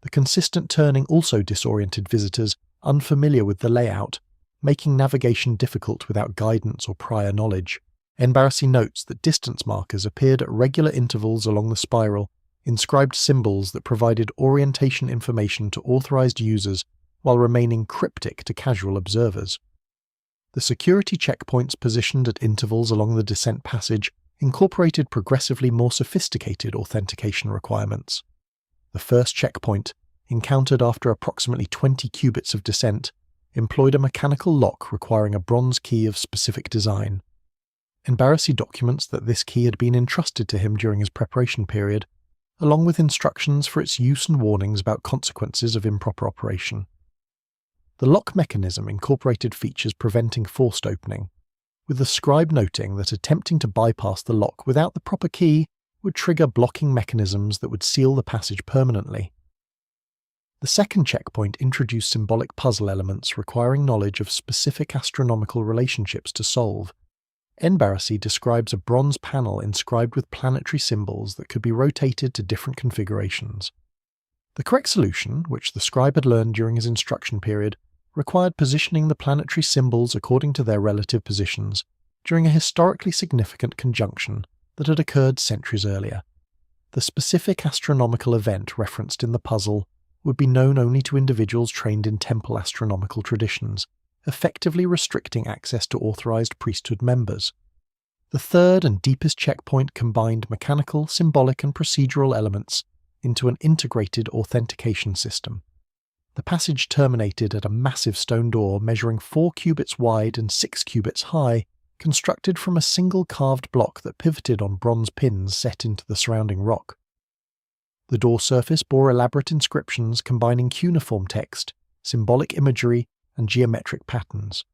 The consistent turning also disoriented visitors unfamiliar with the layout, making navigation difficult without guidance or prior knowledge. En-bara-si notes that distance markers appeared at regular intervals along the spiral, inscribed symbols that provided orientation information to authorized users while remaining cryptic to casual observers. The security checkpoints positioned at intervals along the descent passage incorporated progressively more sophisticated authentication requirements. The first checkpoint, encountered after approximately 20 cubits of descent, employed a mechanical lock requiring a bronze key of specific design. En-bara-si documents that this key had been entrusted to him during his preparation period, along with instructions for its use and warnings about consequences of improper operation. The lock mechanism incorporated features preventing forced opening, with the scribe noting that attempting to bypass the lock without the proper key would trigger blocking mechanisms that would seal the passage permanently. The second checkpoint introduced symbolic puzzle elements requiring knowledge of specific astronomical relationships to solve. En-bara-si describes a bronze panel inscribed with planetary symbols that could be rotated to different configurations. The correct solution, which the scribe had learned during his instruction period, required positioning the planetary symbols according to their relative positions during a historically significant conjunction that had occurred centuries earlier. The specific astronomical event referenced in the puzzle would be known only to individuals trained in temple astronomical traditions, effectively restricting access to authorized priesthood members. The third and deepest checkpoint combined mechanical, symbolic, and procedural elements into an integrated authentication system. The passage terminated at a massive stone door measuring 4 cubits wide and 6 cubits high, constructed from a single carved block that pivoted on bronze pins set into the surrounding rock. The door surface bore elaborate inscriptions combining cuneiform text, symbolic imagery, and geometric patterns.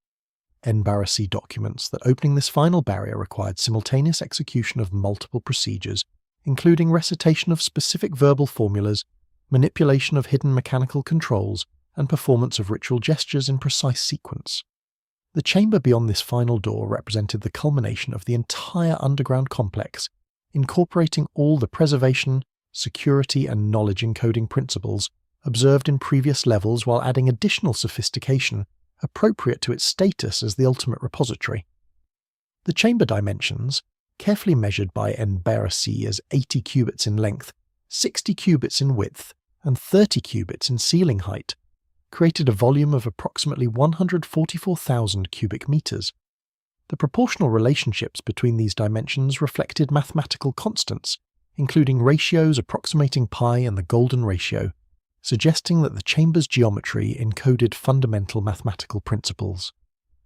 En-bara-si documents that opening this final barrier required simultaneous execution of multiple procedures, including recitation of specific verbal formulas, manipulation of hidden mechanical controls, and performance of ritual gestures in precise sequence. The chamber beyond this final door represented the culmination of the entire underground complex, incorporating all the preservation, security, and knowledge encoding principles observed in previous levels while adding additional sophistication appropriate to its status as the ultimate repository. The chamber dimensions, carefully measured by En-bara-si as 80 cubits in length, 60 cubits in width, and 30 cubits in ceiling height, created a volume of approximately 144,000 cubic meters. The proportional relationships between these dimensions reflected mathematical constants, including ratios approximating pi and the golden ratio, suggesting that the chamber's geometry encoded fundamental mathematical principles.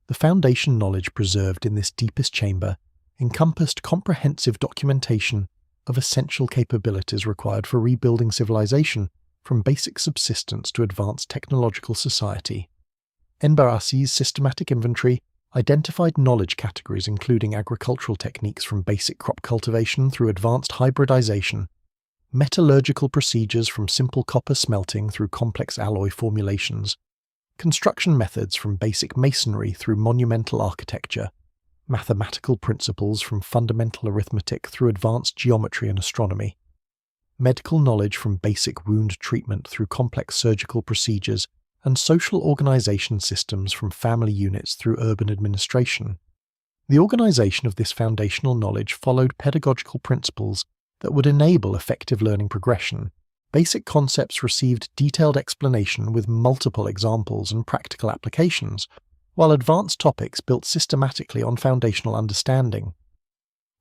The foundation knowledge preserved in this deepest chamber encompassed comprehensive documentation of essential capabilities required for rebuilding civilization from basic subsistence to advanced technological society. En-bara-si's systematic inventory identified knowledge categories including agricultural techniques from basic crop cultivation through advanced hybridization, metallurgical procedures from simple copper smelting through complex alloy formulations, construction methods from basic masonry through monumental architecture, mathematical principles from fundamental arithmetic through advanced geometry and astronomy, medical knowledge from basic wound treatment through complex surgical procedures, and social organization systems from family units through urban administration. The organization of this foundational knowledge followed pedagogical principles that would enable effective learning progression. Basic concepts received detailed explanation with multiple examples and practical applications, while advanced topics built systematically on foundational understanding.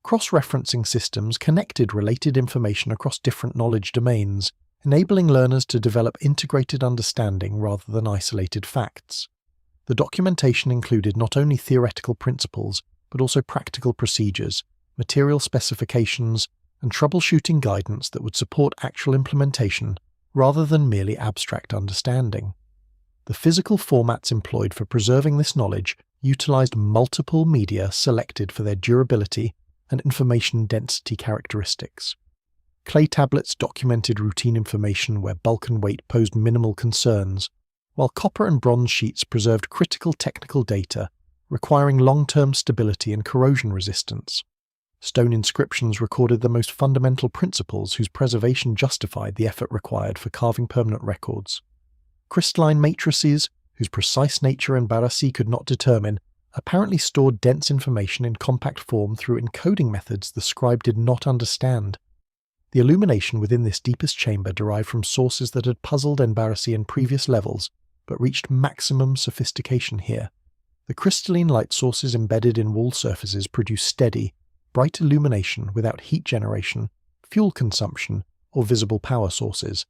Cross-referencing systems connected related information across different knowledge domains, enabling learners to develop integrated understanding rather than isolated facts. The documentation included not only theoretical principles, but also practical procedures, material specifications, and troubleshooting guidance that would support actual implementation rather than merely abstract understanding. The physical formats employed for preserving this knowledge utilized multiple media selected for their durability and information density characteristics. Clay tablets documented routine information where bulk and weight posed minimal concerns, while copper and bronze sheets preserved critical technical data requiring long-term stability and corrosion resistance. Stone inscriptions recorded the most fundamental principles whose preservation justified the effort required for carving permanent records. Crystalline matrices, whose precise nature En-bara-si could not determine, apparently stored dense information in compact form through encoding methods the scribe did not understand. The illumination within this deepest chamber derived from sources that had puzzled En-bara-si in previous levels, but reached maximum sophistication here. The crystalline light sources embedded in wall surfaces produced steady, bright illumination without heat generation, fuel consumption, or visible power sources.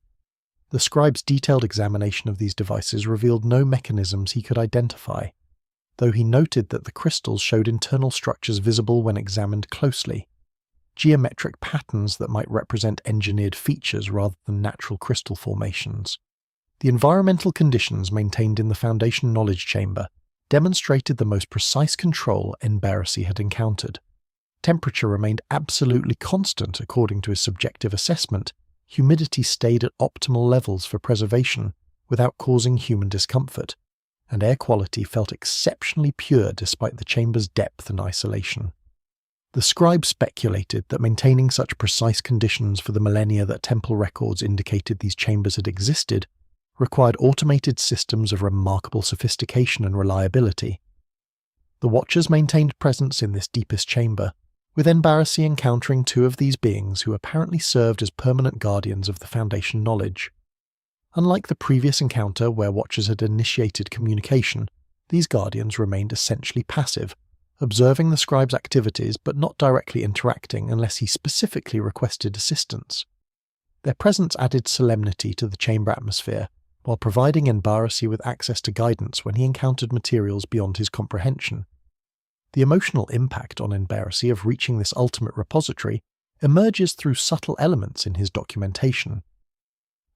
The scribe's detailed examination of these devices revealed no mechanisms he could identify, though he noted that the crystals showed internal structures visible when examined closely, geometric patterns that might represent engineered features rather than natural crystal formations. The environmental conditions maintained in the foundation knowledge chamber demonstrated the most precise control En-bara-si had encountered. Temperature remained absolutely constant according to his subjective assessment. Humidity stayed at optimal levels for preservation without causing human discomfort, and air quality felt exceptionally pure despite the chamber's depth and isolation. The scribe speculated that maintaining such precise conditions for the millennia that temple records indicated these chambers had existed required automated systems of remarkable sophistication and reliability. The Watchers maintained presence in this deepest chamber, with En-bara-si encountering two of these beings who apparently served as permanent guardians of the Foundation knowledge. Unlike the previous encounter where Watchers had initiated communication, these guardians remained essentially passive, observing the scribe's activities but not directly interacting unless he specifically requested assistance. Their presence added solemnity to the chamber atmosphere, while providing En-bara-si with access to guidance when he encountered materials beyond his comprehension. The emotional impact on En-bara-si of reaching this ultimate repository emerges through subtle elements in his documentation.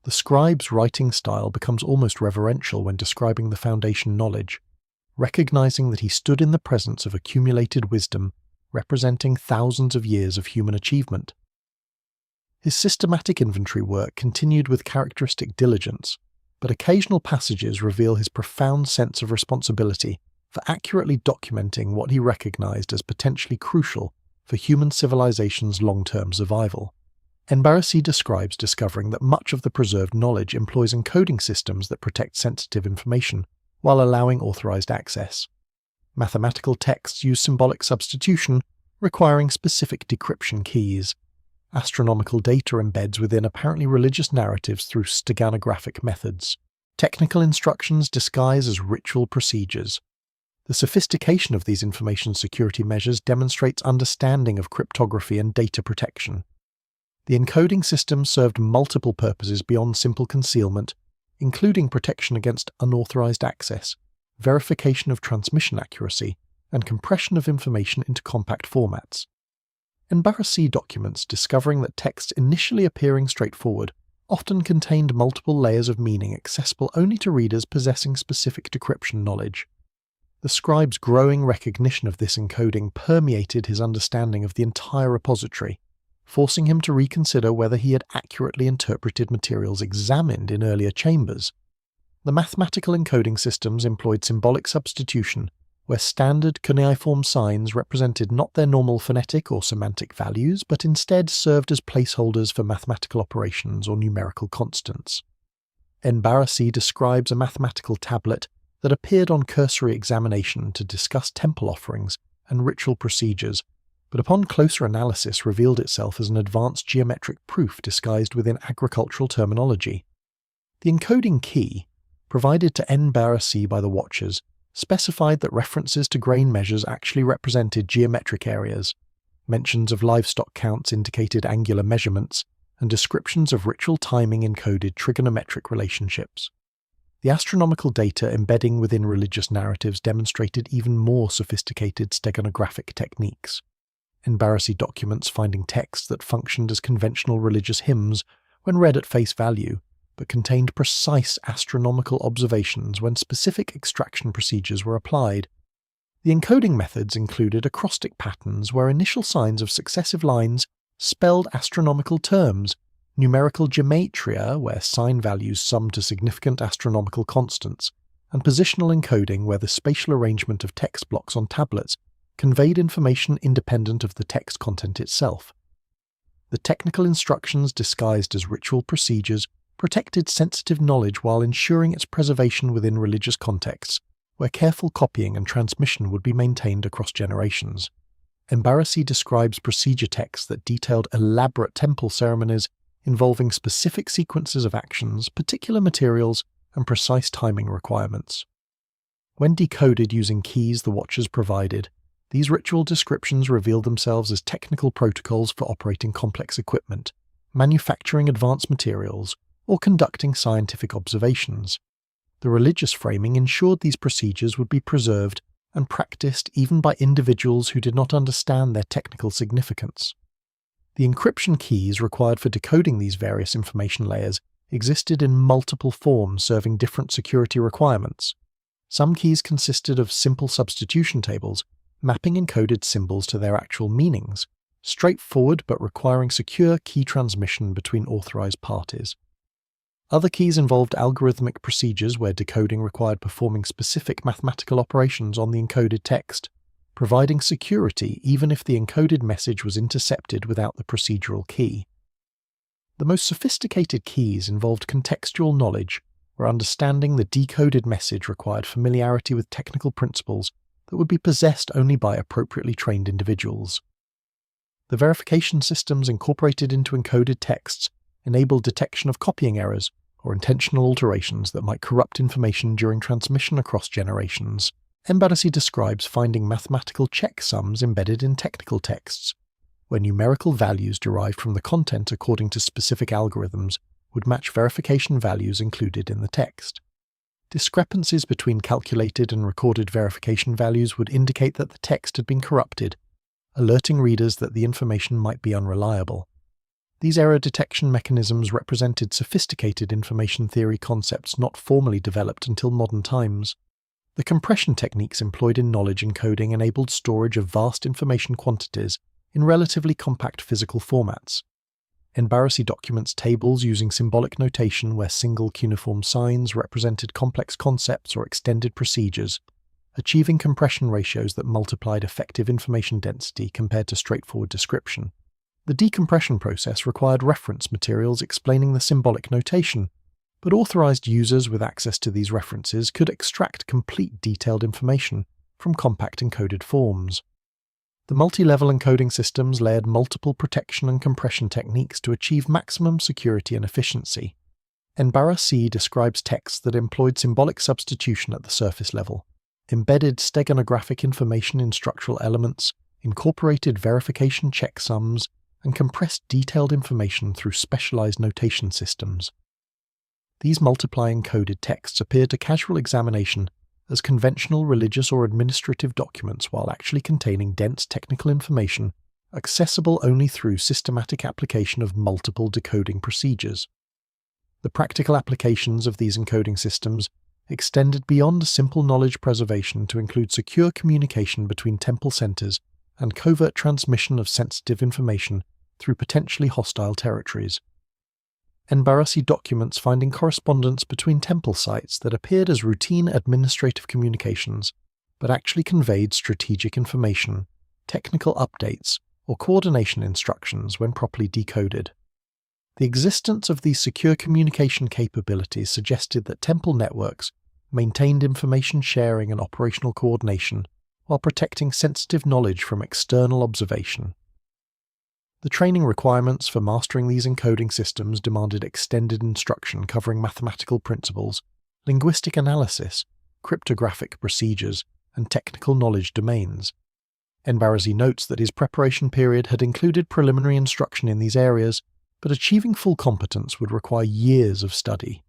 The scribe's writing style becomes almost reverential when describing the Foundation knowledge, recognizing that he stood in the presence of accumulated wisdom representing thousands of years of human achievement. His systematic inventory work continued with characteristic diligence, but occasional passages reveal his profound sense of responsibility for accurately documenting what he recognized as potentially crucial for human civilization's long-term survival. En-bara-si describes discovering that much of the preserved knowledge employs encoding systems that protect sensitive information while allowing authorized access. Mathematical texts use symbolic substitution, requiring specific decryption keys. Astronomical data embeds within apparently religious narratives through steganographic methods. Technical instructions disguise as ritual procedures. The sophistication of these information security measures demonstrates understanding of cryptography and data protection. The encoding system served multiple purposes beyond simple concealment, including protection against unauthorized access, verification of transmission accuracy, and compression of information into compact formats. En-bara-si documents discovering that texts initially appearing straightforward often contained multiple layers of meaning accessible only to readers possessing specific decryption knowledge. The scribe's growing recognition of this encoding permeated his understanding of the entire repository, forcing him to reconsider whether he had accurately interpreted materials examined in earlier chambers. The mathematical encoding systems employed symbolic substitution, where standard cuneiform signs represented not their normal phonetic or semantic values, but instead served as placeholders for mathematical operations or numerical constants. En-bara-si describes a mathematical tablet that appeared on cursory examination to discuss temple offerings and ritual procedures, but upon closer analysis revealed itself as an advanced geometric proof disguised within agricultural terminology. The encoding key, provided to En-bara-si by the Watchers, specified that references to grain measures actually represented geometric areas, mentions of livestock counts indicated angular measurements, and descriptions of ritual timing encoded trigonometric relationships. The astronomical data embedding within religious narratives demonstrated even more sophisticated steganographic techniques. En-bara-si documents finding texts that functioned as conventional religious hymns when read at face value, but contained precise astronomical observations when specific extraction procedures were applied. The encoding methods included acrostic patterns where initial signs of successive lines spelled astronomical terms, numerical gematria where sign values summed to significant astronomical constants, and positional encoding where the spatial arrangement of text blocks on tablets conveyed information independent of the text content itself. The technical instructions disguised as ritual procedures protected sensitive knowledge while ensuring its preservation within religious contexts, where careful copying and transmission would be maintained across generations. En-bara-si describes procedure texts that detailed elaborate temple ceremonies involving specific sequences of actions, particular materials, and precise timing requirements. When decoded using keys the Watchers provided, these ritual descriptions revealed themselves as technical protocols for operating complex equipment, manufacturing advanced materials, or conducting scientific observations. The religious framing ensured these procedures would be preserved and practiced even by individuals who did not understand their technical significance. The encryption keys required for decoding these various information layers existed in multiple forms serving different security requirements. Some keys consisted of simple substitution tables, mapping encoded symbols to their actual meanings, straightforward but requiring secure key transmission between authorized parties. Other keys involved algorithmic procedures where decoding required performing specific mathematical operations on the encoded text, providing security even if the encoded message was intercepted without the procedural key. The most sophisticated keys involved contextual knowledge, where understanding the decoded message required familiarity with technical principles that would be possessed only by appropriately trained individuals. The verification systems incorporated into encoded texts enabled detection of copying errors or intentional alterations that might corrupt information during transmission across generations. En-bara-si describes finding mathematical checksums embedded in technical texts, where numerical values derived from the content according to specific algorithms would match verification values included in the text. Discrepancies between calculated and recorded verification values would indicate that the text had been corrupted, alerting readers that the information might be unreliable. These error detection mechanisms represented sophisticated information theory concepts not formally developed until modern times. The compression techniques employed in knowledge encoding enabled storage of vast information quantities in relatively compact physical formats. En-bara-si documents tables using symbolic notation where single cuneiform signs represented complex concepts or extended procedures, achieving compression ratios that multiplied effective information density compared to straightforward description. The decompression process required reference materials explaining the symbolic notation, but authorized users with access to these references could extract complete detailed information from compact encoded forms. The multi-level encoding systems layered multiple protection and compression techniques to achieve maximum security and efficiency. En-bara-si describes texts that employed symbolic substitution at the surface level, embedded steganographic information in structural elements, incorporated verification checksums, and compressed detailed information through specialized notation systems. These multiply encoded texts appear to casual examination as conventional religious or administrative documents while actually containing dense technical information accessible only through systematic application of multiple decoding procedures. The practical applications of these encoding systems extended beyond simple knowledge preservation to include secure communication between temple centers and covert transmission of sensitive information through potentially hostile territories. En-bara-si documents finding correspondence between temple sites that appeared as routine administrative communications, but actually conveyed strategic information, technical updates, or coordination instructions when properly decoded. The existence of these secure communication capabilities suggested that temple networks maintained information sharing and operational coordination while protecting sensitive knowledge from external observation. The training requirements for mastering these encoding systems demanded extended instruction covering mathematical principles, linguistic analysis, cryptographic procedures, and technical knowledge domains. En-bara-si notes that his preparation period had included preliminary instruction in these areas, but achieving full competence would require years of study.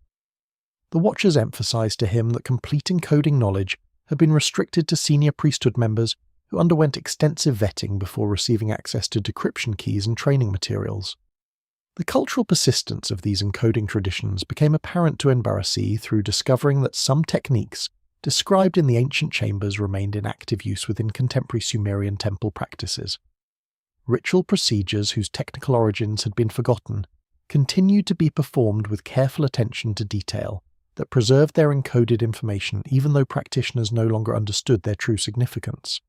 The Watchers emphasized to him that complete encoding knowledge had been restricted to senior priesthood members who underwent extensive vetting before receiving access to decryption keys and training materials. The cultural persistence of these encoding traditions became apparent to En-bara-si through discovering that some techniques described in the ancient chambers remained in active use within contemporary Sumerian temple practices. Ritual procedures whose technical origins had been forgotten continued to be performed with careful attention to detail that preserved their encoded information even though practitioners no longer understood their true significance.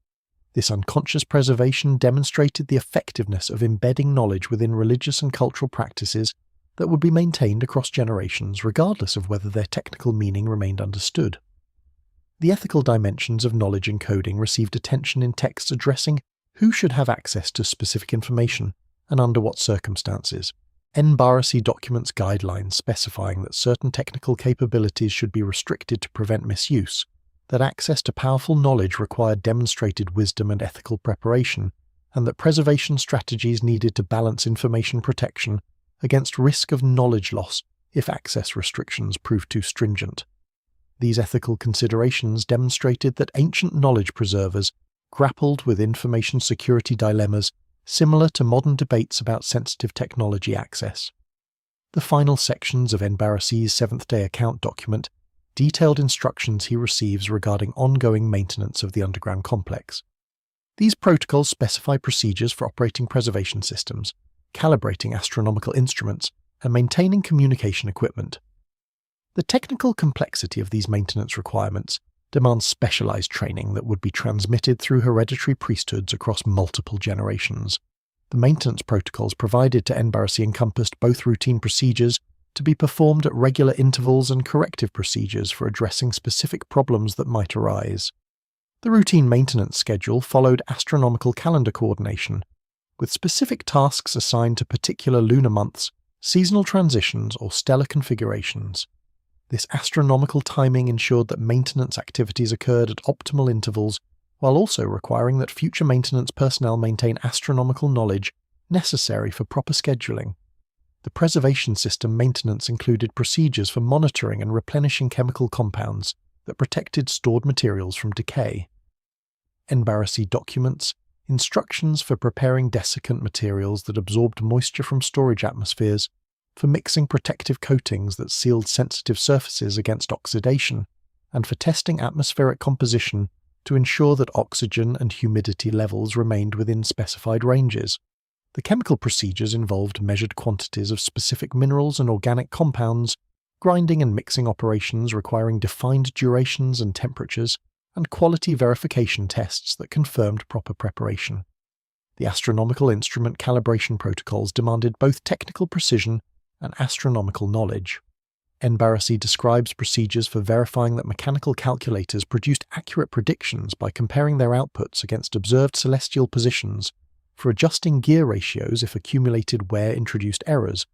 This unconscious preservation demonstrated the effectiveness of embedding knowledge within religious and cultural practices that would be maintained across generations regardless of whether their technical meaning remained understood. The ethical dimensions of knowledge encoding received attention in texts addressing who should have access to specific information and under what circumstances. En-bara-si documents guidelines specifying that certain technical capabilities should be restricted to prevent misuse, that access to powerful knowledge required demonstrated wisdom and ethical preparation, and that preservation strategies needed to balance information protection against risk of knowledge loss if access restrictions proved too stringent. These ethical considerations demonstrated that ancient knowledge preservers grappled with information security dilemmas similar to modern debates about sensitive technology access. The final sections of En-bara-si's seventh-day account document detailed instructions he receives regarding ongoing maintenance of the underground complex. These protocols specify procedures for operating preservation systems, calibrating astronomical instruments, and maintaining communication equipment. The technical complexity of these maintenance requirements demands specialized training that would be transmitted through hereditary priesthoods across multiple generations. The maintenance protocols provided to En-bara-si encompassed both routine procedures to be performed at regular intervals and corrective procedures for addressing specific problems that might arise. The routine maintenance schedule followed astronomical calendar coordination, with specific tasks assigned to particular lunar months, seasonal transitions, or stellar configurations. This astronomical timing ensured that maintenance activities occurred at optimal intervals, while also requiring that future maintenance personnel maintain astronomical knowledge necessary for proper scheduling. The preservation system maintenance included procedures for monitoring and replenishing chemical compounds that protected stored materials from decay. En-bara-si documents instructions for preparing desiccant materials that absorbed moisture from storage atmospheres, for mixing protective coatings that sealed sensitive surfaces against oxidation, and for testing atmospheric composition to ensure that oxygen and humidity levels remained within specified ranges. The chemical procedures involved measured quantities of specific minerals and organic compounds, grinding and mixing operations requiring defined durations and temperatures, and quality verification tests that confirmed proper preparation. The astronomical instrument calibration protocols demanded both technical precision and astronomical knowledge. En-bara-si describes procedures for verifying that mechanical calculators produced accurate predictions by comparing their outputs against observed celestial positions, for adjusting gear ratios if accumulated wear introduced errors,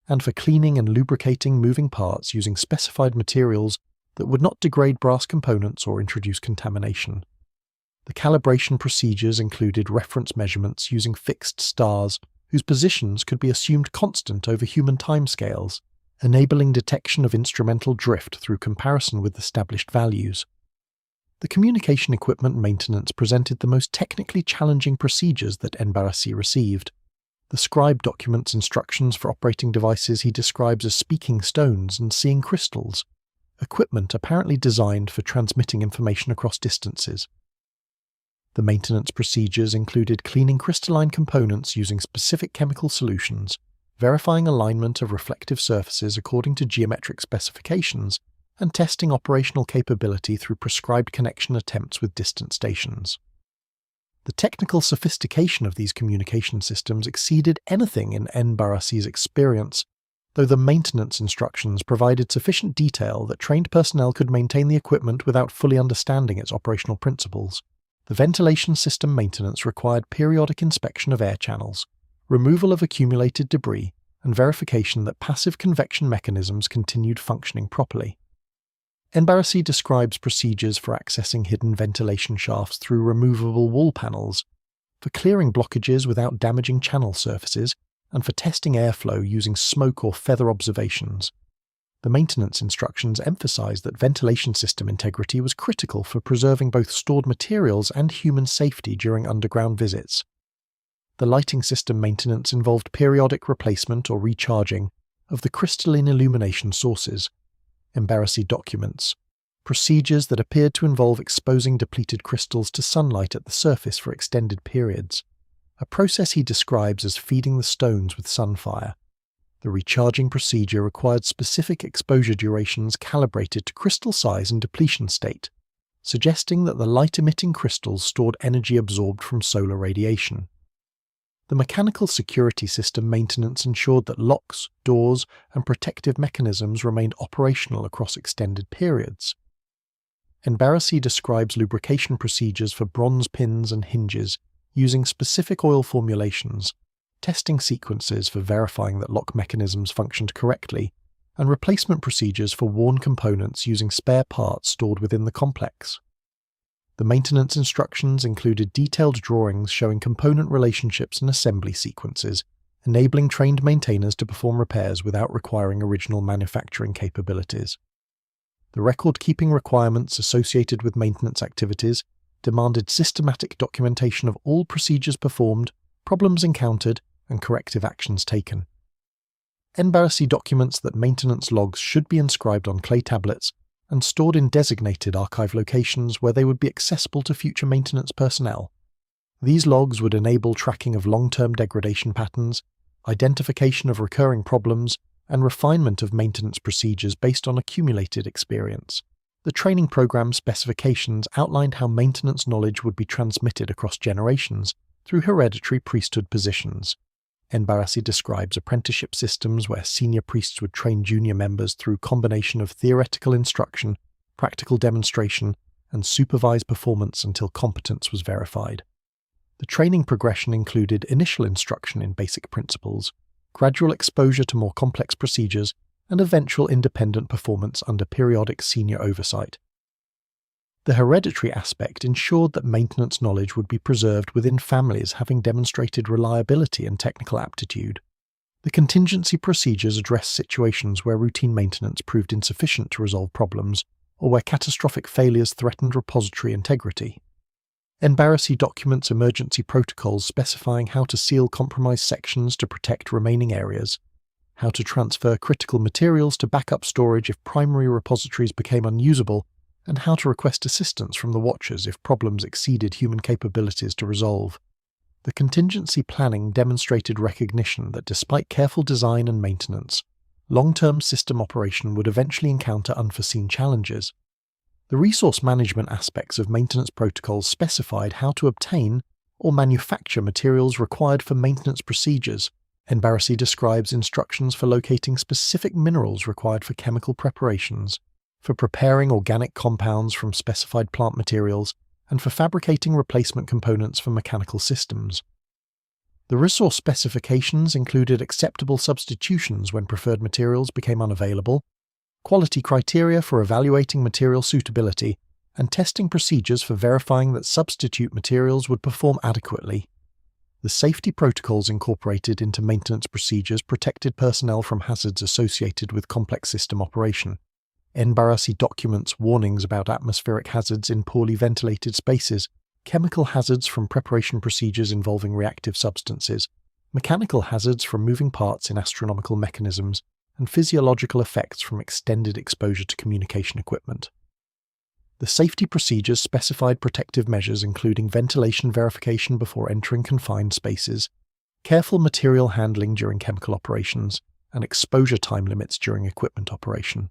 and for cleaning and lubricating moving parts using specified materials that would not degrade brass components or introduce contamination. The calibration procedures included reference measurements using fixed stars, whose positions could be assumed constant over human timescales, enabling detection of instrumental drift through comparison with established values. The communication equipment maintenance presented the most technically challenging procedures that En-bara-si received. The scribe documents instructions for operating devices he describes as speaking stones and seeing crystals, equipment apparently designed for transmitting information across distances. The maintenance procedures included cleaning crystalline components using specific chemical solutions, verifying alignment of reflective surfaces according to geometric specifications, and testing operational capability through prescribed connection attempts with distant stations. The technical sophistication of these communication systems exceeded anything in En-bara-si's experience, though the maintenance instructions provided sufficient detail that trained personnel could maintain the equipment without fully understanding its operational principles. The ventilation system maintenance required periodic inspection of air channels, removal of accumulated debris, and verification that passive convection mechanisms continued functioning properly. En-bara-si describes procedures for accessing hidden ventilation shafts through removable wall panels, for clearing blockages without damaging channel surfaces, and for testing airflow using smoke or feather observations. The maintenance instructions emphasized that ventilation system integrity was critical for preserving both stored materials and human safety during underground visits. The lighting system maintenance involved periodic replacement or recharging of the crystalline illumination sources. En-bara-si documents procedures that appeared to involve exposing depleted crystals to sunlight at the surface for extended periods, a process he describes as feeding the stones with sunfire. The recharging procedure required specific exposure durations calibrated to crystal size and depletion state, suggesting that the light-emitting crystals stored energy absorbed from solar radiation. The mechanical security system maintenance ensured that locks, doors, and protective mechanisms remained operational across extended periods. En-bara-si describes lubrication procedures for bronze pins and hinges using specific oil formulations, testing sequences for verifying that lock mechanisms functioned correctly, and replacement procedures for worn components using spare parts stored within the complex. The maintenance instructions included detailed drawings showing component relationships and assembly sequences, enabling trained maintainers to perform repairs without requiring original manufacturing capabilities. The record-keeping requirements associated with maintenance activities demanded systematic documentation of all procedures performed, problems encountered, and corrective actions taken. En-bara-si documents that maintenance logs should be inscribed on clay tablets and stored in designated archive locations where they would be accessible to future maintenance personnel. These logs would enable tracking of long-term degradation patterns, identification of recurring problems, and refinement of maintenance procedures based on accumulated experience. The training program specifications outlined how maintenance knowledge would be transmitted across generations through hereditary priesthood positions. En-bara-si describes apprenticeship systems where senior priests would train junior members through combination of theoretical instruction, practical demonstration, and supervised performance until competence was verified. The training progression included initial instruction in basic principles, gradual exposure to more complex procedures, and eventual independent performance under periodic senior oversight. The hereditary aspect ensured that maintenance knowledge would be preserved within families having demonstrated reliability and technical aptitude. The contingency procedures addressed situations where routine maintenance proved insufficient to resolve problems, or where catastrophic failures threatened repository integrity. En-bara-si documents emergency protocols specifying how to seal compromised sections to protect remaining areas, how to transfer critical materials to backup storage if primary repositories became unusable, and how to request assistance from the Watchers if problems exceeded human capabilities to resolve. The contingency planning demonstrated recognition that despite careful design and maintenance, long-term system operation would eventually encounter unforeseen challenges. The resource management aspects of maintenance protocols specified how to obtain or manufacture materials required for maintenance procedures. En-bara-si describes instructions for locating specific minerals required for chemical preparations, for preparing organic compounds from specified plant materials, and for fabricating replacement components for mechanical systems. The resource specifications included acceptable substitutions when preferred materials became unavailable, quality criteria for evaluating material suitability, and testing procedures for verifying that substitute materials would perform adequately. The safety protocols incorporated into maintenance procedures protected personnel from hazards associated with complex system operation. En-bara-si documents warnings about atmospheric hazards in poorly ventilated spaces, chemical hazards from preparation procedures involving reactive substances, mechanical hazards from moving parts in astronomical mechanisms, and physiological effects from extended exposure to communication equipment. The safety procedures specified protective measures including ventilation verification before entering confined spaces, careful material handling during chemical operations, and exposure time limits during equipment operation.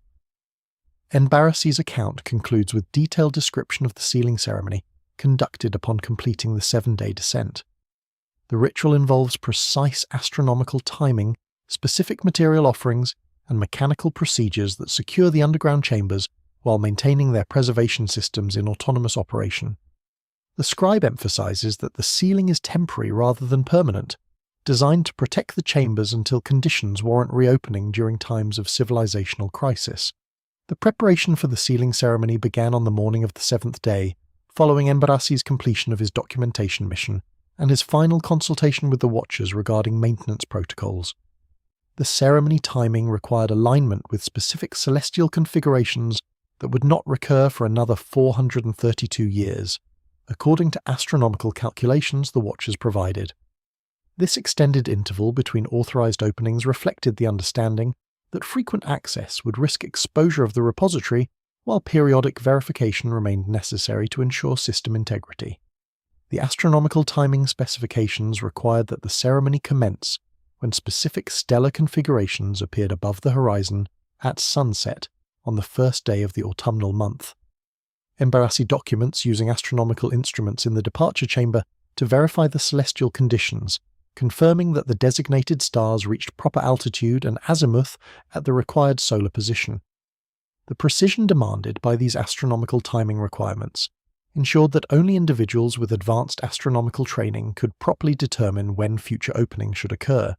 En-bara-si's account concludes with detailed description of the sealing ceremony conducted upon completing the 7-day descent. The ritual involves precise astronomical timing, specific material offerings, and mechanical procedures that secure the underground chambers while maintaining their preservation systems in autonomous operation. The scribe emphasizes that the sealing is temporary rather than permanent, designed to protect the chambers until conditions warrant reopening during times of civilizational crisis. The preparation for the sealing ceremony began on the morning of the 7th day, following En-bara-si's completion of his documentation mission and his final consultation with the Watchers regarding maintenance protocols. The ceremony timing required alignment with specific celestial configurations that would not recur for another 432 years, according to astronomical calculations the Watchers provided. This extended interval between authorized openings reflected the understanding that frequent access would risk exposure of the repository, while periodic verification remained necessary to ensure system integrity. The astronomical timing specifications required that the ceremony commence when specific stellar configurations appeared above the horizon at sunset on the first day of the autumnal month. En-bara-si documents using astronomical instruments in the departure chamber to verify the celestial conditions, confirming that the designated stars reached proper altitude and azimuth at the required solar position. The precision demanded by these astronomical timing requirements ensured that only individuals with advanced astronomical training could properly determine when future openings should occur.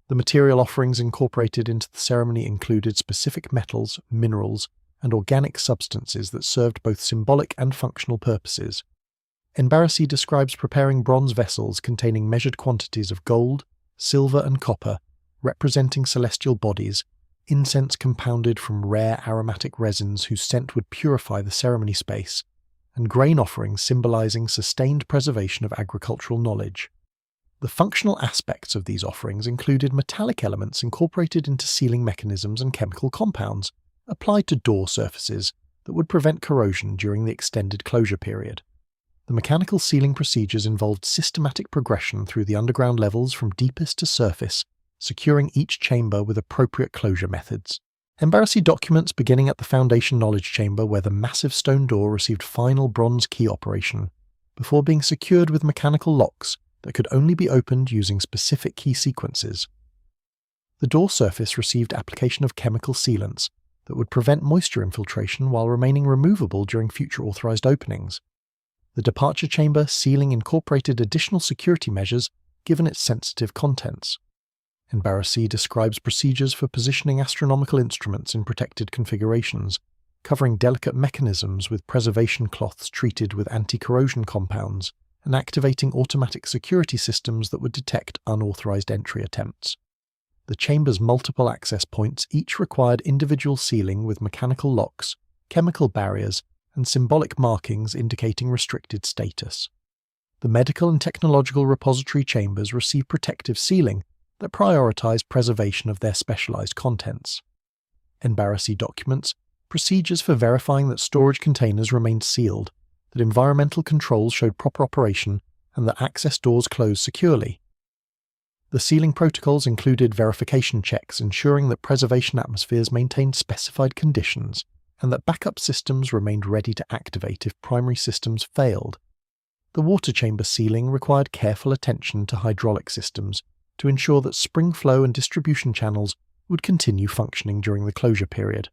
The material offerings incorporated into the ceremony included specific metals, minerals, and organic substances that served both symbolic and functional purposes. En-bara-si describes preparing bronze vessels containing measured quantities of gold, silver, and copper, representing celestial bodies, incense compounded from rare aromatic resins whose scent would purify the ceremony space, and grain offerings symbolizing sustained preservation of agricultural knowledge. The functional aspects of these offerings included metallic elements incorporated into sealing mechanisms and chemical compounds, applied to door surfaces that would prevent corrosion during the extended closure period. The mechanical sealing procedures involved systematic progression through the underground levels from deepest to surface, securing each chamber with appropriate closure methods. En-bara-si documents beginning at the foundation knowledge chamber where the massive stone door received final bronze key operation, before being secured with mechanical locks that could only be opened using specific key sequences. The door surface received application of chemical sealants that would prevent moisture infiltration while remaining removable during future authorized openings. The departure chamber sealing incorporated additional security measures given its sensitive contents. En-bara-si describes procedures for positioning astronomical instruments in protected configurations, covering delicate mechanisms with preservation cloths treated with anti-corrosion compounds, and activating automatic security systems that would detect unauthorized entry attempts. The chamber's multiple access points each required individual sealing with mechanical locks, chemical barriers, and symbolic markings indicating restricted status. The medical and technological repository chambers receive protective sealing that prioritize preservation of their specialized contents. En-bara-si documents procedures for verifying that storage containers remained sealed, that environmental controls showed proper operation, and that access doors closed securely. The sealing protocols included verification checks ensuring that preservation atmospheres maintained specified conditions, and that backup systems remained ready to activate if primary systems failed. The water chamber sealing required careful attention to hydraulic systems to ensure that spring flow and distribution channels would continue functioning during the closure period.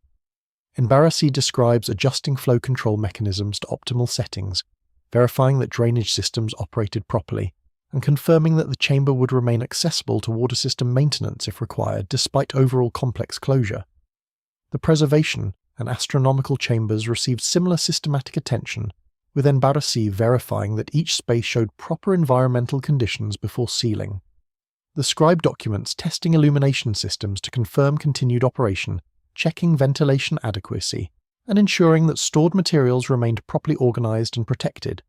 En-bara-si describes adjusting flow control mechanisms to optimal settings, verifying that drainage systems operated properly, and confirming that the chamber would remain accessible to water system maintenance if required despite overall complex closure. The preservation and astronomical chambers received similar systematic attention, with En-bara-si verifying that each space showed proper environmental conditions before sealing. The scribe documents testing illumination systems to confirm continued operation, checking ventilation adequacy, and ensuring that stored materials remained properly organized and protected.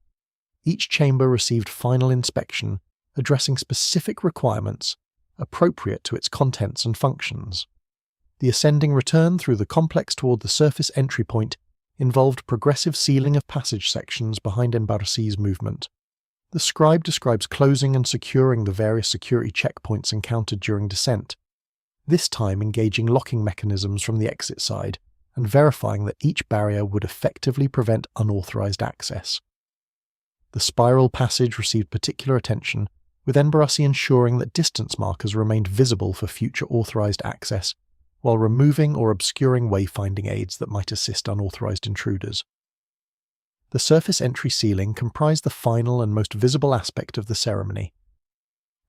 Each chamber received final inspection, addressing specific requirements appropriate to its contents and functions. The ascending return through the complex toward the surface entry point involved progressive sealing of passage sections behind En-bara-si's movement. The scribe describes closing and securing the various security checkpoints encountered during descent, this time engaging locking mechanisms from the exit side and verifying that each barrier would effectively prevent unauthorized access. The spiral passage received particular attention, with En-bara-si ensuring that distance markers remained visible for future authorized access, while removing or obscuring wayfinding aids that might assist unauthorized intruders. The surface entry sealing comprised the final and most visible aspect of the ceremony.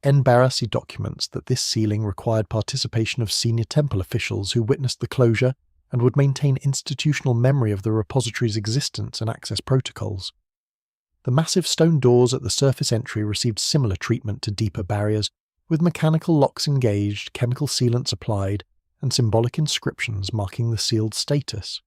En-bara-si documents that this sealing required participation of senior temple officials who witnessed the closure and would maintain institutional memory of the repository's existence and access protocols. The massive stone doors at the surface entry received similar treatment to deeper barriers, with mechanical locks engaged, chemical sealants applied, and symbolic inscriptions marking the sealed status.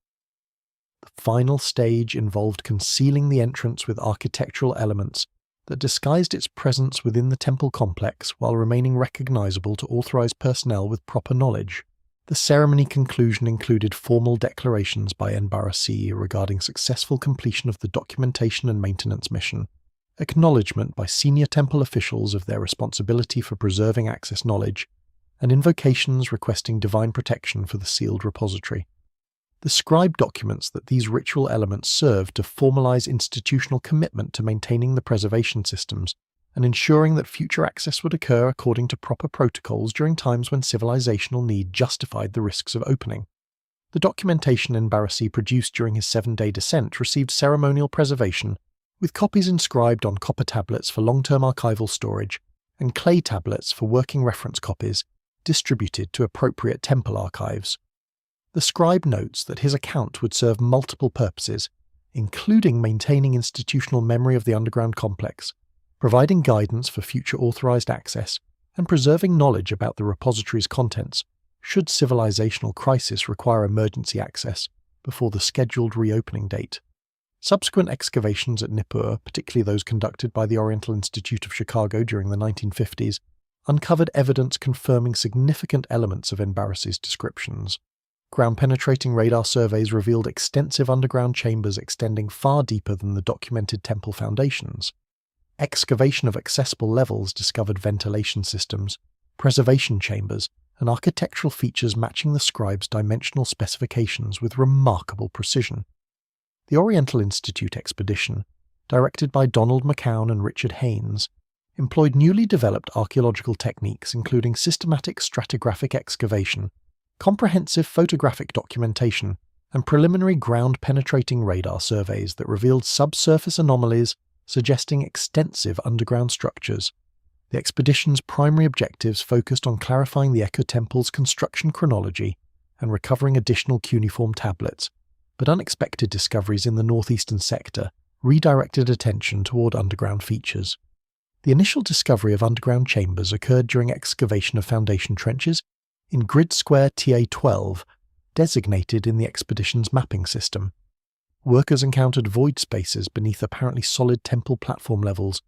The final stage involved concealing the entrance with architectural elements that disguised its presence within the temple complex while remaining recognizable to authorized personnel with proper knowledge. The ceremony conclusion included formal declarations by En-bara-si regarding successful completion of the documentation and maintenance mission, acknowledgement by senior temple officials of their responsibility for preserving access knowledge, and invocations requesting divine protection for the sealed repository. The scribe documents that these ritual elements served to formalize institutional commitment to maintaining the preservation systems and ensuring that future access would occur according to proper protocols during times when civilizational need justified the risks of opening. The documentation En-bara-si produced during his 7-day descent received ceremonial preservation, with copies inscribed on copper tablets for long-term archival storage and clay tablets for working reference copies distributed to appropriate temple archives. The scribe notes that his account would serve multiple purposes, including maintaining institutional memory of the underground complex, providing guidance for future authorized access, and preserving knowledge about the repository's contents should civilizational crisis require emergency access before the scheduled reopening date. Subsequent excavations at Nippur, particularly those conducted by the Oriental Institute of Chicago during the 1950s, uncovered evidence confirming significant elements of En-bara-si's descriptions. Ground-penetrating radar surveys revealed extensive underground chambers extending far deeper than the documented temple foundations. Excavation of accessible levels discovered ventilation systems, preservation chambers, and architectural features matching the scribe's dimensional specifications with remarkable precision. The Oriental Institute expedition, directed by Donald McCown and Richard Haynes, employed newly developed archaeological techniques including systematic stratigraphic excavation, comprehensive photographic documentation, and preliminary ground-penetrating radar surveys that revealed subsurface anomalies suggesting extensive underground structures. The expedition's primary objectives focused on clarifying the Ekur temple's construction chronology and recovering additional cuneiform tablets, but unexpected discoveries in the northeastern sector redirected attention toward underground features. The initial discovery of underground chambers occurred during excavation of foundation trenches in grid square TA-12, designated in the expedition's mapping system. Workers encountered void spaces beneath apparently solid temple platform levels,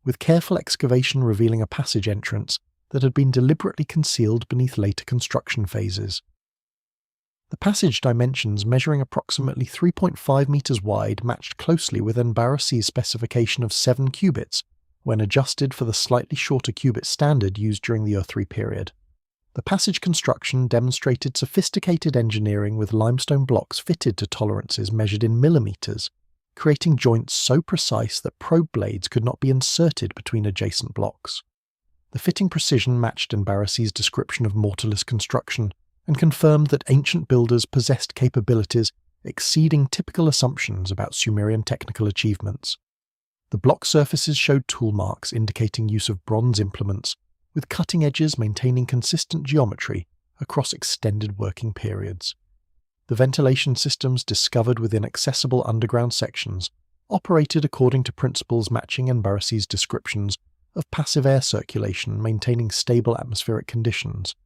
with careful excavation revealing a passage entrance that had been deliberately concealed beneath later construction phases. The passage dimensions, measuring approximately 3.5 meters wide, matched closely with En-bara-si's specification of 7 cubits, when adjusted for the slightly shorter cubit standard used during the Ur-3 period. The passage construction demonstrated sophisticated engineering with limestone blocks fitted to tolerances measured in millimeters, creating joints so precise that probe blades could not be inserted between adjacent blocks. The fitting precision matched En-bara-si's description of mortarless construction and confirmed that ancient builders possessed capabilities exceeding typical assumptions about Sumerian technical achievements. The block surfaces showed tool marks indicating use of bronze implements, with cutting edges maintaining consistent geometry across extended working periods. The ventilation systems discovered within accessible underground sections operated according to principles matching En-bara-si's descriptions of passive air circulation maintaining stable atmospheric conditions.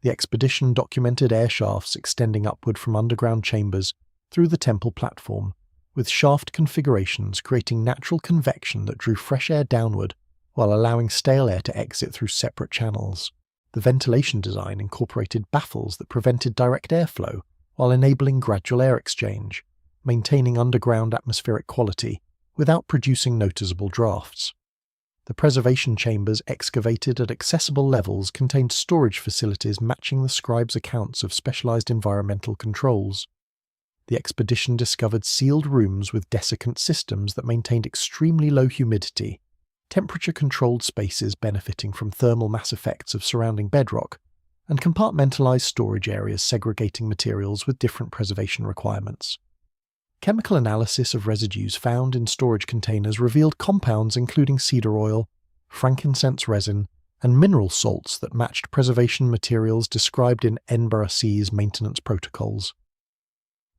The expedition documented air shafts extending upward from underground chambers through the temple platform, with shaft configurations creating natural convection that drew fresh air downward while allowing stale air to exit through separate channels. The ventilation design incorporated baffles that prevented direct airflow while enabling gradual air exchange, maintaining underground atmospheric quality without producing noticeable drafts. The preservation chambers excavated at accessible levels contained storage facilities matching the scribes' accounts of specialized environmental controls. The expedition discovered sealed rooms with desiccant systems that maintained extremely low humidity, temperature-controlled spaces benefiting from thermal mass effects of surrounding bedrock, and compartmentalized storage areas segregating materials with different preservation requirements. Chemical analysis of residues found in storage containers revealed compounds including cedar oil, frankincense resin, and mineral salts that matched preservation materials described in En-bara-si's maintenance protocols.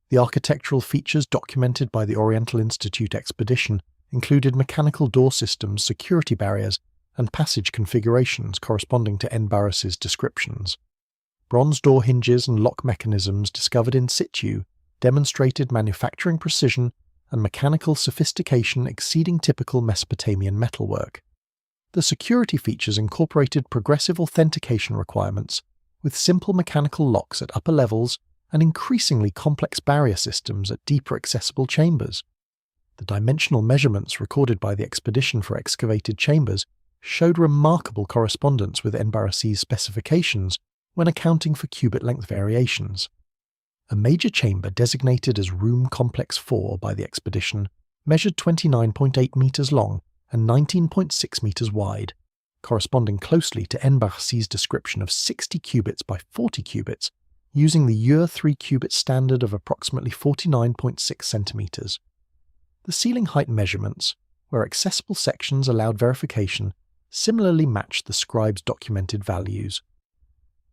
The architectural features documented by the Oriental Institute expedition included mechanical door systems, security barriers, and passage configurations corresponding to En-bara-si's descriptions. Bronze door hinges and lock mechanisms discovered in situ demonstrated manufacturing precision and mechanical sophistication exceeding typical Mesopotamian metalwork. The security features incorporated progressive authentication requirements, with simple mechanical locks at upper levels and increasingly complex barrier systems at deeper accessible chambers. The dimensional measurements recorded by the expedition for excavated chambers showed remarkable correspondence with En-bara-si's specifications when accounting for cubit length variations. A major chamber designated as Room Complex 4 by the expedition measured 29.8 meters long and 19.6 meters wide, corresponding closely to En-bara-si's description of 60 cubits by 40 cubits, using the Ur-3 cubit standard of approximately 49.6 centimeters. The ceiling height measurements, where accessible sections allowed verification, similarly matched the scribes' documented values.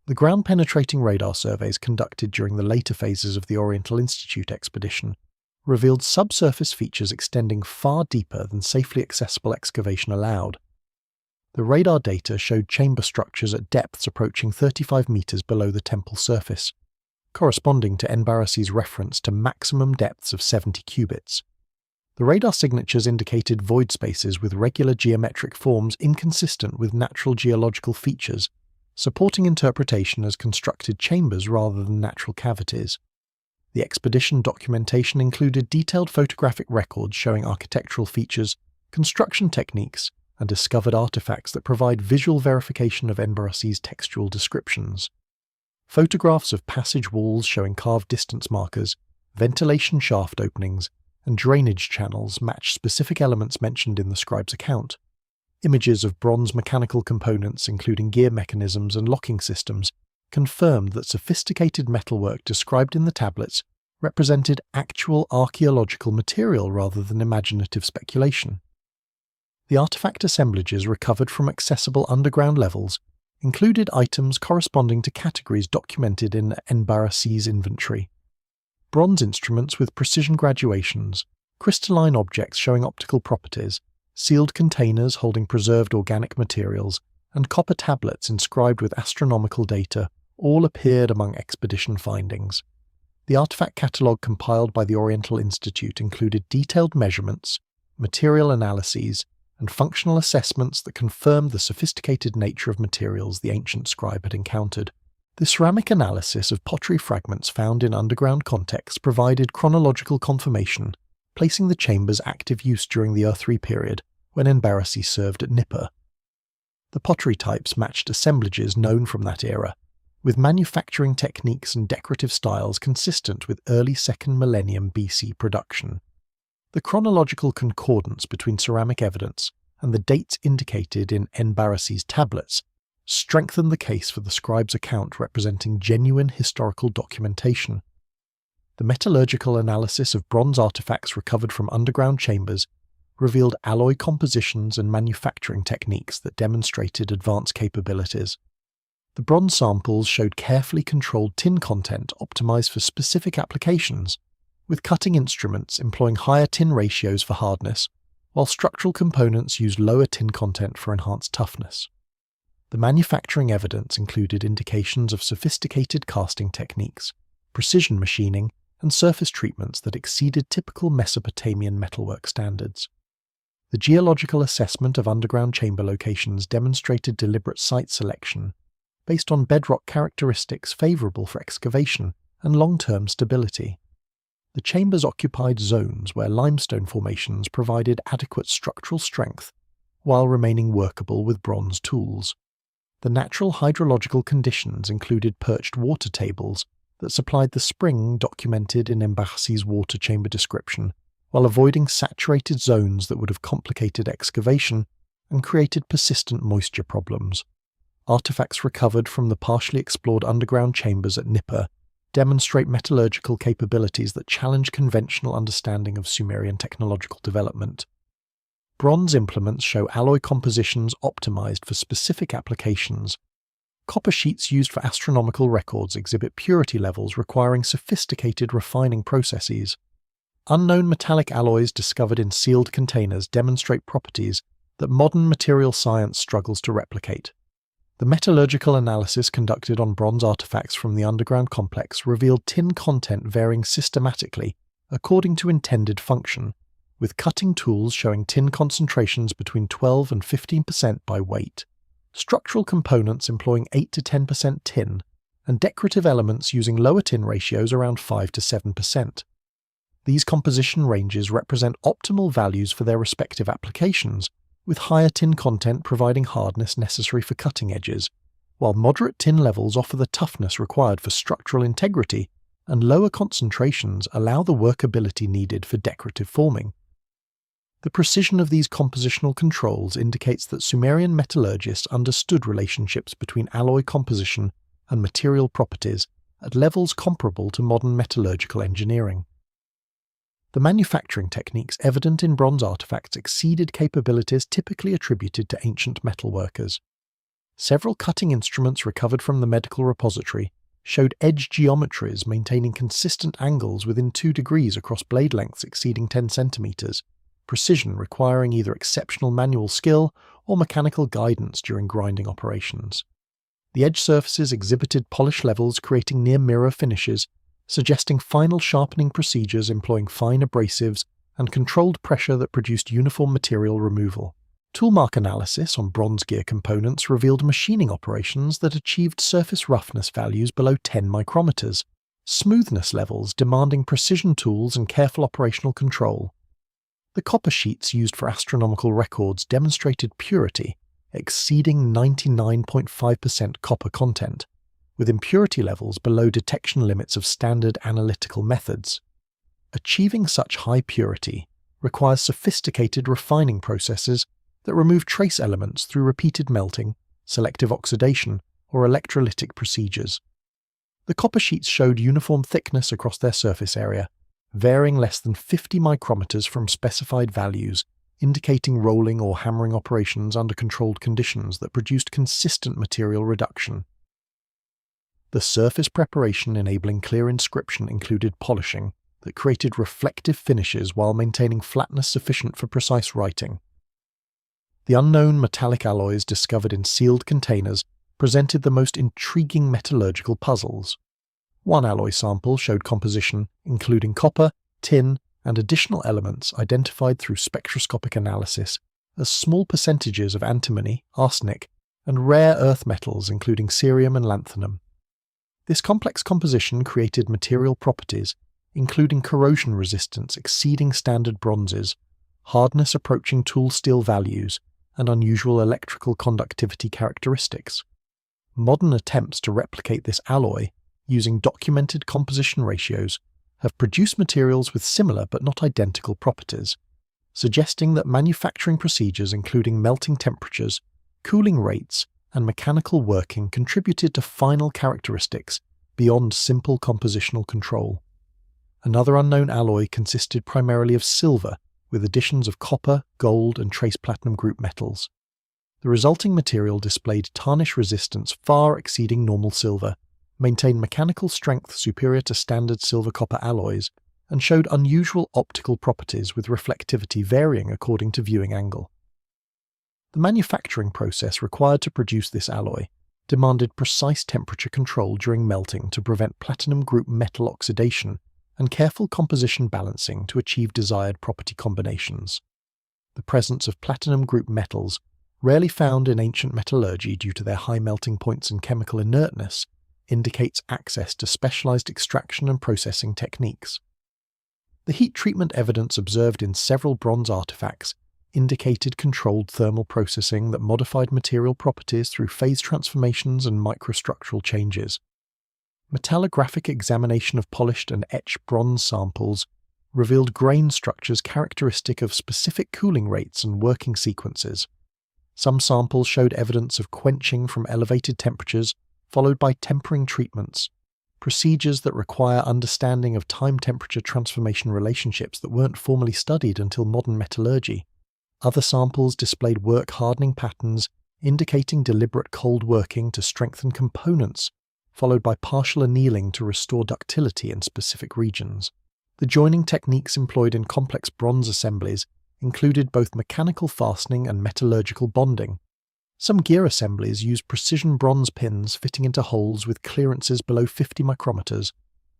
The ground-penetrating radar surveys conducted during the later phases of the Oriental Institute expedition revealed subsurface features extending far deeper than safely accessible excavation allowed. The radar data showed chamber structures at depths approaching 35 meters below the temple surface, corresponding to En-bara-si's reference to maximum depths of 70 cubits. The radar signatures indicated void spaces with regular geometric forms inconsistent with natural geological features, supporting interpretation as constructed chambers rather than natural cavities. The expedition documentation included detailed photographic records showing architectural features, construction techniques, and discovered artifacts that provide visual verification of En-bara-si's textual descriptions. Photographs of passage walls showing carved distance markers, ventilation shaft openings, and drainage channels match specific elements mentioned in the scribe's account. Images of bronze mechanical components, including gear mechanisms and locking systems, confirmed that sophisticated metalwork described in the tablets represented actual archaeological material rather than imaginative speculation. The artifact assemblages recovered from accessible underground levels included items corresponding to categories documented in En-bara-si's inventory. Bronze instruments with precision graduations, crystalline objects showing optical properties, sealed containers holding preserved organic materials, and copper tablets inscribed with astronomical data all appeared among expedition findings. The artifact catalogue compiled by the Oriental Institute included detailed measurements, material analyses, and functional assessments that confirmed the sophisticated nature of materials the ancient scribe had encountered. The ceramic analysis of pottery fragments found in underground contexts provided chronological confirmation, placing the chamber's active use during the Earth III period, when En-bara-si served at Nippur. The pottery types matched assemblages known from that era, with manufacturing techniques and decorative styles consistent with early 2nd millennium BC production. The chronological concordance between ceramic evidence and the dates indicated in En-bara-si's tablets strengthened the case for the scribe's account representing genuine historical documentation. The metallurgical analysis of bronze artifacts recovered from underground chambers revealed alloy compositions and manufacturing techniques that demonstrated advanced capabilities. The bronze samples showed carefully controlled tin content optimized for specific applications, with cutting instruments employing higher tin ratios for hardness, while structural components used lower tin content for enhanced toughness. The manufacturing evidence included indications of sophisticated casting techniques, precision machining, and surface treatments that exceeded typical Mesopotamian metalwork standards. The geological assessment of underground chamber locations demonstrated deliberate site selection, based on bedrock characteristics favorable for excavation and long-term stability. The chambers occupied zones where limestone formations provided adequate structural strength while remaining workable with bronze tools. The natural hydrological conditions included perched water tables that supplied the spring documented in En-bara-si's water chamber description, while avoiding saturated zones that would have complicated excavation and created persistent moisture problems. Artifacts recovered from the partially explored underground chambers at Nippur demonstrate metallurgical capabilities that challenge conventional understanding of Sumerian technological development. Bronze implements show alloy compositions optimized for specific applications. Copper sheets used for astronomical records exhibit purity levels requiring sophisticated refining processes. Unknown metallic alloys discovered in sealed containers demonstrate properties that modern material science struggles to replicate. The metallurgical analysis conducted on bronze artifacts from the underground complex revealed tin content varying systematically according to intended function, with cutting tools showing tin concentrations between 12 and 15% by weight, structural components employing 8 to 10% tin, and decorative elements using lower tin ratios around 5 to 7%. These composition ranges represent optimal values for their respective applications, with higher tin content providing hardness necessary for cutting edges, while moderate tin levels offer the toughness required for structural integrity, and lower concentrations allow the workability needed for decorative forming. The precision of these compositional controls indicates that Sumerian metallurgists understood relationships between alloy composition and material properties at levels comparable to modern metallurgical engineering. The manufacturing techniques evident in bronze artifacts exceeded capabilities typically attributed to ancient metalworkers. Several cutting instruments recovered from the medical repository showed edge geometries maintaining consistent angles within 2 degrees across blade lengths exceeding 10 centimeters, precision requiring either exceptional manual skill or mechanical guidance during grinding operations. The edge surfaces exhibited polish levels creating near-mirror finishes, suggesting final sharpening procedures employing fine abrasives and controlled pressure that produced uniform material removal. Toolmark analysis on bronze gear components revealed machining operations that achieved surface roughness values below 10 micrometers, smoothness levels demanding precision tools and careful operational control. The copper sheets used for astronomical records demonstrated purity, exceeding 99.5% copper content, with impurity levels below detection limits of standard analytical methods. Achieving such high purity requires sophisticated refining processes that remove trace elements through repeated melting, selective oxidation, or electrolytic procedures. The copper sheets showed uniform thickness across their surface area, varying less than 50 micrometers from specified values, indicating rolling or hammering operations under controlled conditions that produced consistent material reduction. The surface preparation enabling clear inscription included polishing that created reflective finishes while maintaining flatness sufficient for precise writing. The unknown metallic alloys discovered in sealed containers presented the most intriguing metallurgical puzzles. One alloy sample showed composition including copper, tin, and additional elements identified through spectroscopic analysis as small percentages of antimony, arsenic, and rare earth metals including cerium and lanthanum. This complex composition created material properties, including corrosion resistance exceeding standard bronzes, hardness approaching tool steel values, and unusual electrical conductivity characteristics. Modern attempts to replicate this alloy, using documented composition ratios, have produced materials with similar but not identical properties, suggesting that manufacturing procedures including melting temperatures, cooling rates, and mechanical working contributed to final characteristics beyond simple compositional control. Another unknown alloy consisted primarily of silver, with additions of copper, gold, and trace platinum group metals. The resulting material displayed tarnish resistance far exceeding normal silver, maintained mechanical strength superior to standard silver-copper alloys, and showed unusual optical properties with reflectivity varying according to viewing angle. The manufacturing process required to produce this alloy demanded precise temperature control during melting to prevent platinum group metal oxidation and careful composition balancing to achieve desired property combinations. The presence of platinum group metals, rarely found in ancient metallurgy due to their high melting points and chemical inertness, indicates access to specialized extraction and processing techniques. The heat treatment evidence observed in several bronze artifacts indicated controlled thermal processing that modified material properties through phase transformations and microstructural changes. Metallographic examination of polished and etched bronze samples revealed grain structures characteristic of specific cooling rates and working sequences. Some samples showed evidence of quenching from elevated temperatures, followed by tempering treatments, procedures that require understanding of time-temperature transformation relationships that weren't formally studied until modern metallurgy. Other samples displayed work-hardening patterns indicating deliberate cold working to strengthen components, followed by partial annealing to restore ductility in specific regions. The joining techniques employed in complex bronze assemblies included both mechanical fastening and metallurgical bonding. Some gear assemblies used precision bronze pins fitting into holes with clearances below 50 micrometers,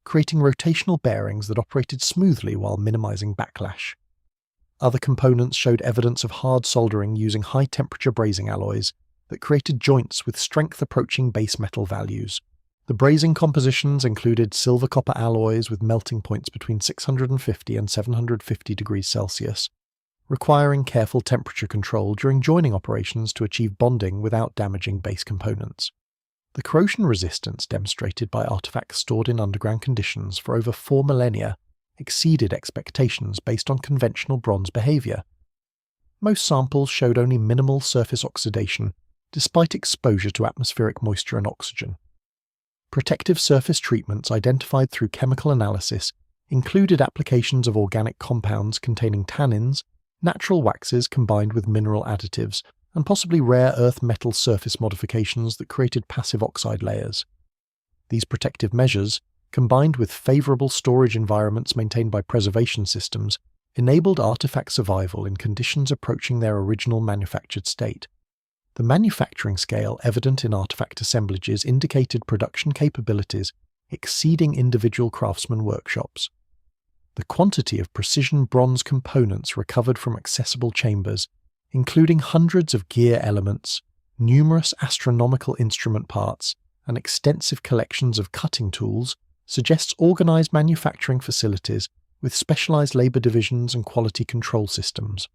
creating rotational bearings that operated smoothly while minimizing backlash. Other components showed evidence of hard soldering using high-temperature brazing alloys that created joints with strength approaching base metal values. The brazing compositions included silver-copper alloys with melting points between 650 and 750 degrees Celsius, requiring careful temperature control during joining operations to achieve bonding without damaging base components. The corrosion resistance demonstrated by artifacts stored in underground conditions for over 4 millennia exceeded expectations based on conventional bronze behavior. Most samples showed only minimal surface oxidation, despite exposure to atmospheric moisture and oxygen. Protective surface treatments identified through chemical analysis included applications of organic compounds containing tannins, natural waxes combined with mineral additives, and possibly rare earth metal surface modifications that created passive oxide layers. These protective measures, combined with favorable storage environments maintained by preservation systems, enabled artifact survival in conditions approaching their original manufactured state. The manufacturing scale evident in artifact assemblages indicated production capabilities exceeding individual craftsman workshops. The quantity of precision bronze components recovered from accessible chambers, including hundreds of gear elements, numerous astronomical instrument parts, and extensive collections of cutting tools, suggests organized manufacturing facilities with specialized labor divisions and quality control systems.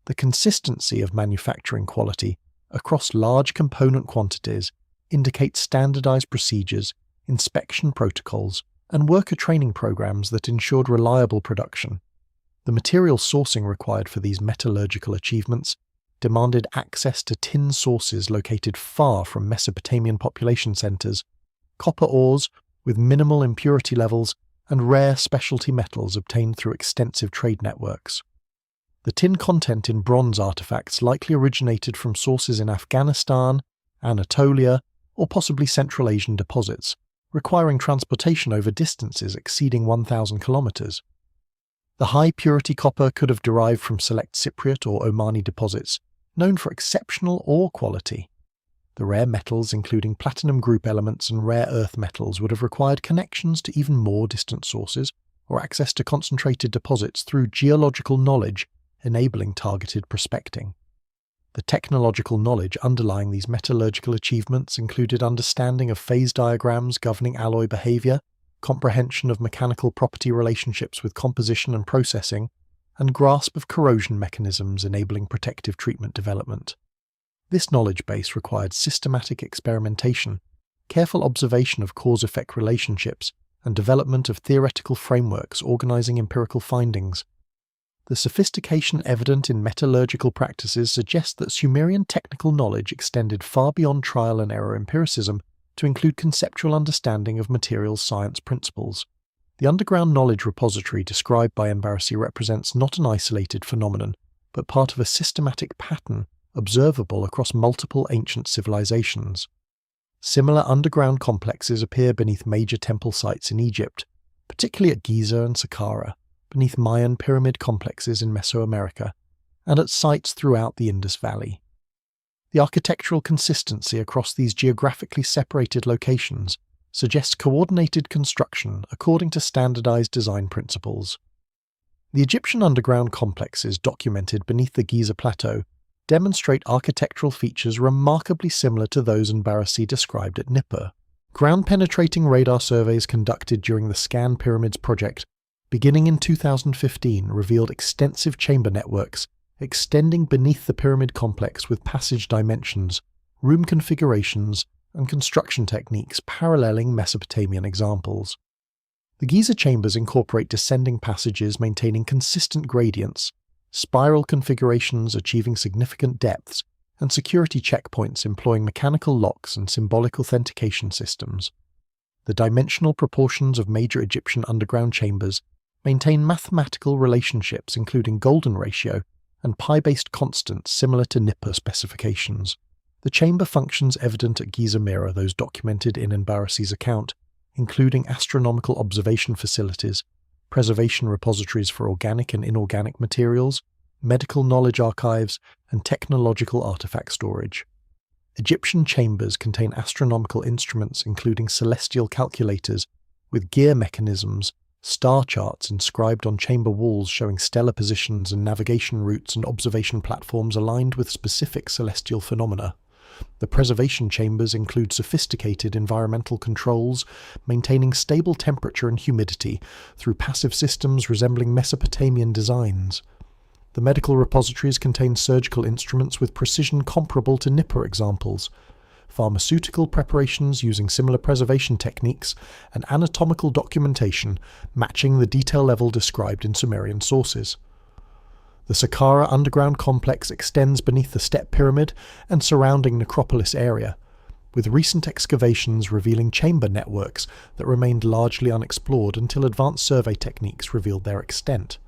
The consistency of manufacturing quality across large component quantities indicates standardized procedures, inspection protocols, and worker training programs that ensured reliable production. The material sourcing required for these metallurgical achievements demanded access to tin sources located far from Mesopotamian population centers, copper ores with minimal impurity levels, and rare specialty metals obtained through extensive trade networks. The tin content in bronze artifacts likely originated from sources in Afghanistan, Anatolia, or possibly Central Asian deposits, requiring transportation over distances exceeding 1,000 kilometers. The high-purity copper could have derived from select Cypriot or Omani deposits, known for exceptional ore quality. The rare metals, including platinum group elements and rare earth metals, would have required connections to even more distant sources or access to concentrated deposits through geological knowledge, enabling targeted prospecting. The technological knowledge underlying these metallurgical achievements included understanding of phase diagrams governing alloy behavior, comprehension of mechanical property relationships with composition and processing, and grasp of corrosion mechanisms enabling protective treatment development. This knowledge base required systematic experimentation, careful observation of cause-effect relationships, and development of theoretical frameworks organizing empirical findings. The sophistication evident in metallurgical practices suggests that Sumerian technical knowledge extended far beyond trial and error empiricism to include conceptual understanding of materials science principles. The underground knowledge repository described by En-bara-si represents not an isolated phenomenon, but part of a systematic pattern observable across multiple ancient civilizations. Similar underground complexes appear beneath major temple sites in Egypt, particularly at Giza and Saqqara, beneath Mayan pyramid complexes in Mesoamerica, and at sites throughout the Indus Valley. The architectural consistency across these geographically separated locations suggests coordinated construction according to standardized design principles. The Egyptian underground complexes documented beneath the Giza Plateau demonstrate architectural features remarkably similar to those En-bara-si described at Nippur. Ground-penetrating radar surveys conducted during the Scan Pyramids project, beginning in 2015, revealed extensive chamber networks extending beneath the pyramid complex with passage dimensions, room configurations, and construction techniques paralleling Mesopotamian examples. The Giza chambers incorporate descending passages maintaining consistent gradients, spiral configurations achieving significant depths, and security checkpoints employing mechanical locks and symbolic authentication systems. The dimensional proportions of major Egyptian underground chambers maintain mathematical relationships including golden ratio and pi-based constants similar to Nippur specifications. The chamber functions evident at Giza mirror those documented in En-bara-si's account, including astronomical observation facilities, preservation repositories for organic and inorganic materials, medical knowledge archives, and technological artifact storage. Egyptian chambers contain astronomical instruments including celestial calculators with gear mechanisms, star charts inscribed on chamber walls showing stellar positions and navigation routes and observation platforms aligned with specific celestial phenomena. The preservation chambers include sophisticated environmental controls, maintaining stable temperature and humidity through passive systems resembling Mesopotamian designs. The medical repositories contain surgical instruments with precision comparable to Nippur examples, pharmaceutical preparations using similar preservation techniques, and anatomical documentation matching the detail level described in Sumerian sources. The Saqqara underground complex extends beneath the Step Pyramid and surrounding necropolis area, with recent excavations revealing chamber networks that remained largely unexplored until advanced survey techniques revealed their extent.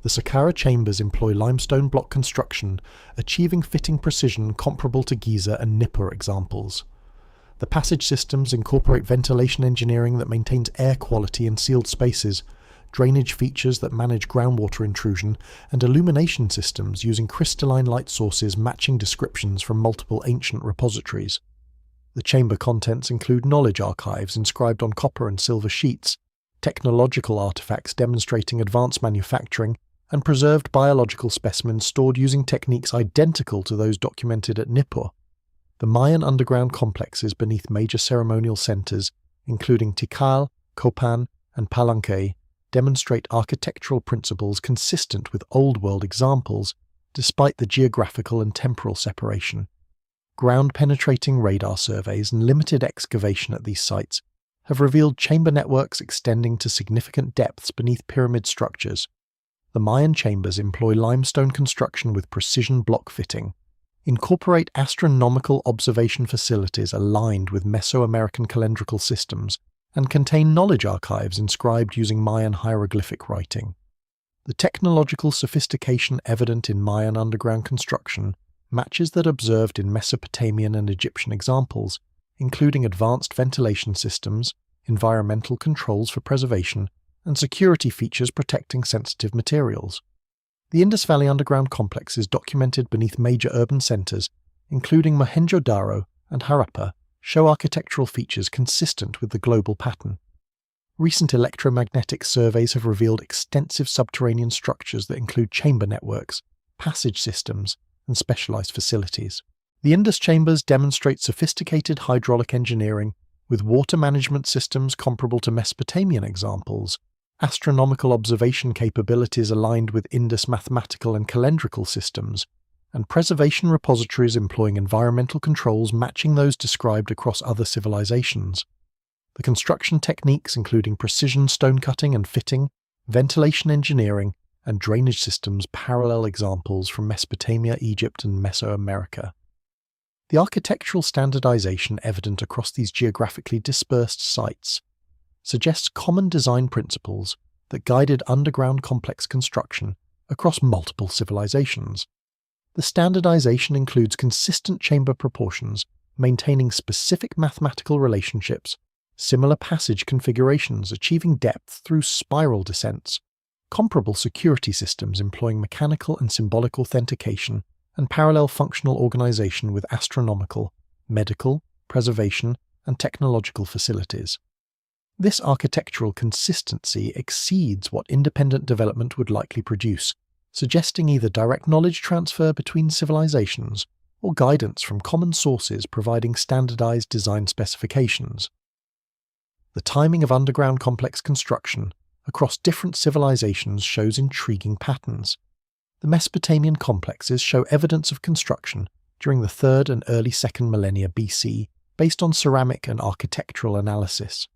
The Saqqara chambers employ limestone block construction, achieving fitting precision comparable to Giza and Nippur examples. The passage systems incorporate ventilation engineering that maintains air quality in sealed spaces, drainage features that manage groundwater intrusion, and illumination systems using crystalline light sources matching descriptions from multiple ancient repositories. The chamber contents include knowledge archives inscribed on copper and silver sheets, technological artifacts demonstrating advanced manufacturing, and preserved biological specimens stored using techniques identical to those documented at Nippur. The Mayan underground complexes beneath major ceremonial centers, including Tikal, Copan, and Palenque, demonstrate architectural principles consistent with Old World examples, despite the geographical and temporal separation. Ground-penetrating radar surveys and limited excavation at these sites have revealed chamber networks extending to significant depths beneath pyramid structures. The Mayan chambers employ limestone construction with precision block fitting, incorporate astronomical observation facilities aligned with Mesoamerican calendrical systems, and contain knowledge archives inscribed using Mayan hieroglyphic writing. The technological sophistication evident in Mayan underground construction matches that observed in Mesopotamian and Egyptian examples, including advanced ventilation systems, environmental controls for preservation, and security features protecting sensitive materials. The Indus Valley underground complex is documented beneath major urban centres, including Mohenjo-daro and Harappa, show architectural features consistent with the global pattern. Recent electromagnetic surveys have revealed extensive subterranean structures that include chamber networks, passage systems, and specialized facilities. The Indus chambers demonstrate sophisticated hydraulic engineering, with water management systems comparable to Mesopotamian examples, astronomical observation capabilities aligned with Indus mathematical and calendrical systems, and preservation repositories employing environmental controls matching those described across other civilizations. The construction techniques, including precision stone cutting and fitting, ventilation engineering, and drainage systems, parallel examples from Mesopotamia, Egypt, and Mesoamerica. The architectural standardization evident across these geographically dispersed sites suggests common design principles that guided underground complex construction across multiple civilizations. The standardization includes consistent chamber proportions, maintaining specific mathematical relationships, similar passage configurations achieving depth through spiral descents, comparable security systems employing mechanical and symbolic authentication, and parallel functional organization with astronomical, medical, preservation, and technological facilities. This architectural consistency exceeds what independent development would likely produce, suggesting either direct knowledge transfer between civilizations or guidance from common sources providing standardized design specifications. The timing of underground complex construction across different civilizations shows intriguing patterns. The Mesopotamian complexes show evidence of construction during the 3rd and early 2nd millennia BC based on ceramic and architectural analysis.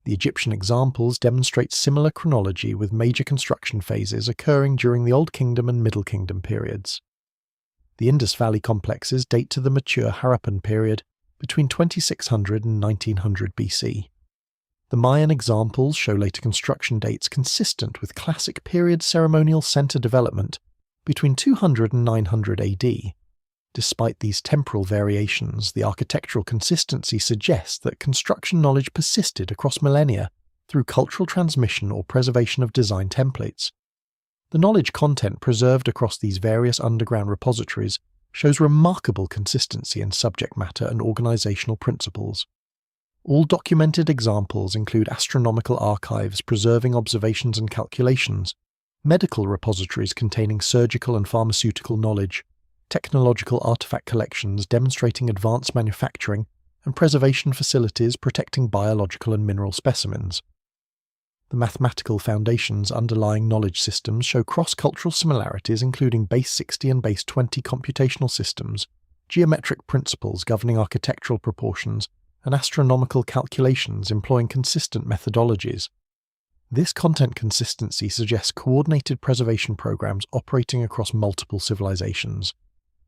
The Egyptian examples demonstrate similar chronology with major construction phases occurring during the Old Kingdom and Middle Kingdom periods. The Indus Valley complexes date to the mature Harappan period between 2600 and 1900 BC. The Mayan examples show later construction dates consistent with classic period ceremonial center development between 200 and 900 AD. Despite these temporal variations, the architectural consistency suggests that construction knowledge persisted across millennia through cultural transmission or preservation of design templates. The knowledge content preserved across these various underground repositories shows remarkable consistency in subject matter and organizational principles. All documented examples include astronomical archives preserving observations and calculations, medical repositories containing surgical and pharmaceutical knowledge, technological artifact collections demonstrating advanced manufacturing, and preservation facilities protecting biological and mineral specimens. The mathematical foundations underlying knowledge systems show cross-cultural similarities including base 60 and base 20 computational systems, geometric principles governing architectural proportions, and astronomical calculations employing consistent methodologies. This content consistency suggests coordinated preservation programs operating across multiple civilizations.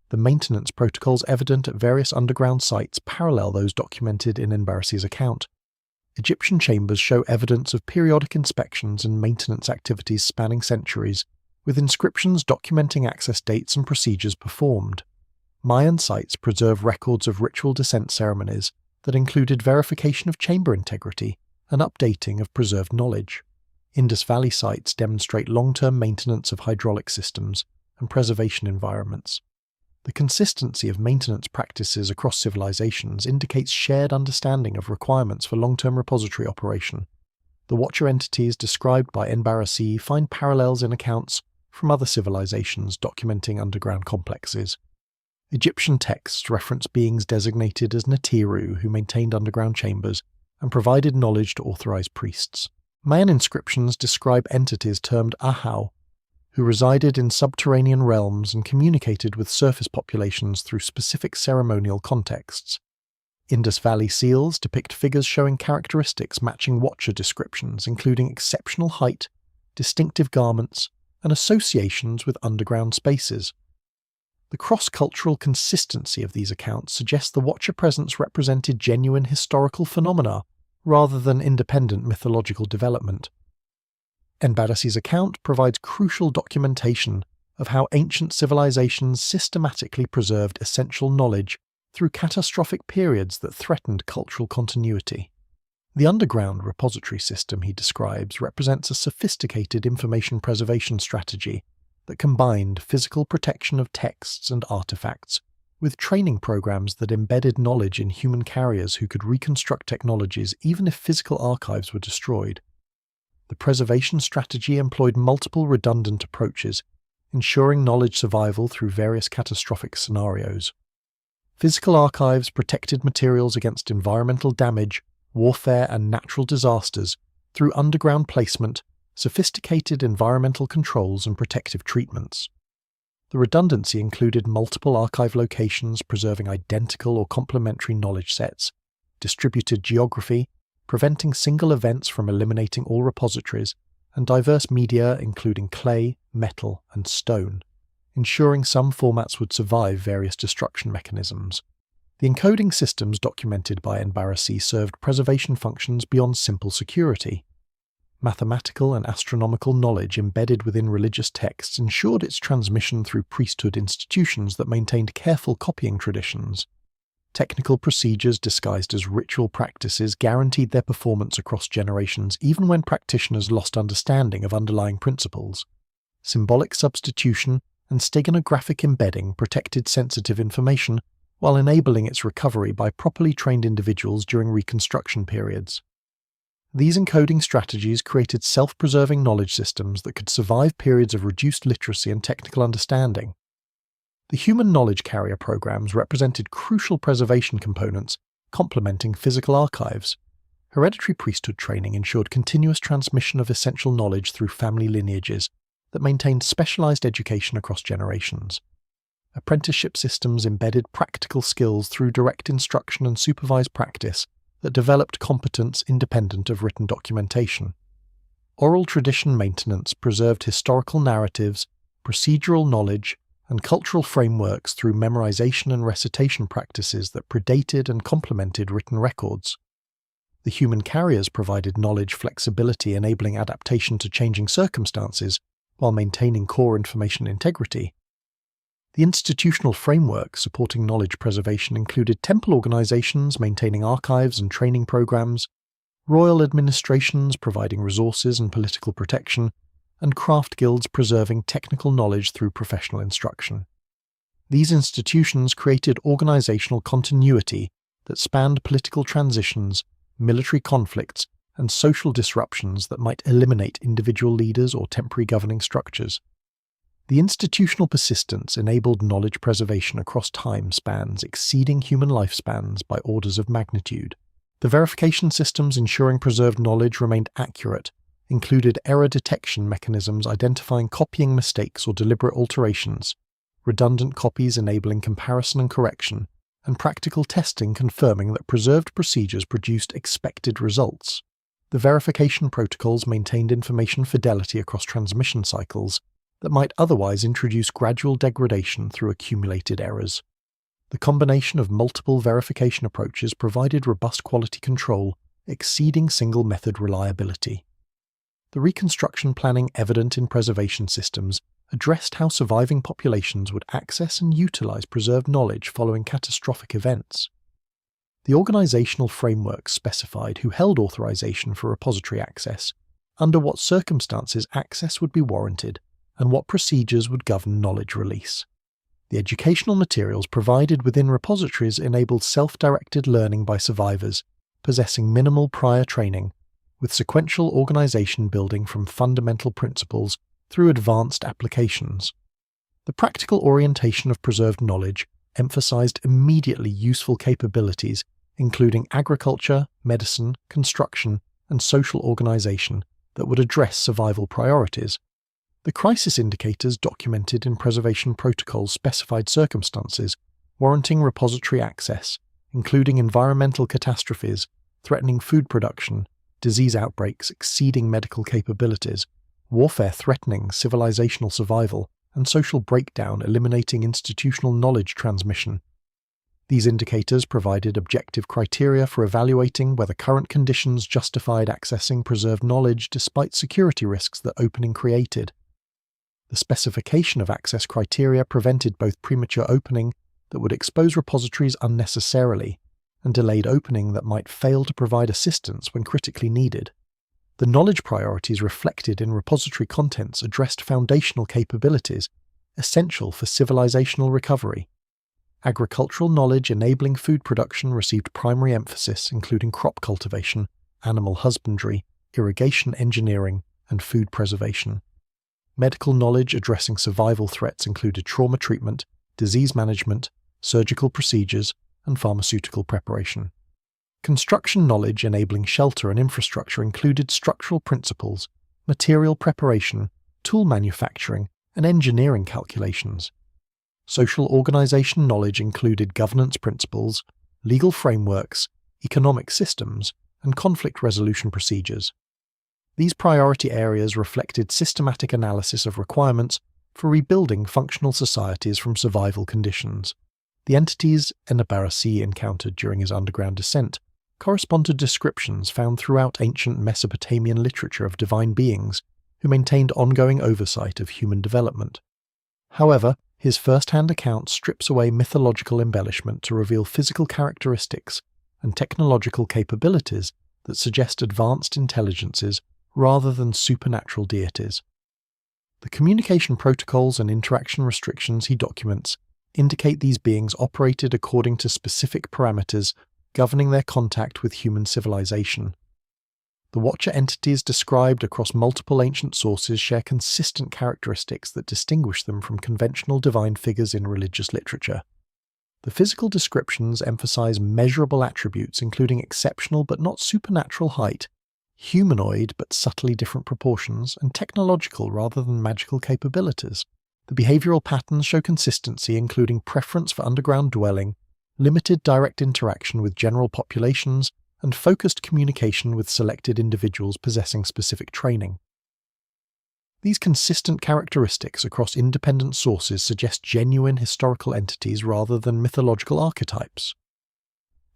The maintenance protocols evident at various underground sites parallel those documented in En-bara-si's account. Egyptian chambers show evidence of periodic inspections and maintenance activities spanning centuries, with inscriptions documenting access dates and procedures performed. Mayan sites preserve records of ritual descent ceremonies that included verification of chamber integrity and updating of preserved knowledge. Indus Valley sites demonstrate long-term maintenance of hydraulic systems and preservation environments. The consistency of maintenance practices across civilizations indicates shared understanding of requirements for long-term repository operation. The watcher entities described by En-bara-si find parallels in accounts from other civilizations documenting underground complexes. Egyptian texts reference beings designated as Natiru who maintained underground chambers and provided knowledge to authorized priests. Mayan inscriptions describe entities termed Ahau, who resided in subterranean realms and communicated with surface populations through specific ceremonial contexts. Indus Valley seals depict figures showing characteristics matching watcher descriptions, including exceptional height, distinctive garments, and associations with underground spaces. The cross-cultural consistency of these accounts suggests the watcher presence represented genuine historical phenomena rather than independent mythological development. En-bara-si's account provides crucial documentation of how ancient civilizations systematically preserved essential knowledge through catastrophic periods that threatened cultural continuity. The underground repository system he describes represents a sophisticated information preservation strategy that combined physical protection of texts and artifacts with training programs that embedded knowledge in human carriers who could reconstruct technologies even if physical archives were destroyed. The preservation strategy employed multiple redundant approaches, ensuring knowledge survival through various catastrophic scenarios. Physical archives protected materials against environmental damage, warfare, and natural disasters through underground placement, sophisticated environmental controls, and protective treatments. The redundancy included multiple archive locations preserving identical or complementary knowledge sets, distributed geography, preventing single events from eliminating all repositories, and diverse media including clay, metal, and stone, ensuring some formats would survive various destruction mechanisms. The encoding systems documented by En-bara-si served preservation functions beyond simple security. Mathematical and astronomical knowledge embedded within religious texts ensured its transmission through priesthood institutions that maintained careful copying traditions. Technical procedures disguised as ritual practices guaranteed their performance across generations even when practitioners lost understanding of underlying principles. Symbolic substitution and steganographic embedding protected sensitive information while enabling its recovery by properly trained individuals during reconstruction periods. These encoding strategies created self-preserving knowledge systems that could survive periods of reduced literacy and technical understanding. The human knowledge carrier programs represented crucial preservation components, complementing physical archives. Hereditary priesthood training ensured continuous transmission of essential knowledge through family lineages that maintained specialized education across generations. Apprenticeship systems embedded practical skills through direct instruction and supervised practice that developed competence independent of written documentation. Oral tradition maintenance preserved historical narratives, procedural knowledge, and cultural frameworks through memorization and recitation practices that predated and complemented written records. The human carriers provided knowledge flexibility, enabling adaptation to changing circumstances while maintaining core information integrity. The institutional framework supporting knowledge preservation included temple organizations maintaining archives and training programs, royal administrations providing resources and political protection, and craft guilds preserving technical knowledge through professional instruction. These institutions created organizational continuity that spanned political transitions, military conflicts, and social disruptions that might eliminate individual leaders or temporary governing structures. The institutional persistence enabled knowledge preservation across time spans exceeding human lifespans by orders of magnitude. The verification systems ensuring preserved knowledge remained accurate included error detection mechanisms identifying copying mistakes or deliberate alterations, redundant copies enabling comparison and correction, and practical testing confirming that preserved procedures produced expected results. The verification protocols maintained information fidelity across transmission cycles that might otherwise introduce gradual degradation through accumulated errors. The combination of multiple verification approaches provided robust quality control, exceeding single-method reliability. The reconstruction planning evident in preservation systems addressed how surviving populations would access and utilize preserved knowledge following catastrophic events. The organizational framework specified who held authorization for repository access, under what circumstances access would be warranted, and what procedures would govern knowledge release. The educational materials provided within repositories enabled self-directed learning by survivors, possessing minimal prior training, with sequential organization building from fundamental principles through advanced applications. The practical orientation of preserved knowledge emphasized immediately useful capabilities, including agriculture, medicine, construction, and social organization that would address survival priorities. The crisis indicators documented in preservation protocols specified circumstances warranting repository access, including environmental catastrophes, threatening food production, disease outbreaks exceeding medical capabilities, warfare threatening civilizational survival, and social breakdown eliminating institutional knowledge transmission. These indicators provided objective criteria for evaluating whether current conditions justified accessing preserved knowledge despite security risks that opening created. The specification of access criteria prevented both premature opening that would expose repositories unnecessarily and delayed opening that might fail to provide assistance when critically needed. The knowledge priorities reflected in repository contents addressed foundational capabilities essential for civilizational recovery. Agricultural knowledge enabling food production received primary emphasis, including crop cultivation, animal husbandry, irrigation engineering, and food preservation. Medical knowledge addressing survival threats included trauma treatment, disease management, surgical procedures, and pharmaceutical preparation. Construction knowledge enabling shelter and infrastructure included structural principles, material preparation, tool manufacturing, and engineering calculations. Social organization knowledge included governance principles, legal frameworks, economic systems, and conflict resolution procedures. These priority areas reflected systematic analysis of requirements for rebuilding functional societies from survival conditions. The entities En-bara-si encountered during his underground descent correspond to descriptions found throughout ancient Mesopotamian literature of divine beings who maintained ongoing oversight of human development. However, his first-hand account strips away mythological embellishment to reveal physical characteristics and technological capabilities that suggest advanced intelligences rather than supernatural deities. The communication protocols and interaction restrictions he documents indicate these beings operated according to specific parameters governing their contact with human civilization. The Watcher entities described across multiple ancient sources share consistent characteristics that distinguish them from conventional divine figures in religious literature. The physical descriptions emphasize measurable attributes including exceptional but not supernatural height, humanoid but subtly different proportions, and technological rather than magical capabilities. The behavioral patterns show consistency, including preference for underground dwelling, limited direct interaction with general populations, and focused communication with selected individuals possessing specific training. These consistent characteristics across independent sources suggest genuine historical entities rather than mythological archetypes.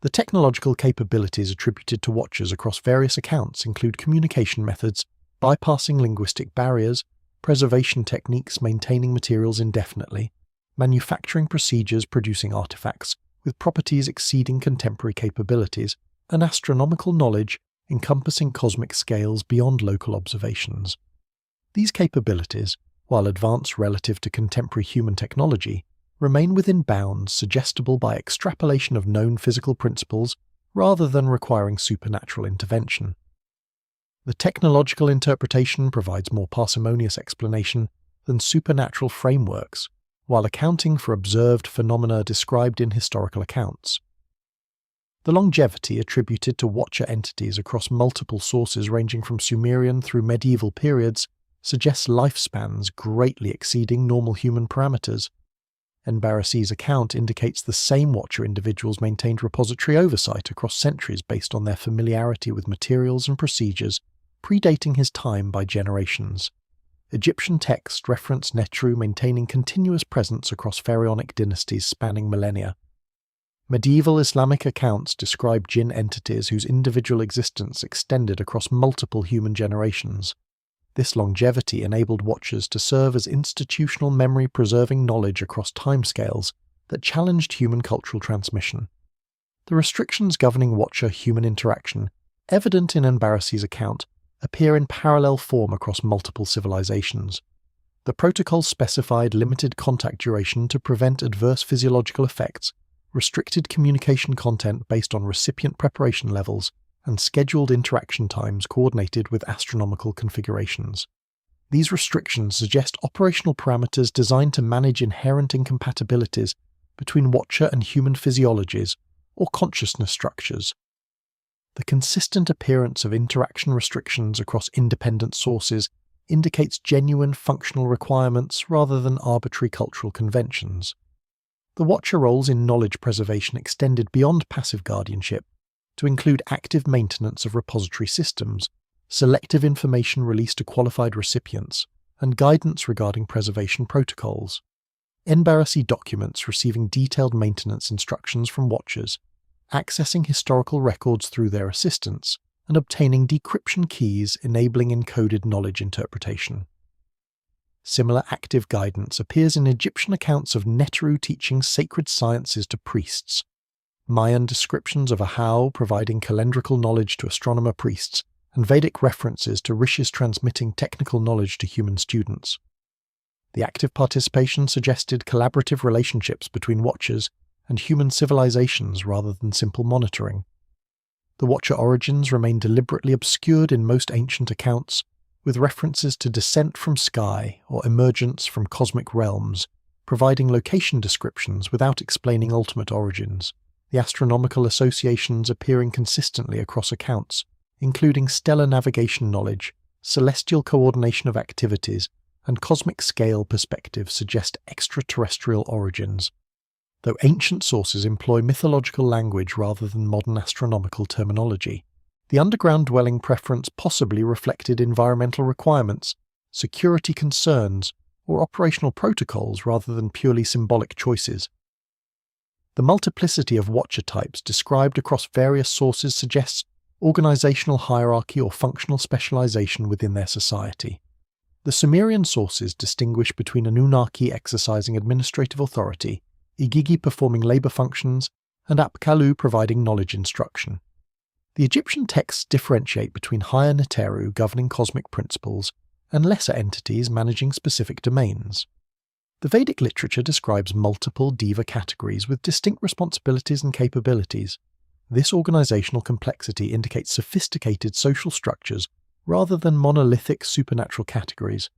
The technological capabilities attributed to Watchers across various accounts include communication methods, bypassing linguistic barriers, preservation techniques maintaining materials indefinitely, manufacturing procedures producing artifacts with properties exceeding contemporary capabilities, and astronomical knowledge encompassing cosmic scales beyond local observations. These capabilities, while advanced relative to contemporary human technology, remain within bounds suggestible by extrapolation of known physical principles rather than requiring supernatural intervention. The technological interpretation provides more parsimonious explanation than supernatural frameworks, while accounting for observed phenomena described in historical accounts. The longevity attributed to Watcher entities across multiple sources ranging from Sumerian through medieval periods suggests lifespans greatly exceeding normal human parameters. En-bara-si's account indicates the same Watcher individuals maintained repository oversight across centuries based on their familiarity with materials and procedures, predating his time by generations. Egyptian texts reference Netru maintaining continuous presence across pharaonic dynasties spanning millennia. Medieval Islamic accounts describe jinn entities whose individual existence extended across multiple human generations. This longevity enabled Watchers to serve as institutional memory-preserving knowledge across timescales that challenged human cultural transmission. The restrictions governing Watcher-human interaction, evident in En-bara-si's account, appear in parallel form across multiple civilizations. The protocols specified limited contact duration to prevent adverse physiological effects, restricted communication content based on recipient preparation levels, and scheduled interaction times coordinated with astronomical configurations. These restrictions suggest operational parameters designed to manage inherent incompatibilities between Watcher and human physiologies or consciousness structures. The consistent appearance of interaction restrictions across independent sources indicates genuine functional requirements rather than arbitrary cultural conventions. The Watcher roles in knowledge preservation extended beyond passive guardianship to include active maintenance of repository systems, selective information released to qualified recipients, and guidance regarding preservation protocols. En-bara-si documents receiving detailed maintenance instructions from watchers, accessing historical records through their assistants, and obtaining decryption keys enabling encoded knowledge interpretation. Similar active guidance appears in Egyptian accounts of Neteru teaching sacred sciences to priests, Mayan descriptions of Ahau providing calendrical knowledge to astronomer priests, and Vedic references to rishis transmitting technical knowledge to human students. The active participation suggested collaborative relationships between watchers and human civilizations rather than simple monitoring. The watcher origins remain deliberately obscured in most ancient accounts, with references to descent from sky or emergence from cosmic realms, providing location descriptions without explaining ultimate origins. The astronomical associations appearing consistently across accounts, including stellar navigation knowledge, celestial coordination of activities, and cosmic scale perspectives suggest extraterrestrial origins, though ancient sources employ mythological language rather than modern astronomical terminology. The underground dwelling preference possibly reflected environmental requirements, security concerns, or operational protocols rather than purely symbolic choices. The multiplicity of watcher types described across various sources suggests organizational hierarchy or functional specialization within their society. The Sumerian sources distinguish between Anunnaki exercising administrative authority, igi-du performing labor functions, and apkallu providing knowledge instruction. The Egyptian texts differentiate between higher Neteru governing cosmic principles and lesser entities managing specific domains. The Vedic literature describes multiple deva categories with distinct responsibilities and capabilities. This organizational complexity indicates sophisticated social structures rather than monolithic supernatural categories.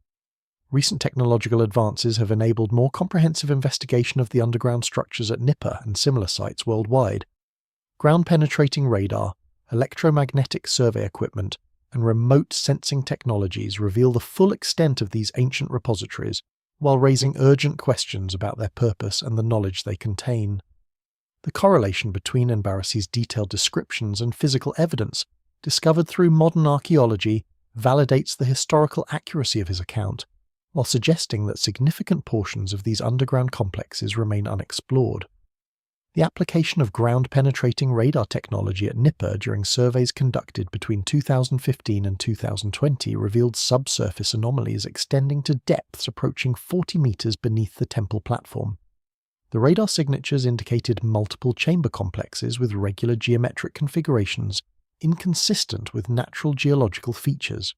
Recent technological advances have enabled more comprehensive investigation of the underground structures at Nippur and similar sites worldwide. Ground-penetrating radar, electromagnetic survey equipment, and remote sensing technologies reveal the full extent of these ancient repositories, while raising urgent questions about their purpose and the knowledge they contain. The correlation between En-bara-si's detailed descriptions and physical evidence, discovered through modern archaeology, validates the historical accuracy of his account, while suggesting that significant portions of these underground complexes remain unexplored. The application of ground-penetrating radar technology at Nippur during surveys conducted between 2015 and 2020 revealed subsurface anomalies extending to depths approaching 40 meters beneath the temple platform. The radar signatures indicated multiple chamber complexes with regular geometric configurations, inconsistent with natural geological features.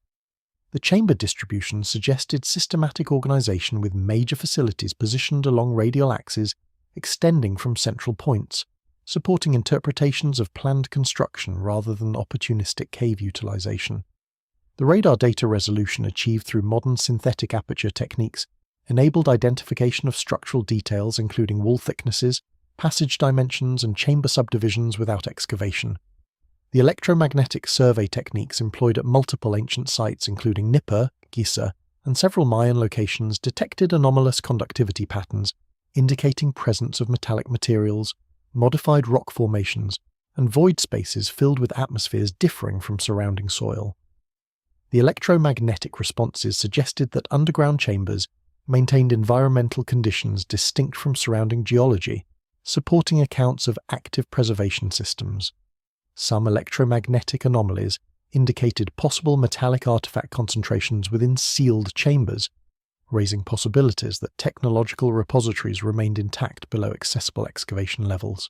The chamber distribution suggested systematic organization with major facilities positioned along radial axes extending from central points, supporting interpretations of planned construction rather than opportunistic cave utilization. The radar data resolution achieved through modern synthetic aperture techniques enabled identification of structural details including wall thicknesses, passage dimensions, and chamber subdivisions without excavation. The electromagnetic survey techniques employed at multiple ancient sites including Nippur, Giza, and several Mayan locations detected anomalous conductivity patterns indicating presence of metallic materials, modified rock formations, and void spaces filled with atmospheres differing from surrounding soil. The electromagnetic responses suggested that underground chambers maintained environmental conditions distinct from surrounding geology, supporting accounts of active preservation systems. Some electromagnetic anomalies indicated possible metallic artifact concentrations within sealed chambers, raising possibilities that technological repositories remained intact below accessible excavation levels.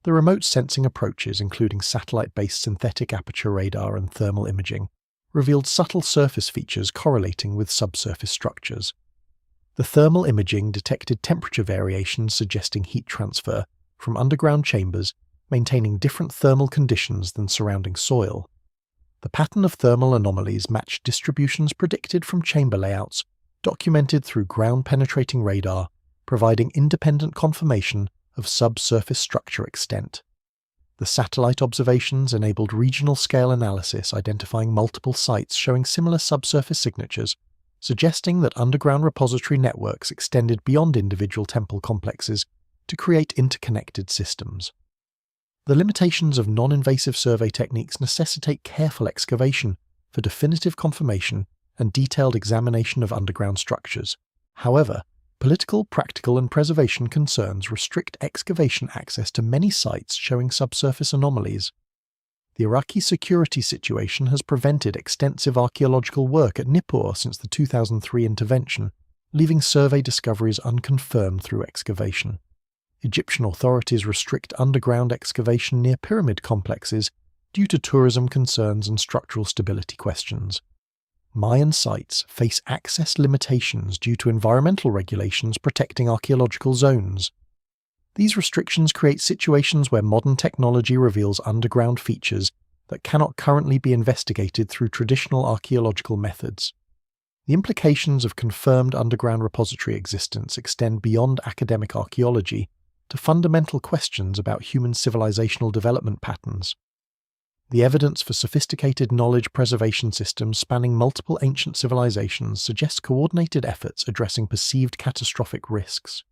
The remote sensing approaches, including satellite-based synthetic aperture radar and thermal imaging, revealed subtle surface features correlating with subsurface structures. The thermal imaging detected temperature variations suggesting heat transfer from underground chambers, maintaining different thermal conditions than surrounding soil. The pattern of thermal anomalies matched distributions predicted from chamber layouts, documented through ground-penetrating radar, providing independent confirmation of subsurface structure extent. The satellite observations enabled regional-scale analysis identifying multiple sites showing similar subsurface signatures, suggesting that underground repository networks extended beyond individual temple complexes to create interconnected systems. The limitations of non-invasive survey techniques necessitate careful excavation for definitive confirmation and detailed examination of underground structures. However, Political, practical, and preservation concerns restrict excavation access to many sites showing subsurface anomalies. The Iraqi security situation has prevented extensive archaeological work at Nippur since the 2003 intervention, leaving survey discoveries unconfirmed through excavation. Egyptian authorities restrict underground excavation near pyramid complexes due to tourism concerns and structural stability questions. Mayan sites face access limitations due to environmental regulations protecting archaeological zones. These restrictions create situations where modern technology reveals underground features that cannot currently be investigated through traditional archaeological methods. The implications of confirmed underground repository existence extend beyond academic archaeology to fundamental questions about human civilizational development patterns. The evidence for sophisticated knowledge preservation systems spanning multiple ancient civilizations suggests coordinated efforts addressing perceived catastrophic risks.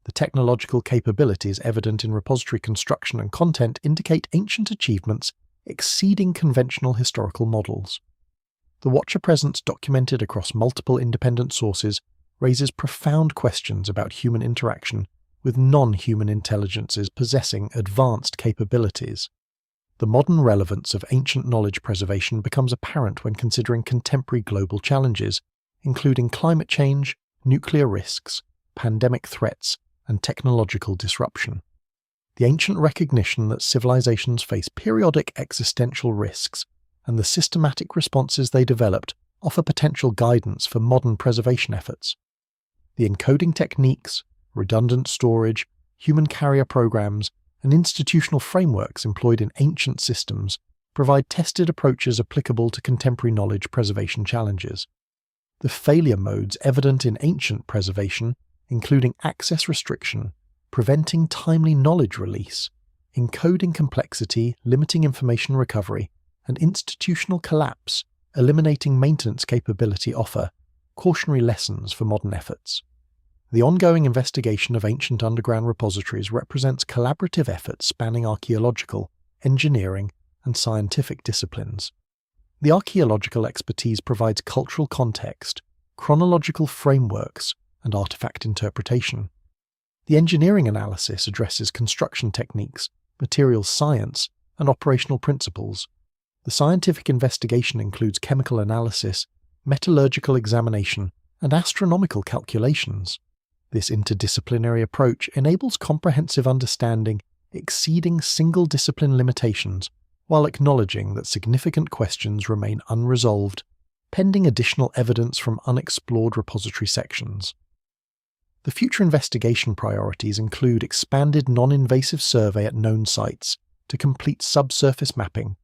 The technological capabilities evident in repository construction and content indicate ancient achievements exceeding conventional historical models. The Watcher presence documented across multiple independent sources raises profound questions about human interaction with non-human intelligences possessing advanced capabilities. The modern relevance of ancient knowledge preservation becomes apparent when considering contemporary global challenges, including climate change, nuclear risks, pandemic threats, and technological disruption. The ancient recognition that civilizations face periodic existential risks and the systematic responses they developed offer potential guidance for modern preservation efforts. The encoding techniques, redundant storage, human carrier programs, and institutional frameworks employed in ancient systems provide tested approaches applicable to contemporary knowledge preservation challenges. The failure modes evident in ancient preservation, including access restriction, preventing timely knowledge release, encoding complexity, limiting information recovery, and institutional collapse, eliminating maintenance capability offer cautionary lessons for modern efforts. The ongoing investigation of ancient underground repositories represents collaborative efforts spanning archaeological, engineering, and scientific disciplines. The archaeological expertise provides cultural context, chronological frameworks, and artifact interpretation. The engineering analysis addresses construction techniques, materials science, and operational principles. The scientific investigation includes chemical analysis, metallurgical examination, and astronomical calculations. This interdisciplinary approach enables comprehensive understanding exceeding single-discipline limitations while acknowledging that significant questions remain unresolved, pending additional evidence from unexplored repository sections. The future investigation priorities include expanded non-invasive survey at known sites to complete subsurface mapping,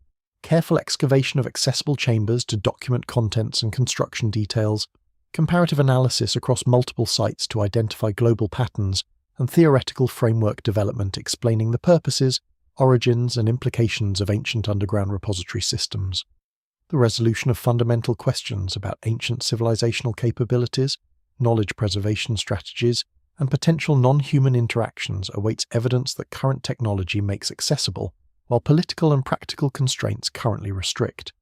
careful excavation of accessible chambers to document contents and construction details, comparative analysis across multiple sites to identify global patterns, and theoretical framework development explaining the purposes, origins, and implications of ancient underground repository systems. The resolution of fundamental questions about ancient civilizational capabilities, knowledge preservation strategies, and potential non-human interactions awaits evidence that current technology makes accessible, while political and practical constraints currently restrict.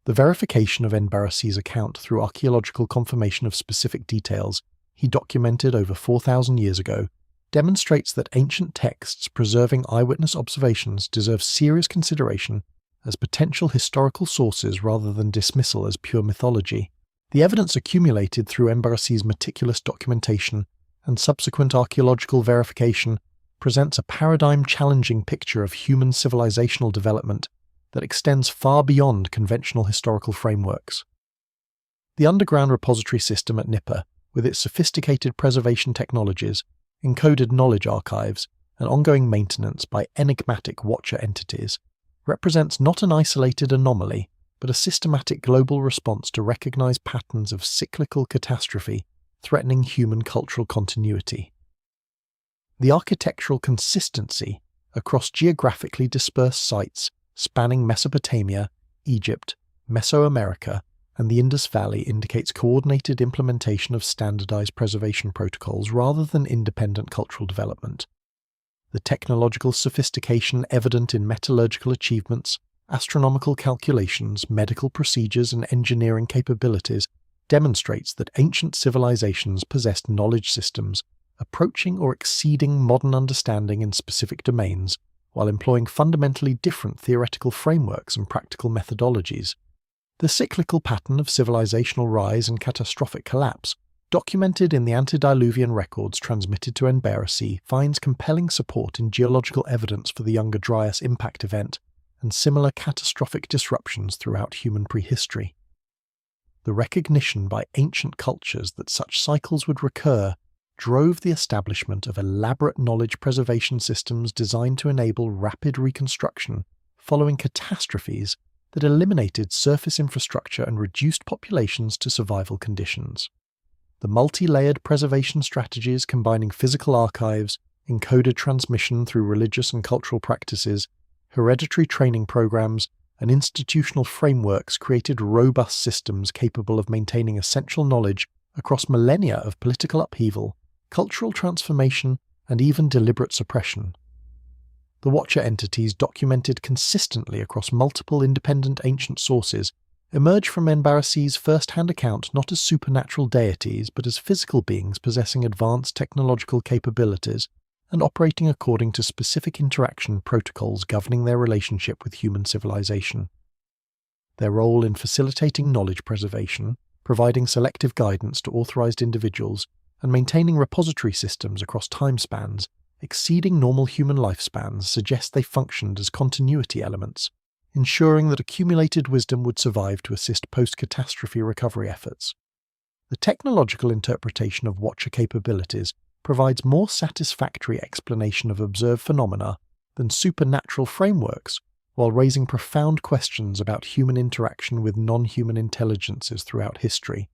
The verification of En-bara-si's account through archaeological confirmation of specific details he documented over 4,000 years ago demonstrates that ancient texts preserving eyewitness observations deserve serious consideration as potential historical sources rather than dismissal as pure mythology. The evidence accumulated through En-bara-si's meticulous documentation and subsequent archaeological verification presents a paradigm-challenging picture of human civilizational development that extends far beyond conventional historical frameworks. The underground repository system at Nippur, with its sophisticated preservation technologies, encoded knowledge archives, and ongoing maintenance by enigmatic watcher entities, represents not an isolated anomaly, but a systematic global response to recognize patterns of cyclical catastrophe threatening human cultural continuity. The architectural consistency across geographically dispersed sites spanning Mesopotamia, Egypt, Mesoamerica, and the Indus Valley indicates coordinated implementation of standardized preservation protocols rather than independent cultural development. The technological sophistication evident in metallurgical achievements, astronomical calculations, medical procedures, and engineering capabilities demonstrates that ancient civilizations possessed knowledge systems approaching or exceeding modern understanding in specific domains, while employing fundamentally different theoretical frameworks and practical methodologies. The cyclical pattern of civilizational rise and catastrophic collapse, documented in the antediluvian records transmitted to En-bara-si, finds compelling support in geological evidence for the Younger Dryas impact event and similar catastrophic disruptions throughout human prehistory. The recognition by ancient cultures that such cycles would recur drove the establishment of elaborate knowledge preservation systems designed to enable rapid reconstruction following catastrophes that eliminated surface infrastructure and reduced populations to survival conditions. The multi-layered preservation strategies combining physical archives, encoded transmission through religious and cultural practices, hereditary training programs, and institutional frameworks created robust systems capable of maintaining essential knowledge across millennia of political upheaval, cultural transformation, and even deliberate suppression. The Watcher entities documented consistently across multiple independent ancient sources emerge from En-bara-si's first-hand account not as supernatural deities but as physical beings possessing advanced technological capabilities and operating according to specific interaction protocols governing their relationship with human civilization. Their role in facilitating knowledge preservation, providing selective guidance to authorized individuals, and maintaining repository systems across time spans exceeding normal human lifespans suggests they functioned as continuity elements, ensuring that accumulated wisdom would survive to assist post-catastrophe recovery efforts. The technological interpretation of Watcher capabilities provides more satisfactory explanation of observed phenomena than supernatural frameworks, while raising profound questions about human interaction with non-human intelligences throughout history.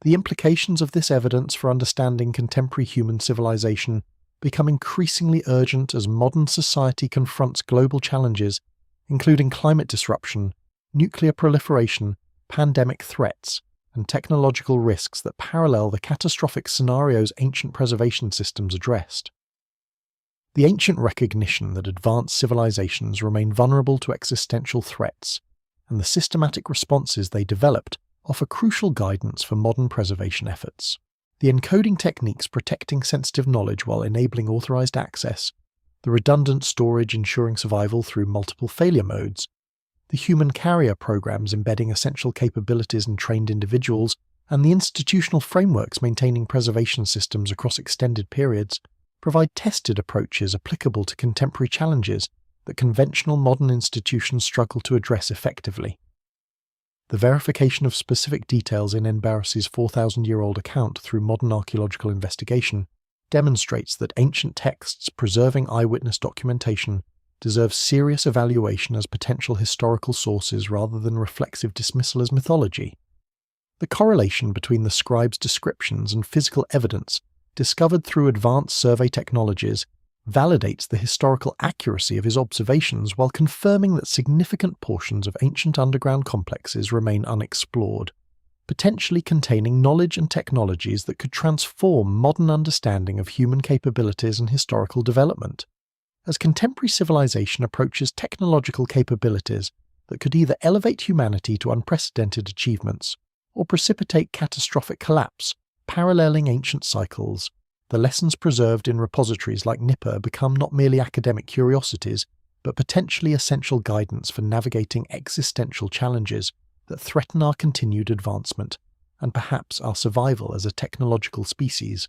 The implications of this evidence for understanding contemporary human civilization become increasingly urgent as modern society confronts global challenges, including climate disruption, nuclear proliferation, pandemic threats, and technological risks that parallel the catastrophic scenarios ancient preservation systems addressed. The ancient recognition that advanced civilizations remain vulnerable to existential threats, and the systematic responses they developed offer crucial guidance for modern preservation efforts. The encoding techniques protecting sensitive knowledge while enabling authorized access, the redundant storage ensuring survival through multiple failure modes, the human carrier programs embedding essential capabilities in trained individuals, and the institutional frameworks maintaining preservation systems across extended periods provide tested approaches applicable to contemporary challenges that conventional modern institutions struggle to address effectively. The verification of specific details in En-bara-si's 4,000-year-old account through modern archaeological investigation demonstrates that ancient texts preserving eyewitness documentation deserve serious evaluation as potential historical sources rather than reflexive dismissal as mythology. The correlation between the scribe's descriptions and physical evidence discovered through advanced survey technologies validates the historical accuracy of his observations while confirming that significant portions of ancient underground complexes remain unexplored, potentially containing knowledge and technologies that could transform modern understanding of human capabilities and historical development. As contemporary civilization approaches technological capabilities that could either elevate humanity to unprecedented achievements or precipitate catastrophic collapse, paralleling ancient cycles, the lessons preserved in repositories like Nippur become not merely academic curiosities, but potentially essential guidance for navigating existential challenges that threaten our continued advancement and perhaps our survival as a technological species.